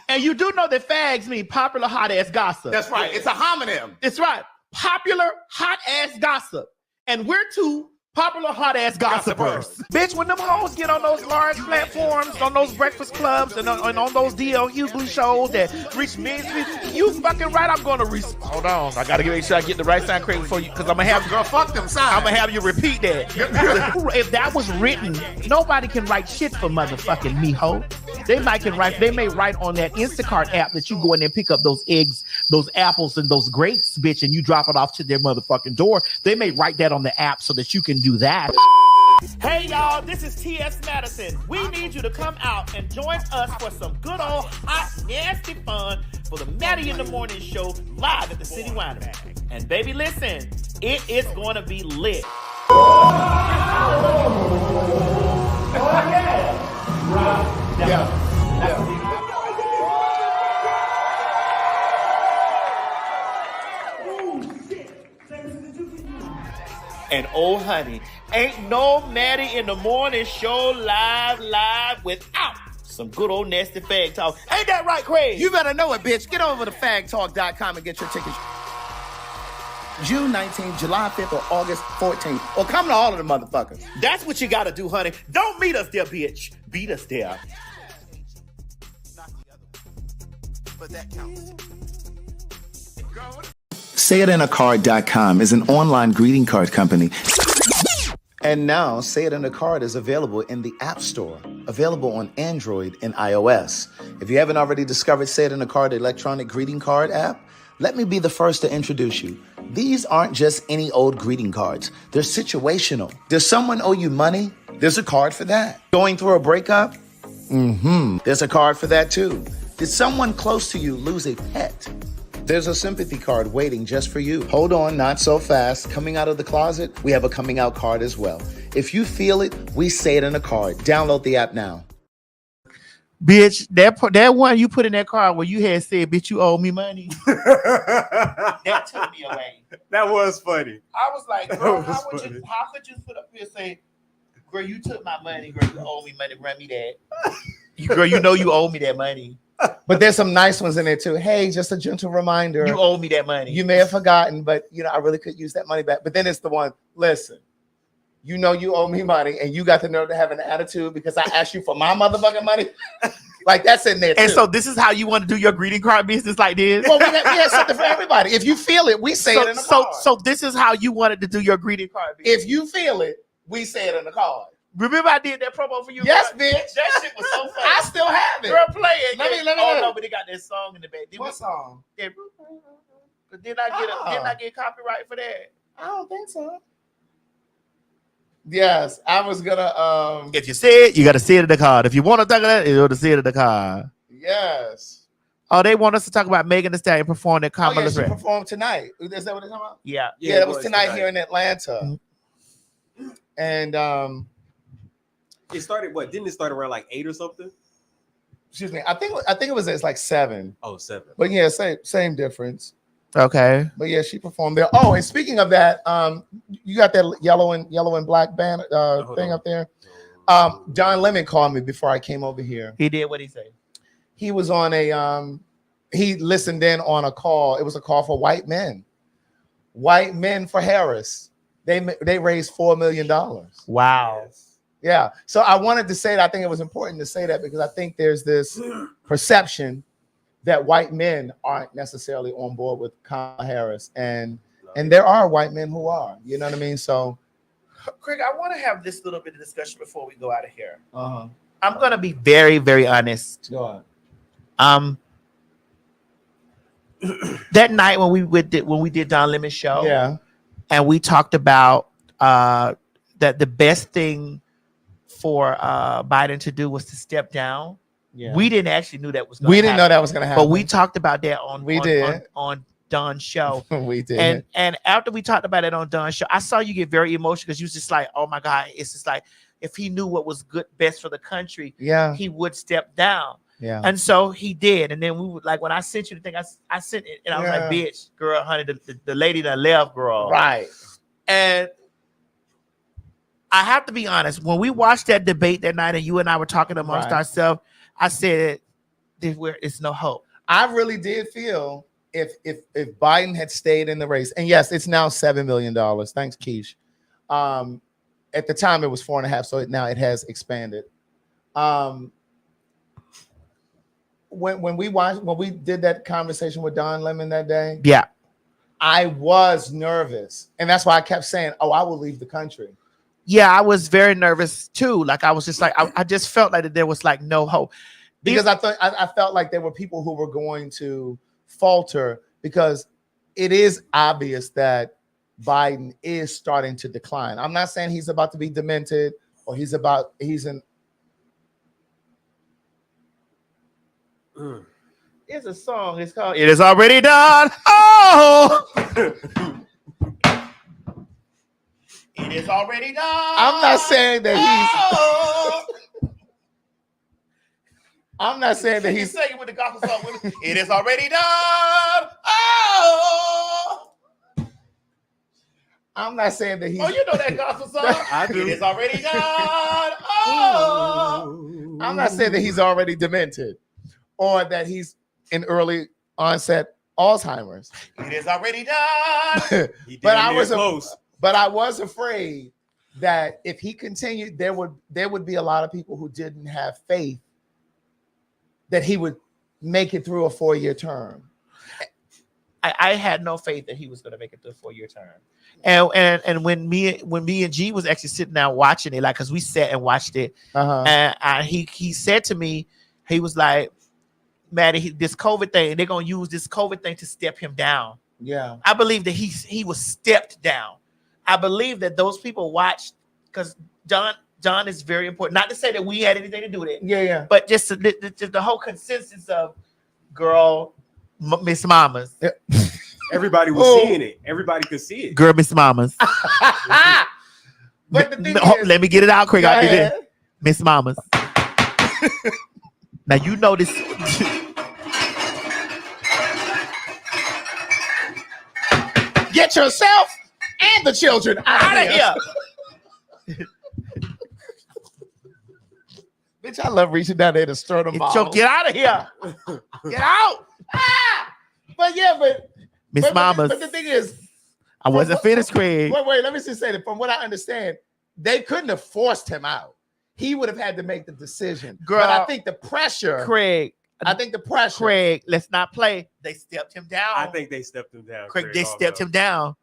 Speaker 7: And you do know that fags mean popular hot ass gossip.
Speaker 12: That's right. It's a homonym.
Speaker 7: It's right. Popular hot ass gossip. And we're two popular hot ass gossipers. Bitch, when them hoes get on those large platforms, on those breakfast clubs, and on those DL Hughley shows that reach millions, you fucking right. I'm gonna hold on. I gotta make sure I get the right sound correct before you, because I'm gonna have
Speaker 12: girl, fuck them signs.
Speaker 7: I'm gonna have you repeat that. If that was written, nobody can write shit for motherfucking me, ho. They may write on that Instacart app that you go in there and pick up those eggs those apples and those grapes, bitch, and you drop it off to their motherfucking door, they may write that on the app so that you can do that. Hey y'all, this is T.S. Madison. We need you to come out and join us for some good old hot, nasty fun for the Maddie in the Morning Show live at the City Winery. And baby, listen, it is going to be lit. And oh honey, ain't no Maddie in the Morning Show live without some good old nasty fag talk. Ain't that right, Craig?
Speaker 12: You better know it, bitch. Get over to fagtalk.com and get your tickets. June 19th, July 5th, or August 14th. Or come to all of the motherfuckers.
Speaker 7: That's what you gotta do, honey. Don't meet us there, bitch. Beat us there.
Speaker 12: But that counts.
Speaker 2: SayItInACard.com is an online greeting card company. And now, Say It in a Card is available in the App Store, available on Android and iOS. If you haven't already discovered Say It in a Card electronic greeting card app, let me be the first to introduce you. These aren't just any old greeting cards. They're situational. Does someone owe you money? There's a card for that. Going through a breakup? There's a card for that too. Did someone close to you lose a pet? There's a sympathy card waiting just for you. Hold on, not so fast. Coming out of the closet, we have a coming out card as well. If you feel it, we say it in a card. Download the app now.
Speaker 7: Bitch, that one you put in that card where you had said, bitch, you owe me money. That took me away.
Speaker 5: That was funny.
Speaker 7: I was like, girl, how could you put up here and say, girl, you took my money, girl, you owe me money, run me that. Girl, you know you owe me that money.
Speaker 12: But there's some nice ones in there too. Hey, just a gentle reminder.
Speaker 7: You owe me that money.
Speaker 12: You may have forgotten, but I really could use that money back. But then it's the one, listen, you know you owe me money and you got the nerve to have an attitude because I asked you for my motherfucking money. Like that's in there too.
Speaker 7: And so this is how you want to do your greeting card business like this?
Speaker 12: Well, we have something for everybody. If you feel it, we say it in the card.
Speaker 7: So this is how you wanted to do your greeting card business.
Speaker 12: If you feel it, we say it in the card.
Speaker 7: Remember I did that promo for you?
Speaker 12: Yes,
Speaker 7: girl?
Speaker 12: bitch.
Speaker 7: That shit was so funny.
Speaker 12: I still have it.
Speaker 7: Girl, play it.
Speaker 12: Let me
Speaker 7: no, but they got that song in the back.
Speaker 12: What song?
Speaker 7: Didn't I get copyright for that?
Speaker 12: I don't think so. Yes, I was gonna
Speaker 7: if you say it, you gotta say it in the card. If you want to talk about it, you gotta say it in the card.
Speaker 12: Yes.
Speaker 7: Oh, they want us to talk about Megan Thee Stallion performing at Kamala's
Speaker 12: she performed tonight. Is that what they're talking about?
Speaker 7: Yeah.
Speaker 12: Yeah, it was tonight here in Atlanta.
Speaker 7: Mm-hmm.
Speaker 12: And
Speaker 5: it started what? Didn't it start around like 8 or something?
Speaker 12: Excuse me. I think it was it's like 7.
Speaker 5: Oh, 7.
Speaker 12: But yeah, same difference.
Speaker 7: Okay.
Speaker 12: But yeah, she performed there. Oh, and speaking of that, you got that yellow and black band thing up there. Don Lemon called me before I came over here.
Speaker 7: He did what he said.
Speaker 12: He was on he listened in on a call. It was a call for white men for Harris. They raised $4 million.
Speaker 7: Wow.
Speaker 12: Yeah. So I wanted to say that. I think it was important to say that because I think there's this perception that white men aren't necessarily on board with Kamala Harris. And there are white men who are. You know what I mean? So
Speaker 7: Craig, I want to have this little bit of discussion before we go out of here.
Speaker 12: Uh-huh.
Speaker 7: I'm gonna be very, very honest.
Speaker 12: Go on.
Speaker 7: That night when we did Don Lemon's show,
Speaker 12: yeah,
Speaker 7: and we talked about that the best thing for Biden to do was to step down.
Speaker 12: Yeah.
Speaker 7: We didn't actually knew that was going
Speaker 12: we didn't know that was going to happen.
Speaker 7: But we talked about that on Don's show.
Speaker 12: We did.
Speaker 7: And after we talked about it on Don's show, I saw you get very emotional because you was just like, oh my God, it's just like if he knew what was best for the country,
Speaker 12: yeah,
Speaker 7: he would step down.
Speaker 12: Yeah.
Speaker 7: And so he did. And then we would like when I sent you the thing, I sent it and I was like, bitch, girl, honey, the lady that left, girl.
Speaker 12: Right.
Speaker 7: And I have to be honest, when we watched that debate that night and you and I were talking amongst ourselves, I said, it's no hope.
Speaker 12: I really did feel if Biden had stayed in the race, and yes, it's now $7 million. Thanks, Keish. At the time, it was 4.5, so now it has expanded. When we did that conversation with Don Lemon that day,
Speaker 7: yeah,
Speaker 12: I was nervous, and that's why I kept saying, "Oh, I will leave the country."
Speaker 7: Yeah, I was very nervous too. Like I was just like, I just felt like that there was like no hope
Speaker 12: because I felt like there were people who were going to falter because it is obvious that Biden is starting to decline. I'm not saying he's about to be demented or he's in.
Speaker 7: It's a song. It's called "It Is Already Done." Oh, it is already done.
Speaker 12: I'm not saying that I'm not saying that he's
Speaker 7: singing with the gospel song. It is already done. Oh,
Speaker 12: I'm not saying that he's.
Speaker 7: Oh, you know that gospel song?
Speaker 12: I do.
Speaker 7: It is already done. Oh,
Speaker 12: I'm not saying that he's already demented or that he's in early onset Alzheimer's.
Speaker 7: It is already done.
Speaker 12: But I was afraid that if he continued, there would be a lot of people who didn't have faith that he would make it through a 4-year term.
Speaker 7: I had no faith that he was going to make it through a 4-year term. And when me and G was actually sitting down watching it, like, because we sat and watched it, and he said to me, he was like, Maddie, this COVID thing, they're gonna use this COVID thing to step him down.
Speaker 12: Yeah,
Speaker 7: I believe that he was stepped down. I believe that those people watched, because John is very important. Not to say that we had anything to do with it.
Speaker 12: Yeah.
Speaker 7: But just the whole consensus of girl, Miss Mamas.
Speaker 5: Yeah. Everybody was seeing it. Everybody could see it.
Speaker 7: Girl, Miss Mamas.
Speaker 12: But the thing is,
Speaker 7: let me get it out, Craig.
Speaker 12: Go
Speaker 7: I did
Speaker 12: ahead.
Speaker 7: it. Miss Mamas. Now you know this.
Speaker 12: Get yourself and the children out of here. Bitch, I love reaching down there to stir them out.
Speaker 7: Get out of here. Get out.
Speaker 12: But
Speaker 7: Miss Mamas.
Speaker 12: But the thing is,
Speaker 7: I wasn't finished, Craig.
Speaker 12: Wait, let me just say that from what I understand, they couldn't have forced him out. He would have had to make the decision.
Speaker 7: Girl,
Speaker 12: but I think the pressure,
Speaker 7: Craig.
Speaker 12: Craig,
Speaker 7: let's not play. They stepped him down.
Speaker 5: I think they stepped him down.
Speaker 7: Craig, they stepped him down.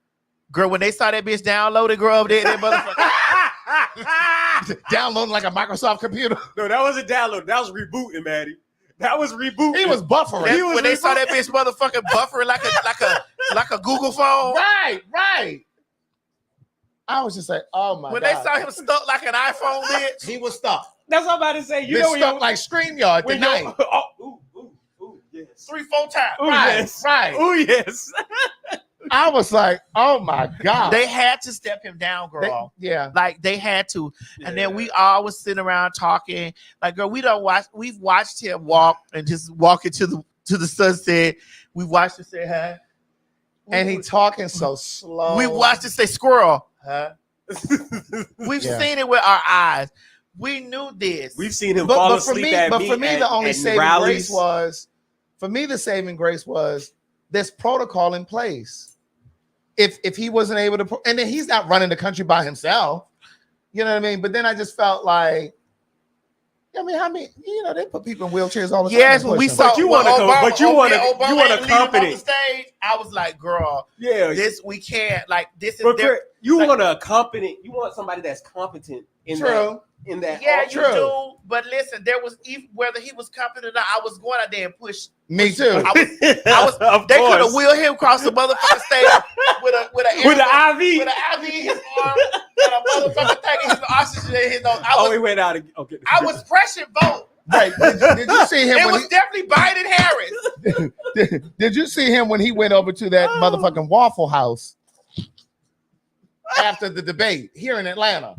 Speaker 7: Girl, when they saw that bitch downloaded, girl, up there, that motherfucker.
Speaker 12: Downloading like a Microsoft computer.
Speaker 5: No, that wasn't download. That was rebooting, Maddie. That was rebooting.
Speaker 12: He was buffering.
Speaker 7: When they saw that bitch motherfucking buffering like a Google phone.
Speaker 12: Right. I was just like, oh my God.
Speaker 7: When they saw him stuck like an iPhone, bitch.
Speaker 12: He was stuck.
Speaker 5: That's what I'm about to say. You
Speaker 12: Been
Speaker 5: know,
Speaker 12: stuck like StreamYard tonight.
Speaker 5: Ooh, yes.
Speaker 7: 3-4 times.
Speaker 5: Ooh, yes.
Speaker 12: Right.
Speaker 5: Oh, yes.
Speaker 12: I was like, oh my God.
Speaker 7: They had to step him down, girl. Like they had to. And then we all was sitting around talking. Like, girl, we've watched him walk and just walk into the sunset. We watched him say hi.
Speaker 12: And he talking so slow.
Speaker 7: We watched him say squirrel. Huh? We've seen it with our eyes. We knew this.
Speaker 5: We've seen him fall asleep at
Speaker 12: But for me, the only saving
Speaker 5: rallies.
Speaker 12: grace was, the saving grace was there's protocol in place. If he wasn't able to, and then he's not running the country by himself. You know what I mean? But then I just felt like, I mean, how many? You know, they put people in wheelchairs all the time.
Speaker 7: Yes, when we saw.
Speaker 5: But you want to company.
Speaker 7: Stage, I was like, girl, this we can't. Like this is.
Speaker 5: You want to accompany. You want somebody that's competent in that. In that.
Speaker 7: Yeah, you do. But listen, there was whether he was competent or not, I was going out there and push.
Speaker 12: Me too.
Speaker 7: I was. They could have wheeled him across the motherfucking stage with an IV in his arm and a motherfucking thing in his oxygen in his nose.
Speaker 5: He went out. Okay.
Speaker 7: I was pressing both.
Speaker 12: Right. Did you see him?
Speaker 7: It was definitely Biden Harris.
Speaker 12: Did you see him when he went over to that motherfucking Waffle House after the debate here in Atlanta?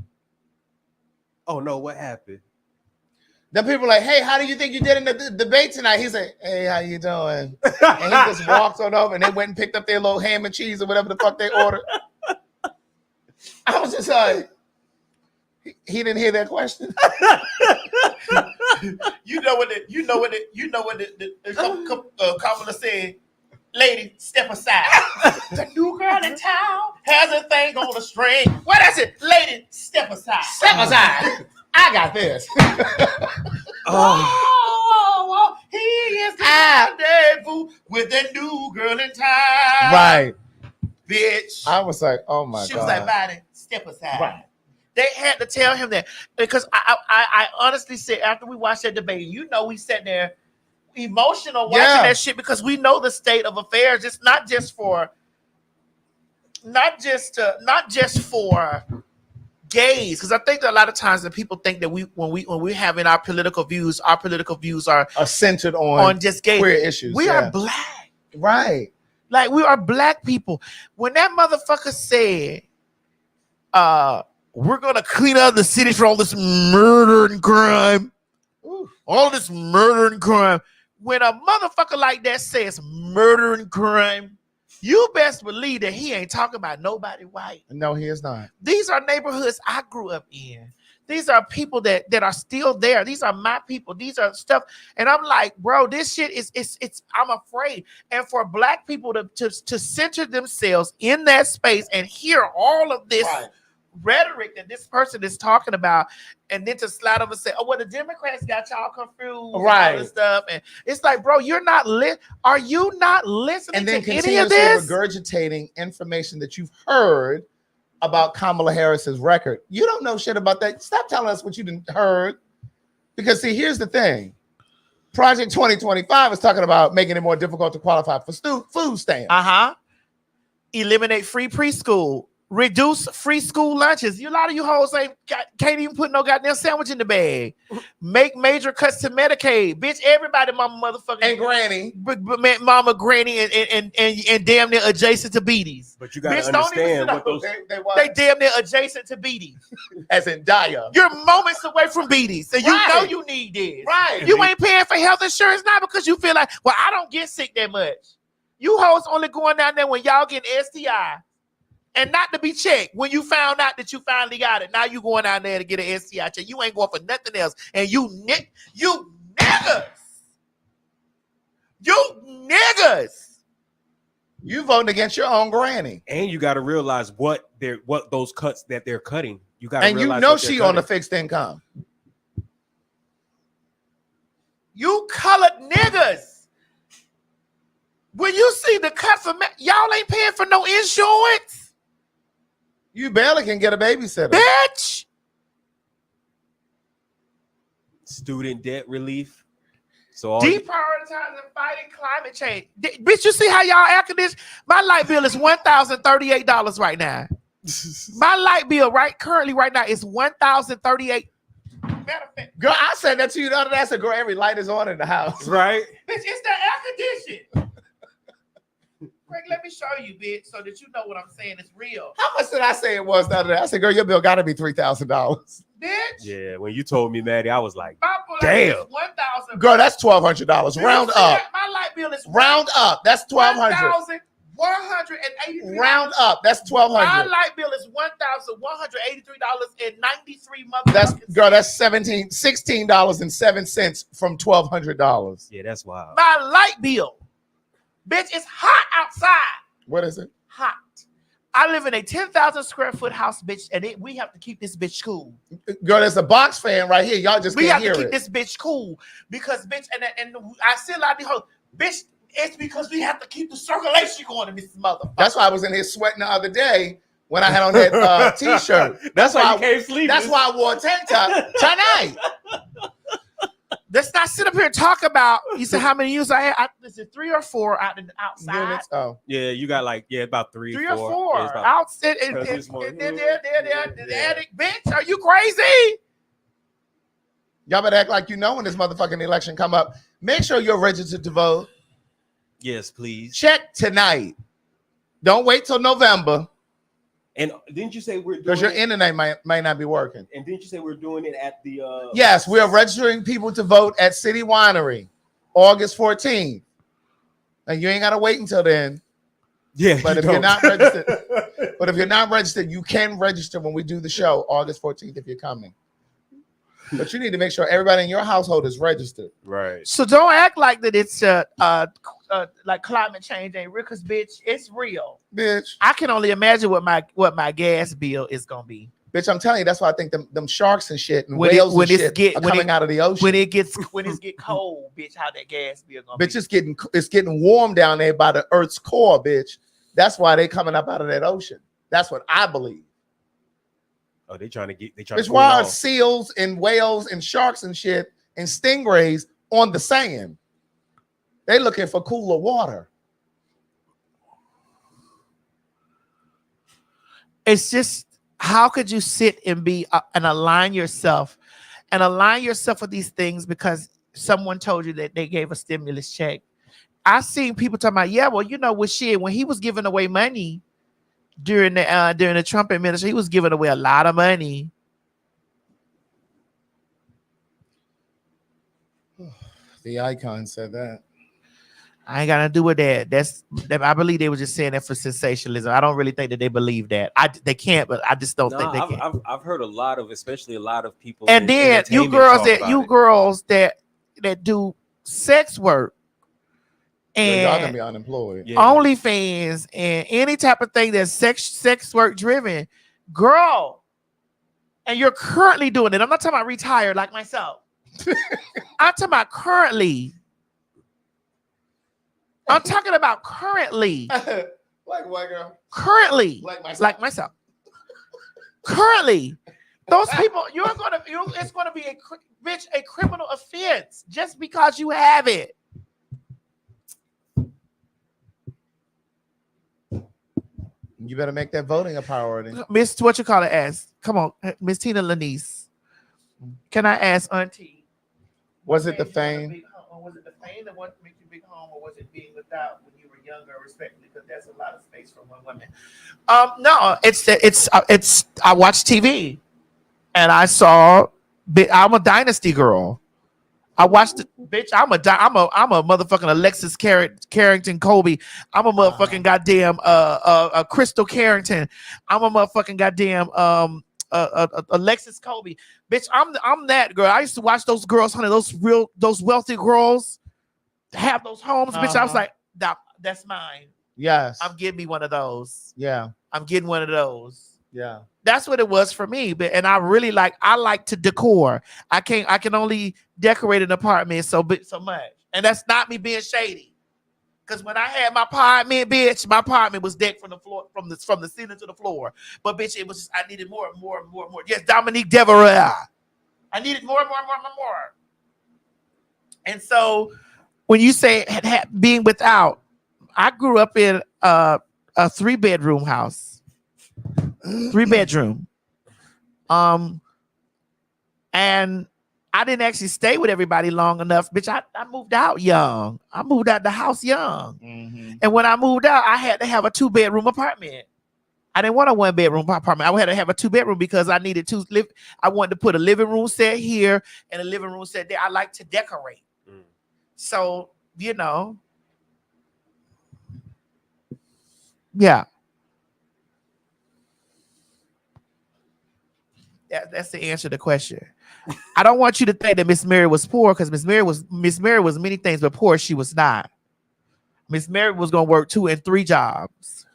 Speaker 5: Oh no! What happened?
Speaker 12: Then people were like, "Hey, how do you think you did in the debate tonight?" He's like, "Hey, how you doing?" And he just walked on over, and they went and picked up their little ham and cheese or whatever the fuck they ordered. I was just like, he didn't hear that question.
Speaker 7: You know what the Kamala said. Lady, step aside. The new girl in town has a thing on the string. What is it? Lady, step aside.
Speaker 12: Step aside. I got this.
Speaker 7: He is the rendezvous with the new girl in town.
Speaker 12: Right.
Speaker 7: Bitch.
Speaker 12: I was like, oh my God.
Speaker 7: She was like, Biden, step aside.
Speaker 12: Right.
Speaker 7: They had to tell him that because I honestly said after we watched that debate, you know, we sat there. emotional watching that shit because we know the state of affairs. It's not just for gays, because I think that a lot of times that people think that when we having our political views are
Speaker 12: centered on
Speaker 7: just gay
Speaker 12: queer issues.
Speaker 7: We are black,
Speaker 12: right?
Speaker 7: Like we are black people. When that motherfucker said, "We're gonna clean out the city for all this murder and crime," all this murder and crime. When a motherfucker like that says murder and crime, you best believe that he ain't talking about nobody white.
Speaker 12: No, he is not.
Speaker 7: These are neighborhoods I grew up in. These are people that are still there. These are my people. These are stuff. And I'm like, bro, this shit is I'm afraid. And for black people to center themselves in that space and hear all of this rhetoric that this person is talking about, and then to slide over and say, "Oh, well, the Democrats got y'all confused,"
Speaker 12: right?
Speaker 7: And all this stuff, and it's like, bro, you're not Are you not listening
Speaker 12: and then
Speaker 7: to any of this?
Speaker 12: Regurgitating information that you've heard about Kamala Harris's record. You don't know shit about that. Stop telling us what you didn't heard, because see, here's the thing: Project 2025 is talking about making it more difficult to qualify for food stamps.
Speaker 7: Eliminate free preschool. Reduce free school lunches. A lot of you hoes can't even put no goddamn sandwich in the bag. Make major cuts to Medicaid. Bitch, everybody, mama, motherfucker,
Speaker 12: and granny.
Speaker 7: Mama, granny, and damn near adjacent to Beatties.
Speaker 5: But you gotta understand what those...
Speaker 7: They damn near adjacent to Beatties.
Speaker 12: As in dire.
Speaker 7: You're moments away from Beatties. So you know you need this.
Speaker 12: Right.
Speaker 7: You ain't paying for health insurance now because you feel like, well, I don't get sick that much. You hoes only going down there when y'all get STI. And not to be checked when you found out that you finally got it. Now you going out there to get an STI check. You ain't going for nothing else. And you niggas.
Speaker 12: You voting against your own granny.
Speaker 5: And you got to realize what those cuts that they're cutting. You got to
Speaker 12: and
Speaker 5: realize
Speaker 12: you know she on a fixed income.
Speaker 7: You colored niggas. When you see the cut for y'all ain't paying for no insurance.
Speaker 12: You barely can get a babysitter.
Speaker 7: Bitch.
Speaker 5: Student debt relief. So
Speaker 7: deprioritizing fighting climate change. Bitch, you see how y'all air condition? My light bill is $1,038 right now. My light bill currently right now is $1,038.
Speaker 12: Girl, I said that to you the other day. I said, girl, every light is on in the house.
Speaker 5: Right?
Speaker 7: Bitch, it's the air condition. Greg, let me show you, bitch, so that you know what I'm saying is real.
Speaker 12: How much did I say it was the other day? I said, girl, your bill got to be $3,000.
Speaker 7: Bitch.
Speaker 5: Yeah, when you told me, Maddie, I was like,
Speaker 7: damn.
Speaker 12: $1,000. Girl, that's $1,200. Round up.
Speaker 7: My light bill is
Speaker 12: round up. That's $1,200.
Speaker 7: $1,183.
Speaker 12: Round up. That's $1,200.
Speaker 7: My light bill is $1,183.93.
Speaker 12: That's $16.07 from $1,200.
Speaker 5: Yeah, that's wild.
Speaker 7: My light bill. Bitch, it's hot outside.
Speaker 12: What is it?
Speaker 7: Hot. I live in a 10,000 square foot house, bitch, and we have to keep this bitch cool.
Speaker 12: Girl, there's a box fan right here. Y'all just can't hear it.
Speaker 7: We have to keep this bitch cool because, bitch, and I see a lot of these hoes, bitch, it's because we have to keep the circulation going in this motherfucker.
Speaker 12: That's why I was in here sweating the other day when I had on that t-shirt.
Speaker 5: That's why you can't sleep.
Speaker 12: That's why I wore a tank top tonight.
Speaker 7: Let's not sit up here and talk about. You said how many units I had? This is 3 or 4 out in the outside.
Speaker 12: Units? Oh,
Speaker 5: yeah, you got about 3
Speaker 7: or 4
Speaker 5: Yeah,
Speaker 7: outside. And the attic, bitch. Are you crazy?
Speaker 12: Y'all better act like you know when this motherfucking election come up. Make sure you're registered to vote.
Speaker 5: Yes, please.
Speaker 12: Check tonight. Don't wait till November.
Speaker 5: And didn't you say we're doing
Speaker 12: because your internet might not be working?
Speaker 5: And didn't you say we're doing it at the
Speaker 12: Yes, we are registering people to vote at City Winery, August 14th. And you ain't gotta wait until then.
Speaker 5: Yeah,
Speaker 12: but if you're not registered, you can register when we do the show August 14th if you're coming. But you need to make sure everybody in your household is registered.
Speaker 5: Right.
Speaker 7: So don't act like that it's like climate change ain't real, because bitch, it's real.
Speaker 12: Bitch,
Speaker 7: I can only imagine what my gas bill is gonna be.
Speaker 12: Bitch, I'm telling you, that's why I think them sharks and shit and whales and shit are coming out of the ocean.
Speaker 7: When it get cold, bitch, how that gas bill gonna be?
Speaker 12: Bitch, it's getting warm down there by the Earth's core, bitch. That's why they coming up out of that ocean. That's what I believe.
Speaker 5: Oh, they trying to get.
Speaker 12: It's why are seals and whales and sharks and shit and stingrays on the sand? They looking for cooler water.
Speaker 7: It's just, how could you sit and be and align yourself with these things because someone told you that they gave a stimulus check? I seen people talking about, yeah, well, you know what, shit, when he was giving away money during the Trump administration, he was giving away a lot of money.
Speaker 12: The icon said that.
Speaker 7: I ain't got to do with that. I believe they were just saying that for sensationalism. I don't really think that they believe that. They can't, but I just don't think they can.
Speaker 5: I've heard a lot of, especially a lot of people.
Speaker 7: And then you girls that do sex work and
Speaker 12: y'all gonna be unemployed.
Speaker 7: OnlyFans and any type of thing that's sex work driven, girl. And you're currently doing it. I'm not talking about retired like myself. I'm talking about currently. I'm talking about currently.
Speaker 12: Like what, girl?
Speaker 7: Currently. Like myself. Currently. Those people, it's gonna be a criminal offense just because you have it.
Speaker 12: You better make that voting a priority.
Speaker 7: Miss, what you call it as? Come on, Miss Tina Lanice. Can I ask Auntie?
Speaker 12: Was it the fame?
Speaker 7: Was it the fame that wanted to make you big home, or was it being without when you were younger, respectively? Because that's a lot of space for one woman. No, it's. I watched TV, and I saw. I'm a Dynasty girl. I watched it, bitch. I'm a motherfucking Alexis Carrington Colby. I'm a motherfucking goddamn Crystal Carrington. I'm a motherfucking goddamn Alexis Colby. Bitch, I'm that girl. I used to watch those girls, honey, those wealthy girls have those homes. Bitch, I was like, that's mine.
Speaker 12: Yes.
Speaker 7: I'm getting me one of those.
Speaker 12: Yeah.
Speaker 7: I'm getting one of those.
Speaker 12: Yeah.
Speaker 7: That's what it was for me. And I really like to decor. I can only decorate an apartment so much. And that's not me being shady. Because when I had my apartment, bitch, my apartment was decked from the floor, from the ceiling to the floor. But bitch, it was just, I needed more and more and more and more. Yes, Dominique Devereux. I needed more and more and more and more. And so when you say being without, I grew up in a 3-bedroom house. 3-bedroom. And I didn't actually stay with everybody long enough. Bitch, I moved out young. I moved out the house young.
Speaker 12: Mm-hmm.
Speaker 7: And when I moved out, I had to have a 2-bedroom apartment. I didn't want a 1-bedroom apartment. I had to have a 2-bedroom because I needed to live. I wanted to put a living room set here and a living room set there. I like to decorate. So, yeah. That's the answer to the question. I don't want you to think that Miss Mary was poor, because Miss Mary was many things, but poor she was not. Miss Mary was gonna work 2 and 3 jobs.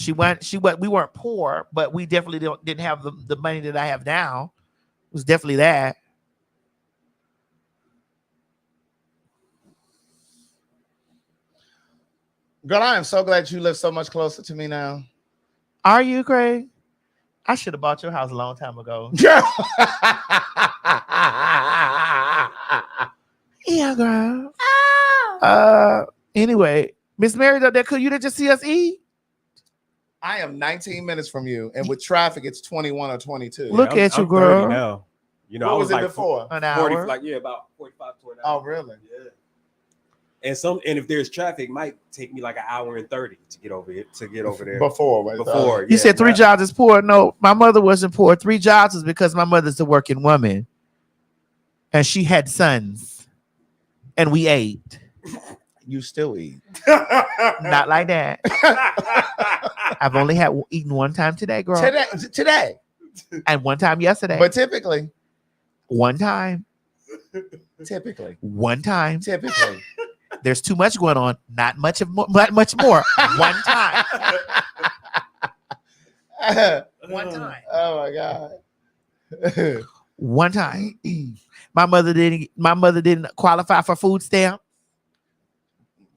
Speaker 7: We weren't poor, but we definitely didn't have the money that I have now. It was definitely that.
Speaker 12: Girl, I am so glad you live so much closer to me now.
Speaker 7: Are you, Craig? I should have bought your house a long time ago. Yeah, girl. Anyway, Miss Mary, you didn't just see us eat?
Speaker 12: I am 19 minutes from you, and with traffic, it's 21 or 22.
Speaker 7: Look at you, girl.
Speaker 5: 30 now. You know,
Speaker 12: what
Speaker 5: I
Speaker 12: was it
Speaker 5: like
Speaker 12: before?
Speaker 7: An hour.
Speaker 5: 40, about 45 to an
Speaker 12: Oh,
Speaker 5: hour.
Speaker 12: really?
Speaker 5: Yeah. And if there's traffic, it might take me like an hour and 30 to get over there.
Speaker 12: Before.
Speaker 7: You said 3 jobs is poor. No, my mother wasn't poor. 3 jobs is because my mother's a working woman, and she had sons, and we ate.
Speaker 12: You still eat?
Speaker 7: Not like that. I've only eaten one time today, girl.
Speaker 12: Today,
Speaker 7: and one time yesterday.
Speaker 12: But typically,
Speaker 7: one time. One time.
Speaker 12: Typically.
Speaker 7: There's too much going on. Not much more. One time. One time.
Speaker 12: Oh my God.
Speaker 7: One time. My mother didn't qualify for food stamps,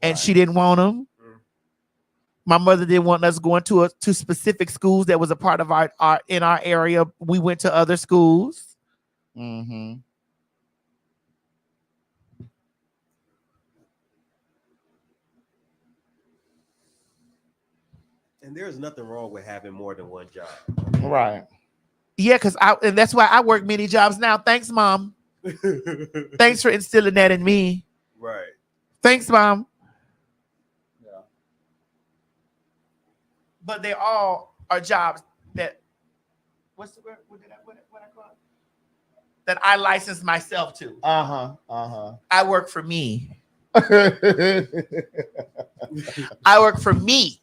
Speaker 7: and she didn't want them. My mother didn't want us going to specific schools that was a part of our in our area. We went to other schools.
Speaker 12: Mm-hmm.
Speaker 5: And there's nothing wrong with having more than one job.
Speaker 12: Right.
Speaker 7: Yeah, and that's why I work many jobs now. Thanks, Mom. Thanks for instilling that in me.
Speaker 5: Right.
Speaker 7: Thanks, Mom. Yeah. But they all are jobs that what I call it? That I license myself to. I work for me. I work for me.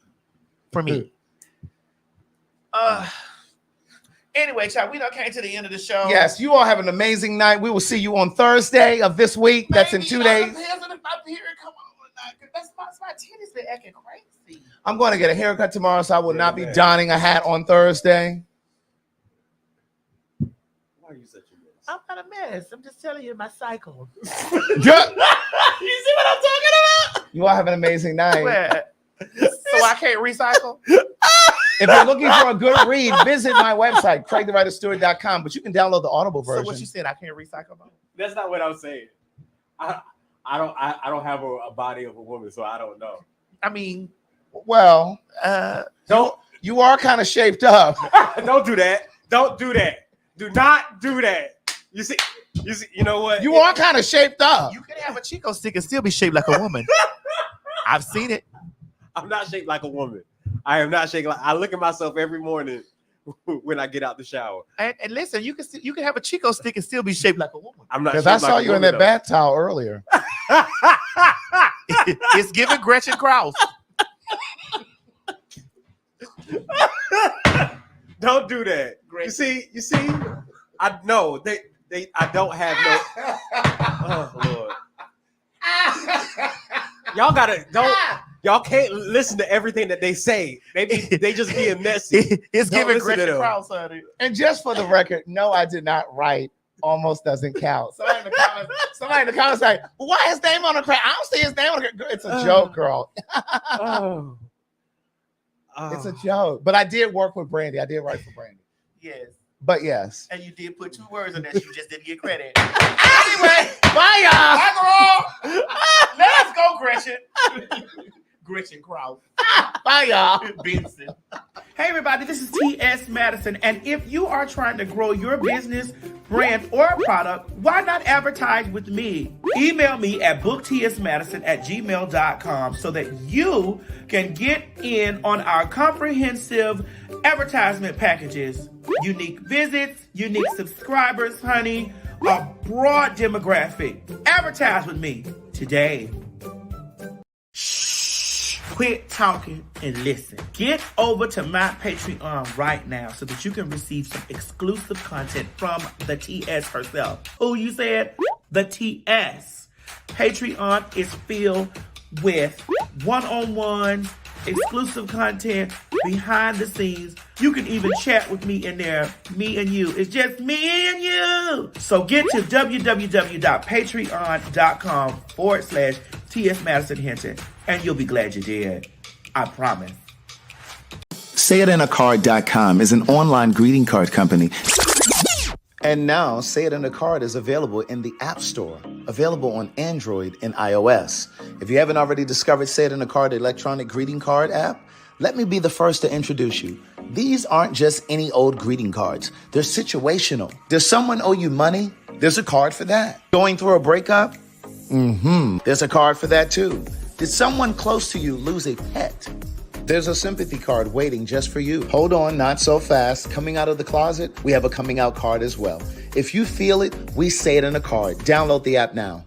Speaker 7: For me. Anyway, child, we done came to the end of the show.
Speaker 12: Yes, you all have an amazing night. We will see you on Thursday of this week. That's in 2 days.
Speaker 7: That's my titties been acting crazy.
Speaker 12: I'm going to get a haircut tomorrow, so I will not be donning a hat on Thursday.
Speaker 5: Why are you such a mess?
Speaker 7: I'm not a mess. I'm just telling you my cycle.
Speaker 12: You see what I'm talking about? You all have an amazing night.
Speaker 7: So I can't recycle?
Speaker 12: If you're looking for a good read, visit my website, craigthewriterstewart.com, but you can download the Audible version.
Speaker 7: So what you said, I can't recycle?
Speaker 5: That's not what I'm saying. I don't have a body of a woman, so I don't know.
Speaker 7: I mean,
Speaker 12: well, you are kind of shaped up.
Speaker 5: Don't do that. Don't do that. Do not do that. You see, you know what?
Speaker 12: You are kind of shaped up.
Speaker 7: You can have a Chico stick and still be shaped like a woman. I've seen it.
Speaker 5: I'm not shaped like a woman. I am not shaped like. I look at myself every morning when I get out the shower.
Speaker 7: And listen, you can have a Chico stick and still be shaped like a woman.
Speaker 5: I'm not.
Speaker 12: Because I saw you in that bath towel earlier.
Speaker 7: It's giving Gretchen Krause.
Speaker 5: Don't do that. You see. I know they. I don't have no. Oh Lord. Y'all gotta don't. Y'all can't listen to everything that they say. They just being messy.
Speaker 7: It's
Speaker 5: Don't
Speaker 7: giving
Speaker 5: listen to
Speaker 7: Gretchen
Speaker 5: them.
Speaker 7: Krause, honey.
Speaker 12: And just for the record, no, I did not write. Almost doesn't count. Somebody in the comments like, why his name on the crack? I don't see his name on the crack. It's a joke, girl. It's a joke. But I did work with Brandy. I did write for Brandy.
Speaker 7: Yes.
Speaker 12: But yes.
Speaker 7: And you did put 2 words in that you just didn't get credit.
Speaker 12: Anyway, bye y'all.
Speaker 7: Bye, girl. Let's go, Gretchen. Gretchen Krause.
Speaker 12: Bye y'all.
Speaker 7: Benson.
Speaker 1: Hey everybody, this is T.S. Madison, and if you are trying to grow your business, brand, or product, why not advertise with me? Email me at booktsmadison@gmail.com so that you can get in on our comprehensive advertisement packages. Unique visits, unique subscribers, honey, a broad demographic. Advertise with me today. Quit talking and listen. Get over to my Patreon right now so that you can receive some exclusive content from the TS herself. Who you said? The TS. Patreon is filled with one-on-one exclusive content, behind the scenes. You can even chat with me in there. Me and you. It's just me and you. So get to www.patreon.com/TS Madison Hinton, and you'll be glad you did. I promise.
Speaker 2: SayItInACard.com is an online greeting card company. And now, Say It in a Card is available in the App Store, available on Android and iOS. If you haven't already discovered Say It in a Card electronic greeting card app, let me be the first to introduce you. These aren't just any old greeting cards. They're situational. Does someone owe you money? There's a card for that. Going through a breakup? There's a card for that too. Did someone close to you lose a pet? There's a sympathy card waiting just for you. Hold on, not so fast. Coming out of the closet, we have a coming out card as well. If you feel it, we say it in a card. Download the app now.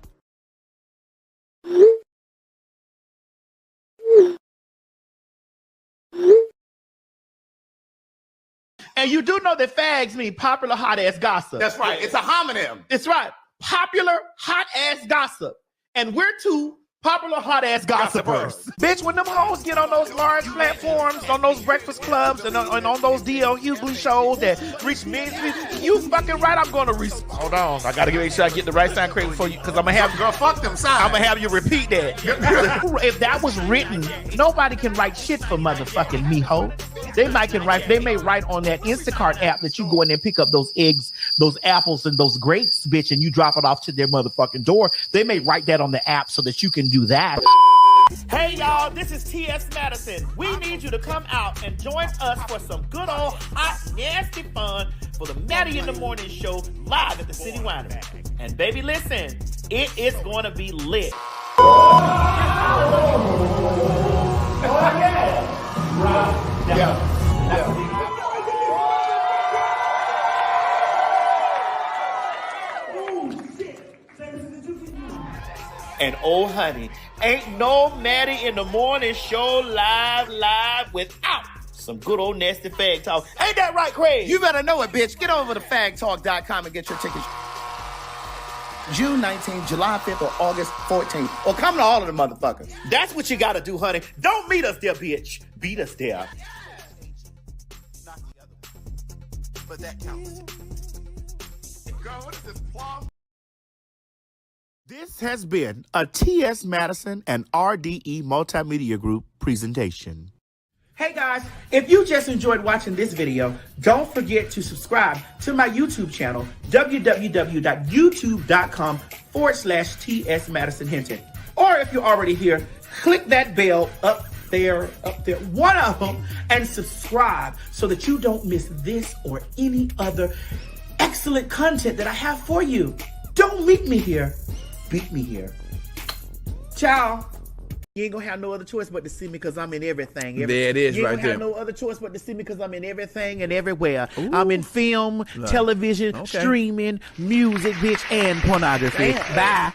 Speaker 7: And you do know that fags mean popular hot ass gossip.
Speaker 12: That's right. It's a homonym.
Speaker 7: It's right. Popular hot ass gossip. And we're two popular hot ass gossipers. Bitch, when them hoes get on those large platforms, on those breakfast clubs, and on those D.L. Hughley shows that reach millions, you fucking right. I'm gonna hold on. I gotta make sure I get the right sign correct before you, because I'm gonna have
Speaker 12: girl fuck them signs.
Speaker 7: I'm gonna have you repeat that. If that was written, nobody can write shit for motherfucking me, ho. They may write on that Instacart app that you go in there and pick up those eggs, those apples, and those grapes, bitch, and you drop it off to their motherfucking door. They may write that on the app so that you can do that. Hey y'all, this is T.S. Madison. We need you to come out and join us for some good old hot, nasty fun for the Maddie in the Morning Show live at the City Winery. And baby, listen, it is going to be lit. And oh honey, ain't no Maddie in the Morning Show live without some good old nasty fag talk. Ain't that right, Craig?
Speaker 12: You better know it, bitch. Get over to fagtalk.com and get your tickets. June 19th, July 5th, or August 14th. Or come to all of the motherfuckers.
Speaker 7: That's what you gotta do, honey. Don't meet us there, bitch. Beat us there.
Speaker 3: Not the other one. But that counts. Girl, what is this plum?
Speaker 7: This has been a T.S. Madison and RDE Multimedia Group presentation.
Speaker 1: Hey guys, if you just enjoyed watching this video, don't forget to subscribe to my YouTube channel, www.youtube.com/TS Madison Hinton. Or if you're already here, click that bell up there, one of them, and subscribe so that you don't miss this or any other excellent content that I have for you. Don't meet me here, beat me here. Ciao. You ain't gonna have no other choice but to see me because I'm in everything.
Speaker 17: There it is,
Speaker 1: you ain't
Speaker 17: right
Speaker 1: gonna have
Speaker 17: there.
Speaker 1: no other choice but to see me because I'm in everything and everywhere. I'm in film, television,
Speaker 17: Okay.
Speaker 1: streaming, music, bitch, and pornography. Bye.